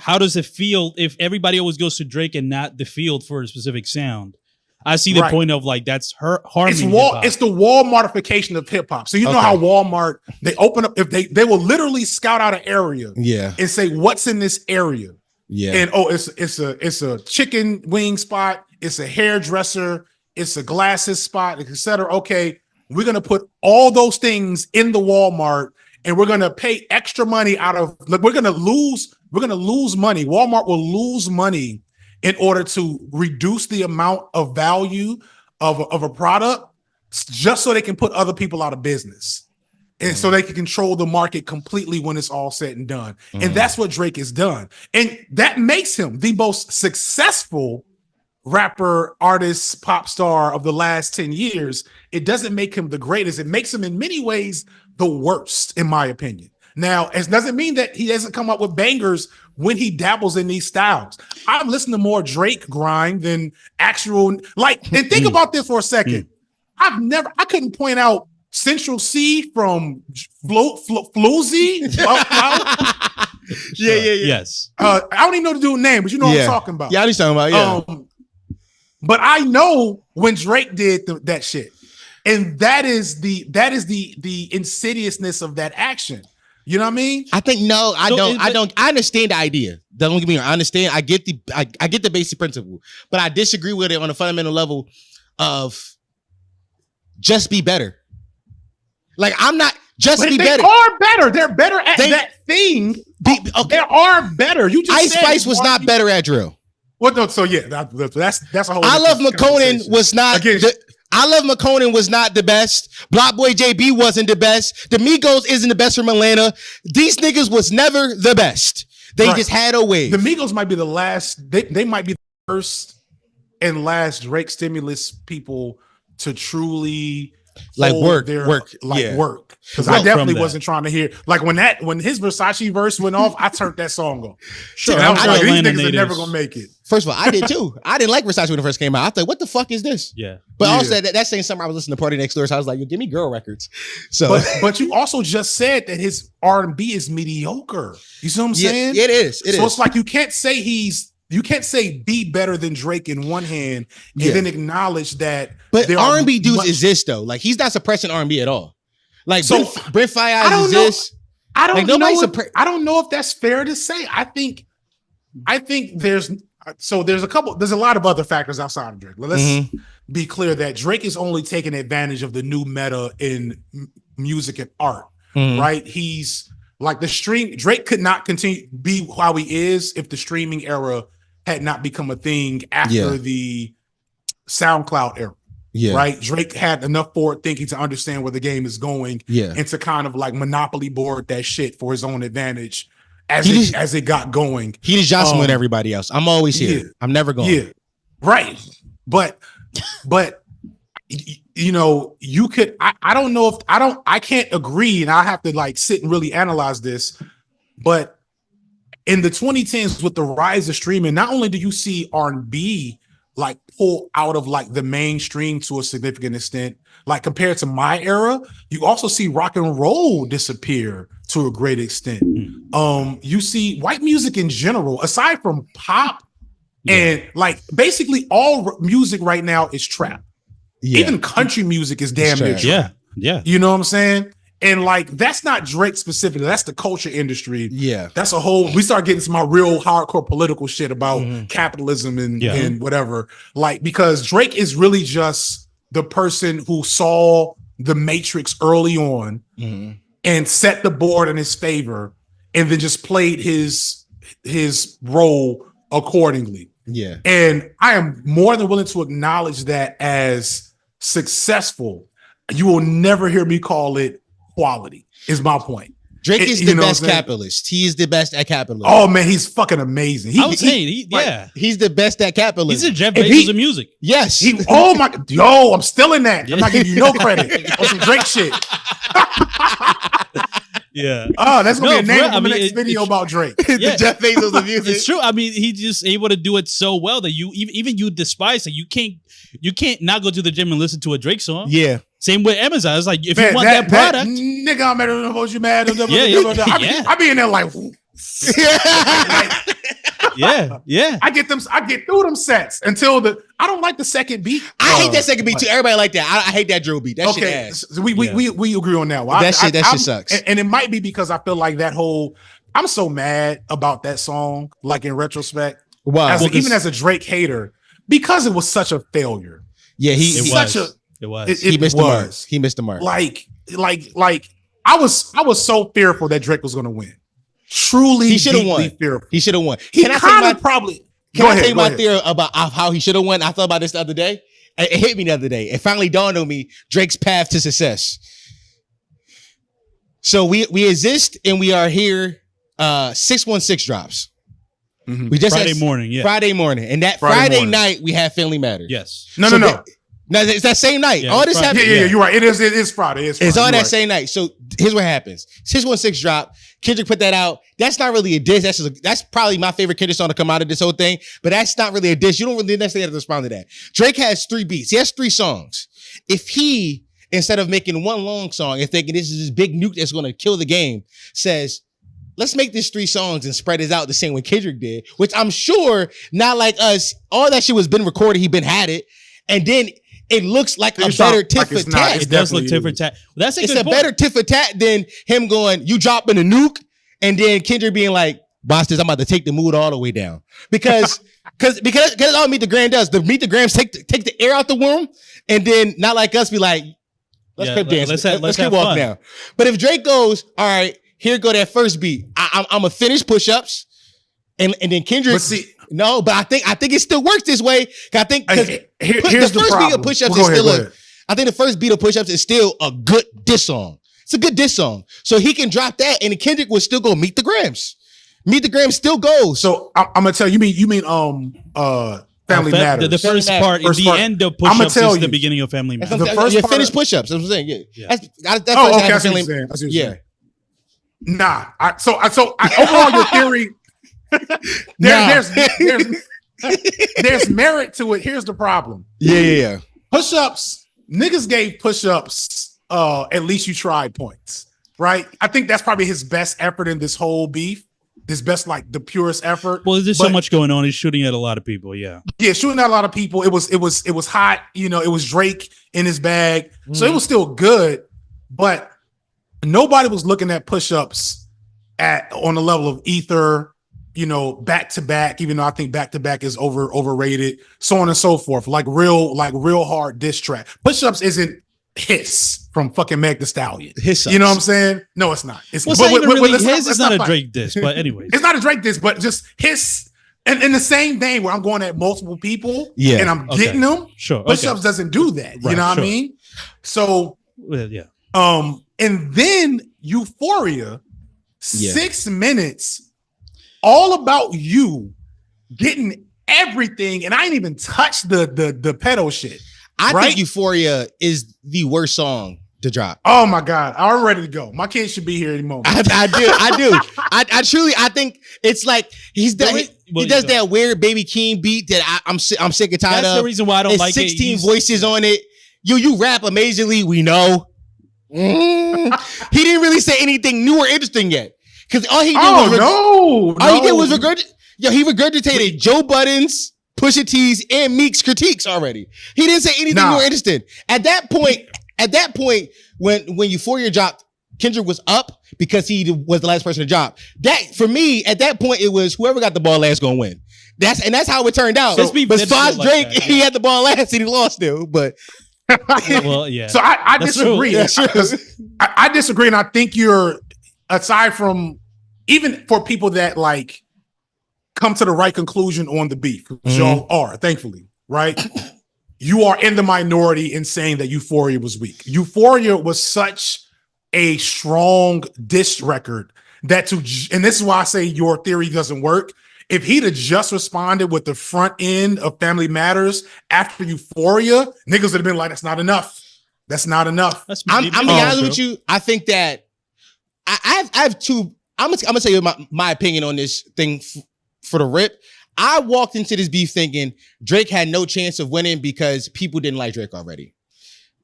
How does it feel if everybody always goes to Drake and not the field for a specific sound? I see the point of like that's harming. It's the Walmartification of hip hop. So you know how Walmart, they open up, if they will literally scout out an area and say what's in this area. Yeah. And it's a chicken wing spot, it's a hairdresser, it's a glasses spot, etc. Okay, we're gonna put all those things in the Walmart and we're gonna pay extra money we're gonna lose money. Walmart will lose money in order to reduce the amount of value of a product just so they can put other people out of business. And so they can control the market completely when it's all said and done. And that's what Drake has done. And that makes him the most successful rapper, artist, pop star of the last 10 years. It doesn't make him the greatest. It makes him in many ways the worst, in my opinion. Now, it doesn't mean that he doesn't come up with bangers when he dabbles in these styles. I'm listening to more Drake grind than actual, and think about this for a second. I couldn't point out Central C from Floozy. Yes. I don't even know the dude's name, but you know what I'm talking about. Yeah, I know what you're talking about. But I know when Drake did that shit, and that is the insidiousness of that action. You know what I mean? I think I don't. I understand the idea. Don't get me wrong. I understand. I get the basic principle, but I disagree with it on a fundamental level of just be better. Like I'm not just be better. They are better. They're better at that thing. They are better. You just Ice Spice was not better at drill. Well, no. So yeah, that's a whole. I Love McConan was not. I Love McConan was not the best. Block Boy JB wasn't the best. The Migos isn't the best from Atlanta. These niggas was never the best. They just had a wave. The Migos might be the last. They might be the first and last Drake stimulus people to truly work. Because I definitely wasn't trying to hear when his Versace verse went off, I turned that song on. Sure, I was like, these niggas are never gonna make it. First of all, I did too. I didn't like Versace when it first came out. I thought, what the fuck is this? Yeah. But also that same summer I was listening to Party Next Door, so I was like, yo, give me girl records. So but you also just said that his R&B is mediocre. You see what I'm saying? It is. It's like you can't say be better than Drake in one hand and then acknowledge that. But R&B dudes exist though. Like he's not suppressing R&B at all. Like Brent Faiyaz exists. I don't know if that's fair to say. I think there's a lot of other factors outside of Drake. Let's be clear that Drake is only taking advantage of the new meta in music and art, right? He's like Drake could not continue be how he is if the streaming era had not become a thing after the SoundCloud era. Yeah. Right. Drake had enough forward thinking to understand where the game is going. Yeah. And to kind of like monopoly board that shit for his own advantage He as it got going. He just jostling with Um, everybody else. I'm always here. yeah. I'm never going. Yeah. Right. But you know, you could I don't know if I can't agree, and I have to like sit and really analyze this. But in the 2010s, with the rise of streaming, not only do you see R&B like pull out of like the mainstream to a significant extent, like compared to my era, you also see rock and roll disappear to a great extent. You see white music in general, aside from pop, and like basically all music right now is trap. Yeah. Even country music is damn near Trap. trap. Yeah. You know what I'm saying? And like that's not Drake specifically. That's the culture industry. Yeah. That's a whole. We start getting some real hardcore political shit about capitalism and whatever. Like because Drake is really just the person who saw the Matrix early on and set the board in his favor, and then just played his role accordingly. Yeah. And I am more than willing to acknowledge that as successful. You will never hear me call it quality, is my point. Drake is You the know what best I'm saying? capitalist. He is the best at capitalism. Oh man, he's fucking amazing. I was saying, He's the best at capitalism. he's a Jeff If Bezos he- of music. Yes. Oh my, yo, I'm still in that. I'm not giving you no credit on some Drake shit. Yeah. Oh, that's gonna No, be a for name real, of I the mean, next video about Drake. Yeah. The Jeff Bezos of music. It's true. I mean, he just able to do it so well that you even you despise it. You can't not go to the gym and listen to a Drake song. Yeah. Same with Amazon. It's like if Man, you want that product, nigga, I'm better than what you mad. Yeah. I be in there like, yeah. I get through them sets until I don't like the second beat. I hate that second beat too. Everybody like that. I hate that drill beat. That shit Okay, ass. so we agree on that one. That shit sucks. And it might be because I feel like that whole. I'm so mad about that song. Like in retrospect, Wow. even as a Drake hater, because it was such a failure. Yeah, It he was. It was. he missed the mark. was. He missed the mark. Like I was so fearful that Drake was going to win. Truly, He shoulda deeply won. Fearful. He should have won. He Can I tell you kind my of probably. Can Go I ahead, tell you go my ahead. theory about how he should have won? I thought about this the other day. It hit me the other day. It finally dawned on me Drake's path to success. So we exist and we are here. 616 drops. Mhm. We just Friday had morning. Yeah. Friday morning, and that Friday Friday morning. night we have Family Matters. Yes. No. No, it's that same night. Yeah, all it's this Friday. happened. Yeah, you're right. It is Friday. It's It's all Friday. that You're right. same night. So here's what happens. 616 drop. Kendrick put that out. That's not really a diss. That's probably my favorite Kendrick song to come out of this whole thing. But that's not really a diss. You don't really necessarily have to respond to that. Drake has 3 beats. He has 3 songs. If he, instead of making one long song and thinking this is this big nuke that's going to kill the game, says, let's make this 3 songs and spread it out the same way Kendrick did, which I'm sure, not like us, all that shit was been recorded. He been had it. And then it looks like a It sound better like tit for it's not. tat. It's It does look definitely tit for tat. Well, that's a It's good a point. better tit for tat than him going, you dropping a nuke, and then Kendrick being like, Boston, I'm about to take the mood all the way down. Because that's all Meet the Gram does. The Meet the Grams take the air out the room, and then not like us be like, let's Yeah, keep dancing. let's Let's keep have walking fun. down. But if Drake goes, all right, here go that first beat. I'm gonna finish push-ups, and then Kendrick. But see, No, but I think it still works this way. 'Cause I think because here's the first problem. beat of push-ups Go is ahead, still go a. ahead. I think the first beat of push-ups is still a good diss song. It's a good diss song. So he can drop that, and Kendrick will still go Meet the Grams. Meet the Grams still goes. So I'm gonna tell you. You mean Family Matters. The first Family part, Matters. the First part. end of I'ma push-ups tell is the you. beginning of Family Matters. The first part finish of- push-ups. That's what I'm saying. Yeah. Yeah. That's Oh, first okay. half I of see what Family- you're saying. I see what you're Yeah. saying. Nah. Overall, your theory. Nah. There's merit to it. Here's the problem. Yeah. Push-ups. Niggas gave push-ups. At least you tried points, right? I think that's probably his best effort in this whole beef. His best, like the purest effort. Well, there's so But- much going on. He's shooting at a lot of people. Yeah. Yeah, shooting at a lot of people. It was hot. You know, it was Drake in his bag, so it was still good. But nobody was looking at push-ups on the level of Ether. You know, back to back. Even though I think back to back is overrated. So on and so forth. Like real hard diss track. Push-ups isn't Hiss from fucking Meg Thee Stallion. Hiss sucks. You know what I'm saying? No, it's not. It's Well, it's not even really, let's his let's is not a fight. Drake diss, but anyways. It's not a Drake diss, but just Hiss And in the same vein where I'm going at multiple people Yeah. and I'm getting them, Sure. push-ups doesn't do that. You Right, know what sure. I mean? So Well, yeah. and then Euphoria, Yeah. 6 minutes, all about you getting everything, and I ain't even touched the pedo shit. I Right? think Euphoria is the worst song to drop. Oh my God, I'm ready to go. My kids should be here any moment. I do. I truly, I think it's like he does that weird Baby Keem beat that I'm sick and tired That's of. the reason why I don't There's like 16 it. voices on it. You rap amazingly. We know. He didn't really say anything new or interesting yet. Because all he did was he regurgitated Joe Budden's, Pusha T's, and Meek's critiques already. He didn't say anything new or interesting. At that point, when Euphoria dropped, Kendrick was up because he was the last person to drop. That for me, at that point, it was whoever got the ball last gonna win. That's how it turned out. Let's be But as far as like Drake, that, he had the ball last and he lost still. But Well, yeah. So I That's disagree. true. That's true. 'Cause I disagree, and I think you're, aside from even for people that like come to the right conclusion on the beef, which y'all are, thankfully, right? You are in the minority in saying that Euphoria was weak. Euphoria was such a strong diss record that and this is why I say your theory doesn't work. If he'd have just responded with the front end of Family Matters after Euphoria, niggas would have been like, that's not enough. That's not enough. I'm being honest with you. I think that I have two. I'm gonna tell you my opinion on this thing for the rip. I walked into this beef thinking Drake had no chance of winning because people didn't like Drake already.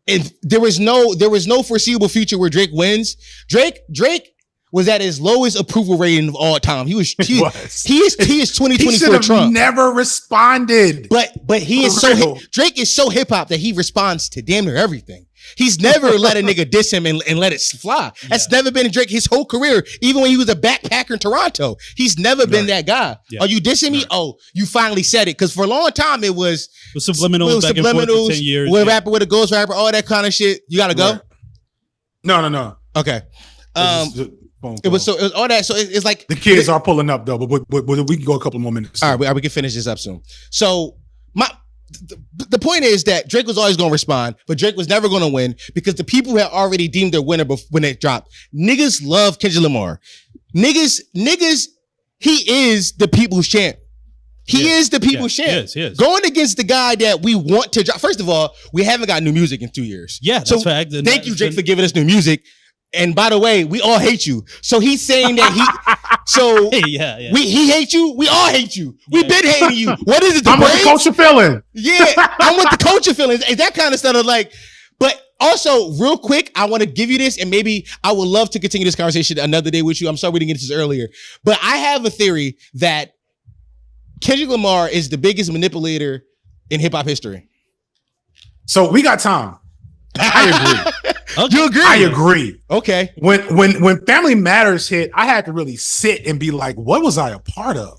And there was no foreseeable future where Drake wins. Drake was at his lowest approval rating of all time. He is 2024 Trump. Never responded. But he is Drake is so hip hop that he responds to damn near everything. He's never let a nigga diss him and let it fly. That's never been Drake his whole career. Even when he was a backpacker in Toronto, he's never been that guy. Yeah. Are you dissing me? Oh, you finally said it. Because for a long time it was subliminals back and forth for 10 years. With a rapper, with a ghost rapper, all that kind of shit. You gotta go? No. Okay. It was all that. So it's like the kids are pulling up though, but we can go a couple more minutes. All right, we can finish this up soon. So the point is that Drake was always going to respond, but Drake was never going to win because the people had already deemed their winner when it dropped. Niggas love Kendrick Lamar. Niggas, he is the people's champ. He is the people's champ. He is. Going against the guy that we want to drop. First of all, we haven't got new music in 2 years. Yeah, that's fact. Thank you, Drake, for giving us new music. And by the way, we all hate you. So he's saying that he hates you. We all hate you. We've been hating you. What is it? I'm with the culture feeling. Yeah, I'm with the culture feeling. It's that kind of stuff of like, but also real quick, I want to give you this and maybe I would love to continue this conversation another day with you. I'm sorry we didn't get to this earlier, but I have a theory that Kendrick Lamar is the biggest manipulator in hip hop history. So we got time. I agree. Okay. You agree? I agree. Okay. When Family Matters hit, I had to really sit and be like, what was I a part of?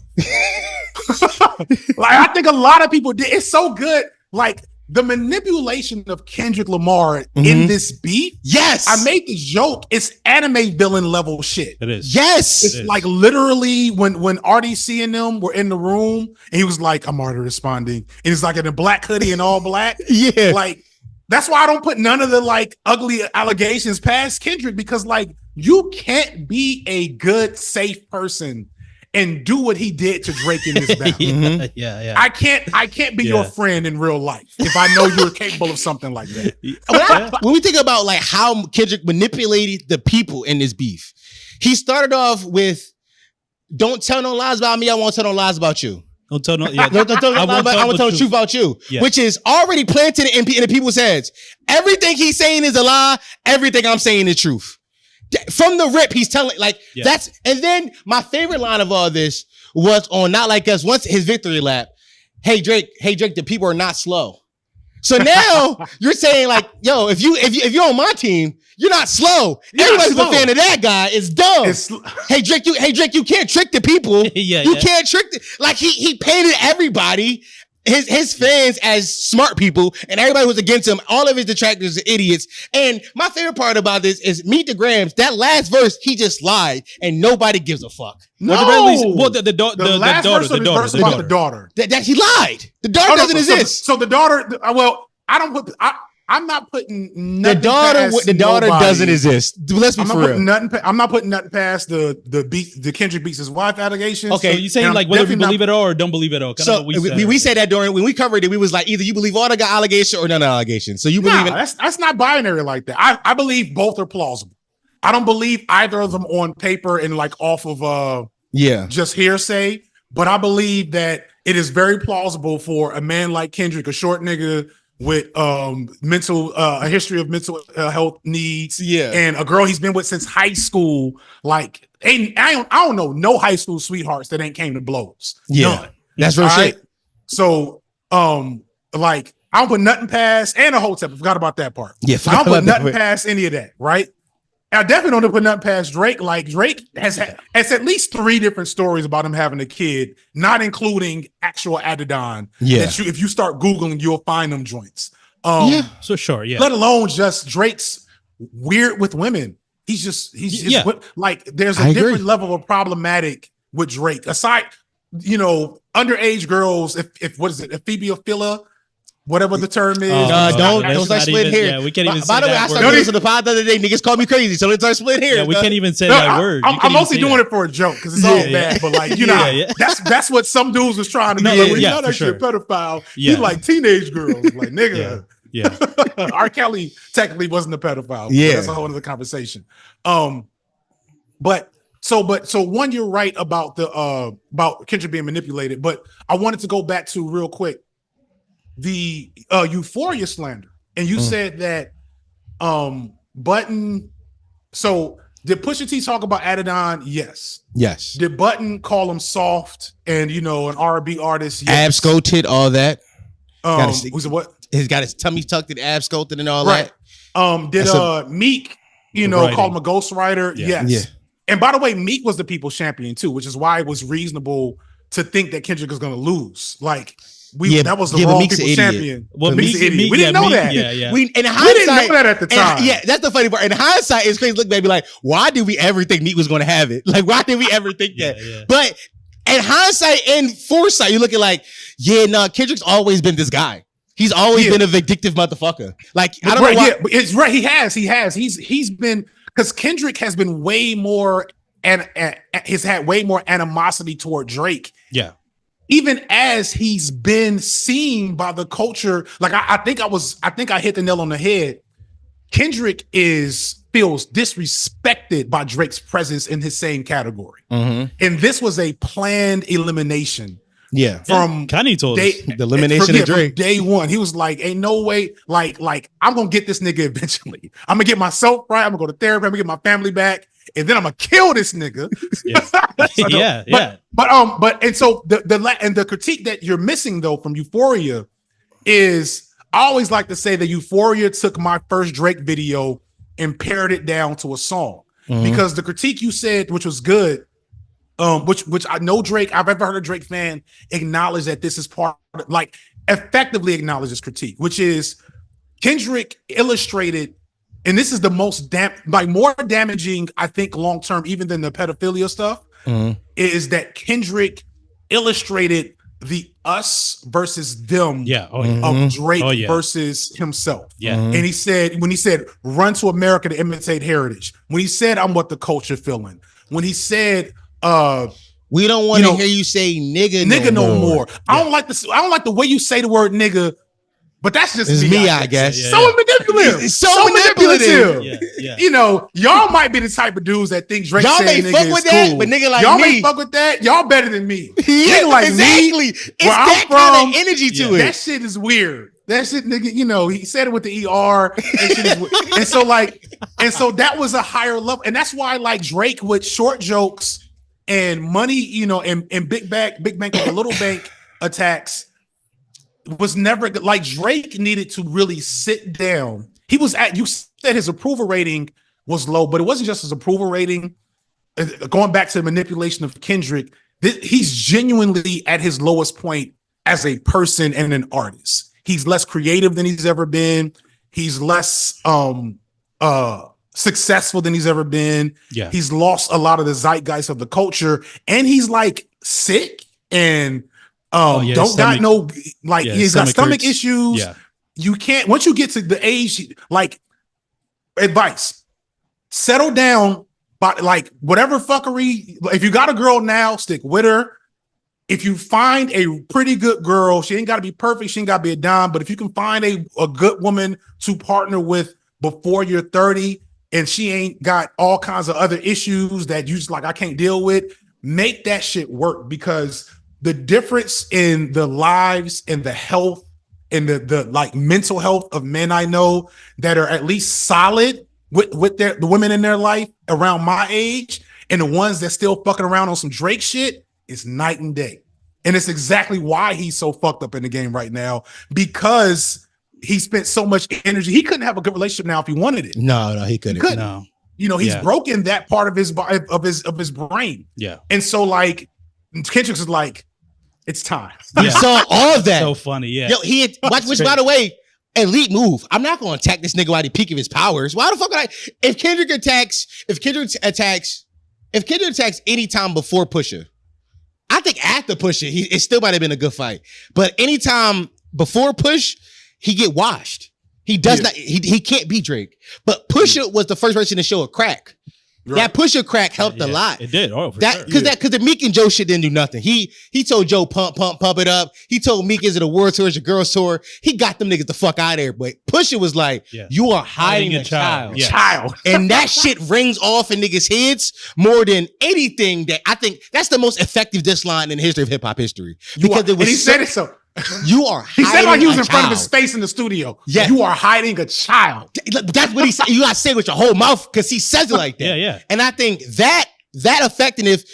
Like, I think a lot of people did. It's so good. Like the manipulation of Kendrick Lamar in this beat. Yes. I made the joke. It's anime villain level shit. It is. Yes. It's like literally when RDC and them were in the room and he was like, I'm already responding. And he's like in a black hoodie and all black. Yeah. Like, that's why I don't put none of the like ugly allegations past Kendrick, because like you can't be a good, safe person and do what he did to Drake in this battle. Yeah. I can't be your friend in real life if I know you're capable of something like that. When we think about like how Kendrick manipulated the people in this beef, he started off with, "Don't tell no lies about me. I won't tell no lies about you." Don't tell no. Yeah. I want to tell the truth about you, which is already planted in the people's heads. Everything he's saying is a lie. Everything I'm saying is truth. From the rip, he's telling that's. And then my favorite line of all this was on Not Like Us. Once his victory lap, hey Drake, the people are not slow. So now you're saying like, yo, if you're on my team, you're not slow. Everybody's a fan of that guy. It's dumb. Hey Drake, you can't trick the people. You can't trick like he painted everybody his fans as smart people, and everybody was against him. All of his detractors are idiots. And my favorite part about this is Meet the Grams. That last verse, he just lied, and nobody gives a fuck. No, the last daughter, verse of his verse about the daughter. That he lied. The daughter doesn't exist. So the daughter. Well, I don't put. I'm not putting nothing the daughter nobody. doesn't exist. Let's be for real. I'm not putting nothing past the Kendrick beats his wife allegations. Okay, so you saying like whether we believe it all or don't believe it all? So we said that when we covered it, we was like either you believe all the allegations or none of the allegations. So you believe that's not binary like that. I believe both are plausible. I don't believe either of them on paper and like off of just hearsay. But I believe that it is very plausible for a man like Kendrick, a short nigga with a history of mental health needs, and a girl he's been with since high school. Like, I don't know no high school sweethearts that ain't came to blows. None. That's real shit. So, like, I don't put nothing past, and a Hotep. I forgot about that part. Yeah, I don't put nothing past any of that. Right. I definitely don't put nothing past Drake. Like, Drake has at least 3 different stories about him having a kid, not including actual Adidon. Yeah. That if you start Googling, you'll find them joints. So sure, yeah. Let alone just Drake's weird with women. He's just like there's a different level of problematic with Drake. Aside, underage girls, if what is it, ephebophilia, whatever the term is. Don't start splitting hair. Yeah, we can't even say by the way, that I started listening to the pod the other day. Niggas call me crazy, so let's start splitting hair. Yeah, we can't even say that word. I'm mostly doing it for a joke because it's all bad. But like, that's what some dudes was trying to do. Like, he's not actually a pedophile. He's like teenage girls. Like, nigga. Yeah. R. Kelly technically wasn't a pedophile. Yeah. That's a whole other conversation. But one, you're right about about Kendrick being manipulated. But I wanted to go back to real quick the Euphoria slander, and you said that Button. So did Pusha T talk about Adidon? Yes. Did Button call him soft and an R&B artist? Yes. Abscoated, all that. Was it what? He's got his tummy tucked and abscoated and all that. Did Meek, call him a ghostwriter? Yeah. Yes. Yeah. And by the way, Meek was the people's champion too, which is why it was reasonable to think that Kendrick was going to lose. Like. That was the wrong people's champion. Well, we didn't know that. Yeah. We didn't know that at the time. That's the funny part. In hindsight, it's crazy. Look, baby, like, why did we ever think Meek was going to have it? Like, why did we ever think that? Yeah. But in hindsight and foresight, you look at like, Kendrick's always been this guy. He's always been a vindictive motherfucker. Like, I don't know why. Yeah, it's right. He has. He's been, because Kendrick has been way more and has had way more animosity toward Drake. Yeah. Even as he's been seen by the culture, like I think I hit the nail on the head. Kendrick feels disrespected by Drake's presence in his same category, and this was a planned elimination. Yeah, from Kanye told us the elimination of Drake. From day one. He was like, "Ain't no way, like I'm gonna get this nigga eventually. I'm gonna get myself right. I'm gonna go to therapy. I'm gonna get my family back." And then I'm gonna kill this nigga. So the critique that you're missing though from Euphoria is, I always like to say that Euphoria took my first Drake video and pared it down to a song, because the critique you said, which was good, which I know Drake, I've ever heard a Drake fan acknowledge that this is part of, like, effectively acknowledge this critique, which is Kendrick illustrated. And this is the most more damaging, I think, long term, even than the pedophilia stuff, is that Kendrick illustrated the us versus them of Drake versus himself. Yeah. And he said, when he said, run to America to imitate heritage, when he said, I'm what the culture feeling, when he said, we don't want to hear you say nigga no more. I don't like the way you say the word nigga. But that's just me, I guess. So manipulative. So manipulative. Yeah. Y'all might be the type of dudes that think Drake y'all may fuck with that, cool. But nigga like y'all me. Y'all may fuck with that. Y'all better than me. Nigga like me. It's that kind of energy to it. That shit is weird. That shit, nigga, he said it with the ER. And so that was a higher level. And that's why, like, Drake with short jokes and money, and big bank with a little bank attacks was never like. Drake needed to really sit down. You said his approval rating was low, but it wasn't just his approval rating. Going back to the manipulation of Kendrick, he's genuinely at his lowest point as a person and an artist. He's less creative than he's ever been. He's less successful than he's ever been. Yeah. He's lost a lot of the zeitgeist of the culture, and he's like sick and don't got no like he's got stomach issues. Yeah. You can't once you get to the age, like advice, settle down, but like whatever fuckery. If you got a girl now, stick with her. If you find a pretty good girl, she ain't got to be perfect. She ain't got to be a dime. But if you can find a good woman to partner with before you're 30 and she ain't got all kinds of other issues that you just like, I can't deal with, make that shit work, because the difference in the lives and the health and the like mental health of men I know that are at least solid with the women in their life around my age and the ones that still fucking around on some Drake shit, it's night and day. And it's exactly why he's so fucked up in the game right now, because he spent so much energy. He couldn't have a good relationship now if he wanted it. No, he couldn't. No. You know, he's broken that part of his brain. Yeah. And so like Kendrick's is like, it's time. You saw all of that. So funny, yeah. Yo, he had, which by the way, elite move. I'm not going to attack this nigga while the peak of his powers. Why the fuck would I? If Kendrick attacks any time before Pusha, I think after Pusha, it still might have been a good fight. But anytime before Push, he get washed. He does not. He can't beat Drake. But Pusha was the first person to show a crack. Right. That Pusha crack helped a lot. It did. Oh, for that sure. Because the Meek and Joe shit didn't do nothing. He told Joe pump it up. He told Meek, is it a world tour? Is it a girls tour? He got them niggas the fuck out of there. But Pusha was like, you are hiding a child. Yes. Child. And that shit rings off in niggas' heads more than anything. That I think that's the most effective diss line in the history of hip hop history. Because it was and he said it so. You are he said like he was in front of child. his face in the studio. Yeah. You are hiding a child. That's what he said. You gotta say it with your whole mouth because he says it like that. Yeah. And I think that effectiveness,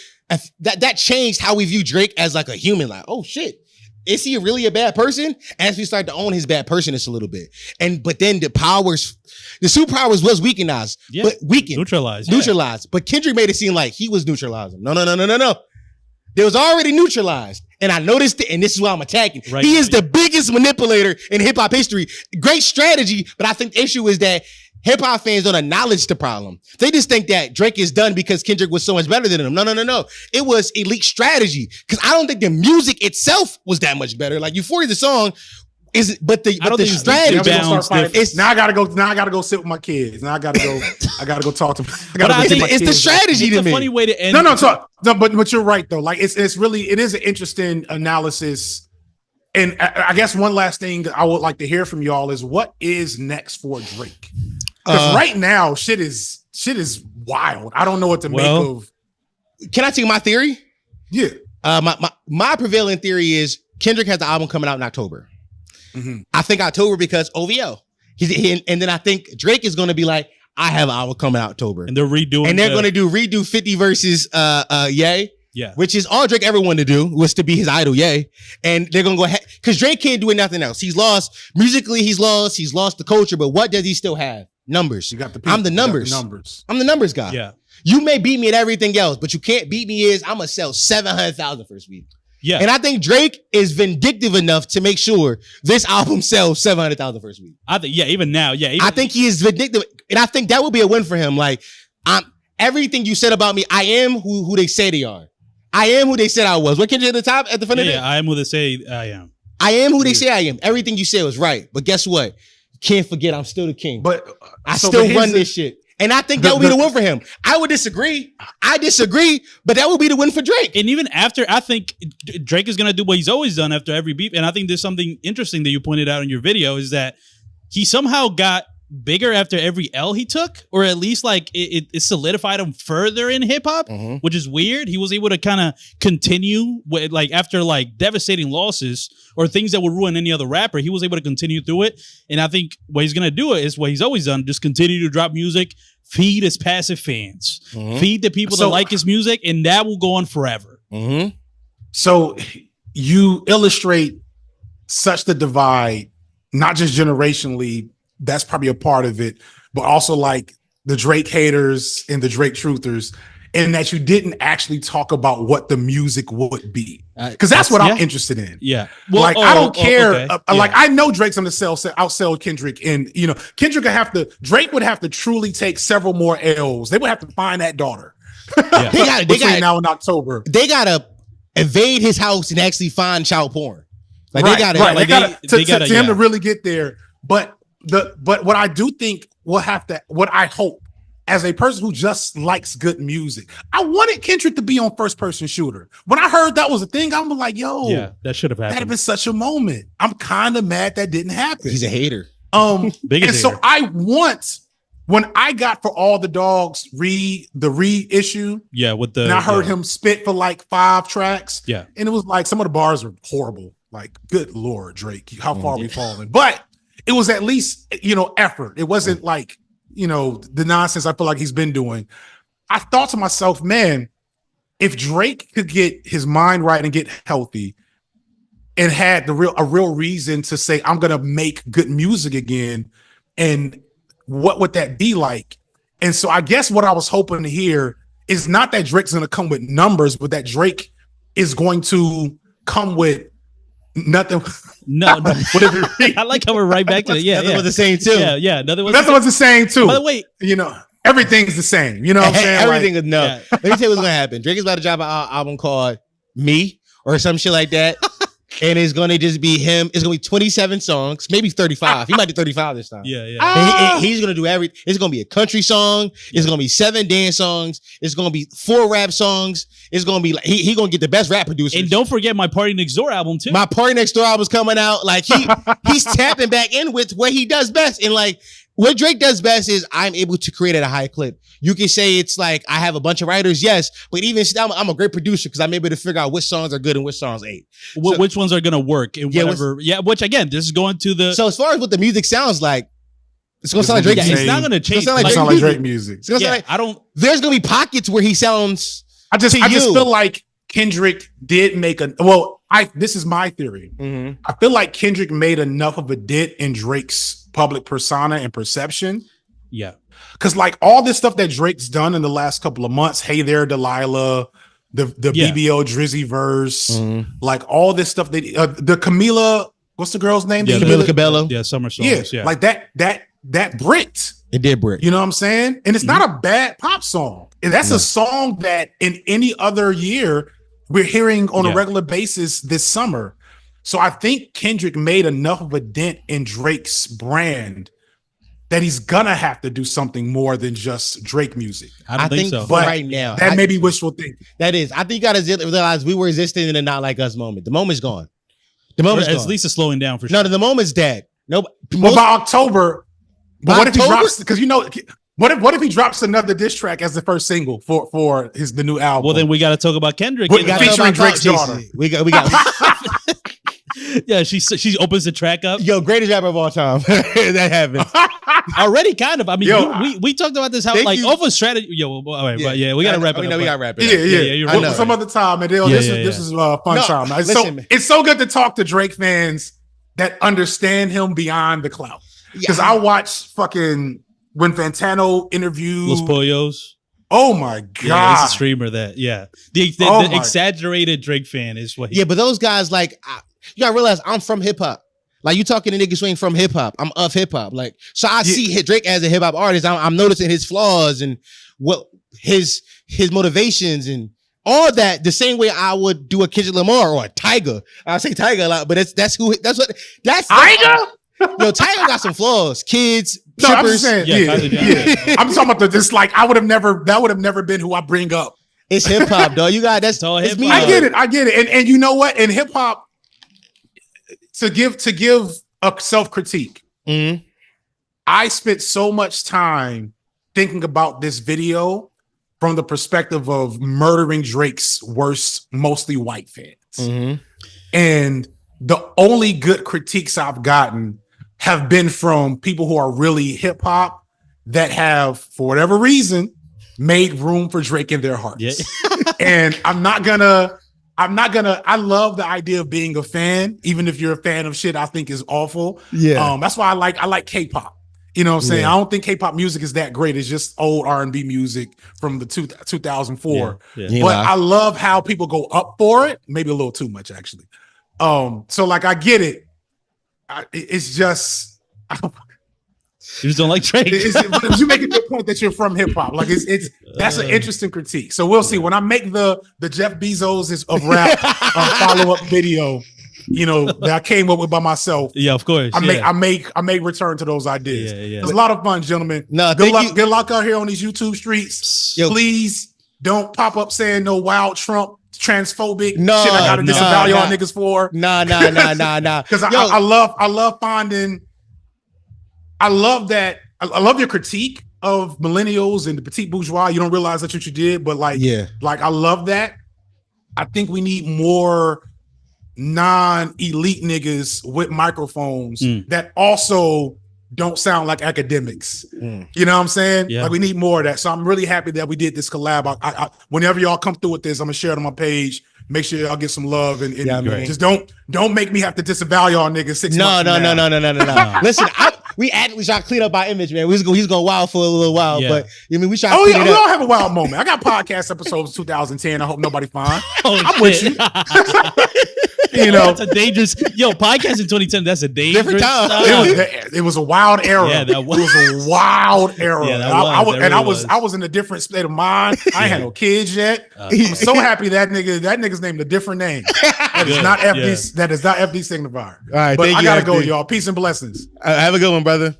that changed how we view Drake as like a human. Like, oh shit, is he really a bad person? As we start to own his bad personness a little bit. But then the superpowers was weakened. Yeah. Neutralized. Yeah. But Kendrick made it seem like he was neutralizing. No. There was already neutralized. And I noticed it, and this is why I'm attacking. Right. He is the biggest manipulator in hip hop history. Great strategy, but I think the issue is that hip hop fans don't acknowledge the problem. They just think that Drake is done because Kendrick was so much better than him. No. It was elite strategy, because I don't think the music itself was that much better. Like Euphoria, the song is, but the strategy. Now I gotta go sit with my kids. Now I gotta go talk to them. But I think it's the strategy it's to a me. funny way to end. But you're right though. Like it is an interesting analysis. And I guess one last thing I would like to hear from y'all is what is next for Drake? Because right now shit is wild. I don't know what to make of. Can I tell you my theory? Yeah. My prevailing theory is Kendrick has the album coming out in October. Mm-hmm. I think October because OVO. And then I think Drake is going to be like, I have an album coming out October. And they're redoing. And they're going to redo 50 versus Ye. Yeah. Which is all Drake ever wanted to do, was to be his idol, Ye. And they're going to go ahead. Because Drake can't do nothing else. He's lost. Musically, he's lost the culture. But what does he still have? Numbers. You got the people. I'm the numbers. I'm the numbers guy. Yeah. You may beat me at everything else, but you can't beat me I'm going to sell 700,000 first week. Yeah. And I think Drake is vindictive enough to make sure this album sells 700,000 first week. I think, even now. Yeah. I think he is vindictive. And I think that would be a win for him. Like, everything you said about me, I am who they say they are. I am who they said I was. What can you at the top, at the front of it? Yeah, I am who they say I am. I am who they say I am. Everything you said was right. But guess what? You can't forget I'm still the king. But I still run this shit. And I think that would be the win for him. I would disagree. But that would be the win for Drake. And even after, I think Drake is going to do what he's always done after every beef. And I think there's something interesting that you pointed out in your video is that he somehow got bigger after every L he took, or at least like it solidified him further in hip hop, which is weird. He was able to kind of continue with, like, after like devastating losses or things that would ruin any other rapper, he was able to continue through it. And I think what he's going to do is what he's always done, just continue to drop music, feed his passive fans, feed the people that like his music, and that will go on forever. So you illustrate such the divide, not just generationally, that's probably a part of it, but also like the Drake haters and the Drake truthers, and that you didn't actually talk about what the music would be. because that's what I'm interested in. Yeah. Like I don't care. Okay. Like I know Drake's on the outsell Kendrick, and Kendrick Drake would have to truly take several more L's. They would have to find that daughter. Yeah. They got now in October. They gotta invade his house and actually find child porn. Like right, they gotta, right. like They gotta to him to really get there. But what I do think what I hope as a person who just likes good music, I wanted Kendrick to be on first person shooter. When I heard that was a thing, I'm like, yo, yeah, that should have happened. That'd have been such a moment. I'm kind of mad that didn't happen. He's a hater. Biggest and hater. so I want when I got For All the Dogs the reissue. Yeah, with the and I heard him spit for like 5 tracks. Yeah, and it was like some of the bars were horrible. Like, good Lord, Drake, how far we falling? But it was at least effort. It wasn't like the nonsense I feel like he's been doing. I thought to myself, man, if Drake could get his mind right and get healthy and had a real reason to say, I'm gonna make good music again, and what would that be like? And so I guess what I was hoping to hear is not that Drake's gonna come with numbers, but that Drake is going to come with nothing. No. I like how we're right back to it. Yeah, nothing was the same too. Yeah, nothing was the same too. By the way, everything's the same. You know what I'm saying? Everything is no. Yeah. Let me tell you what's gonna happen. Drake is about to drop an album called Me or some shit like that. And it's gonna just be him. It's gonna be 27 songs, maybe 35. He might do 35 this time. Yeah. He's gonna do everything. It's gonna be a country song. It's gonna be 7 dance songs. It's gonna be 4 rap songs. It's gonna be like he gonna get the best rap producer. And don't forget my Party Next Door album too. My Party Next Door album's coming out. Like he's tapping back in with what he does best. And like what Drake does best is I'm able to create at a high clip. You can say it's like I have a bunch of writers, yes, but even still, I'm a great producer because I'm able to figure out which songs are good and which songs ain't. So, which ones are gonna work and whatever. Which again, this is going to the. So as far as what the music sounds like, it's gonna sound like Drake. It's not gonna change. It's sound like Drake music. It's gonna sound like, there's gonna be pockets where he sounds. I just feel like Kendrick did make this is my theory. Mm-hmm. I feel like Kendrick made enough of a dent in Drake's public persona and perception. Yeah. Because like all this stuff that Drake's done in the last couple of months, Hey There, Delilah, the BBO Drizzy verse, like all this stuff the Camila, what's the girl's name? Yeah, Camila Cabello. Yeah, Summer Songs. Yeah. Like that bricked. It did brick. You know what I'm saying? And it's not a bad pop song. And that's a song that in any other year we're hearing on a regular basis this summer. So I think Kendrick made enough of a dent in Drake's brand that he's gonna have to do something more than just Drake music. I don't think so. But right now, that may be wishful thinking. That is. I think you gotta realize we were existing in a Not Like Us moment. The moment's gone. The moment's gone. At least it's slowing down for sure. No, the moment's dead. No. Well, by October, but what if he drops? Because what if he drops another diss track as the first single for the new album? Well, then we got to talk about Kendrick. We got featuring Drake's daughter. We got. Yeah, she opens the track up. Yo, greatest rapper of all time. That happened already, kind of. I mean, we talked about this how like off a strategy. Yo, all right, but we got to wrap it up. We got to wrap it up. Yeah. You're right. Some other time, and this is a fun time. It's so good to talk to Drake fans that understand him beyond the clout. Because I watched fucking when Fantano interviewed Los Pollos. Oh my god! Yeah, he's a streamer that. Yeah, the exaggerated Drake fan is what. But those guys like you gotta realize I'm from hip hop. Like you talking to niggas who ain't from hip hop. I'm of hip hop. Like so, I see Drake as a hip hop artist. I'm noticing his flaws and what his motivations and all that. The same way I would do a Kendrick Lamar or a Tyga. I say Tyga a lot, but that's Tyga. Yo, Tyga got some flaws. Kids. No, I'm just saying. Yeah. I'm talking about this. Like that would have never been who I bring up. It's hip hop, though. You got that's all hip hop. I get it. And you know what? In hip hop, to give a self critique, I spent so much time thinking about this video from the perspective of murdering Drake's worst, mostly white fans, and the only good critiques I've gotten have been from people who are really hip hop that have, for whatever reason, made room for Drake in their hearts. Yeah. And I love the idea of being a fan, even if you're a fan of shit I think is awful. Yeah. That's why I like K-pop. You know what I'm saying? Yeah. I don't think K-pop music is that great. It's just old R&B music from the 2004. Yeah. You ain't But lie. I love how people go up for it. Maybe a little too much, actually. So like I get it. It's just You just don't like Drake. but you make a good point that you're from hip hop. Like it's that's an interesting critique. So we'll see when I make the Jeff Bezos of rap follow up video. You know that I came up with by myself. Yeah, of course. I may return to those ideas. Yeah. It's a lot of fun, gentlemen. No, good thank luck. you. Good luck out here on these YouTube streets. Yo. Please don't pop up saying no wild Trump transphobic No, shit. I gotta no, disavow y'all nah. niggas for. Nah. Because I love finding. I love that. I love your critique of millennials and the petite bourgeois. You don't realize that's what you did, but like I love that. I think we need more non-elite niggas with microphones that also don't sound like academics. You know what I'm saying? Yeah. Like we need more of that. So I'm really happy that we did this collab. I whenever y'all come through with this, I'm gonna share it on my page. Make sure y'all get some love and man. just don't make me have to disavow y'all niggas 6 months No. from now. Listen, we try to clean up our image, man. He's going wild for a little while, Yeah. but I mean, we try to Oh clean yeah, it we up. all have a wild moment. I got podcast episodes 2010. I hope nobody find. Oh, I'm with you. You know, That's a dangerous. Yo, podcast in 2010. That's a dangerous Different time. it was a wild era. Yeah, that was. It was a wild era. Yeah, that I was. was, That and really was. I was in a different state of mind. I ain't had no kids yet. I'm so happy that nigga's named a different name. That is Good, not FD. yeah. That is not FD Signifier. All right, but thank I you, gotta go, FD. y'all. Peace and blessings. Have a good one, brother.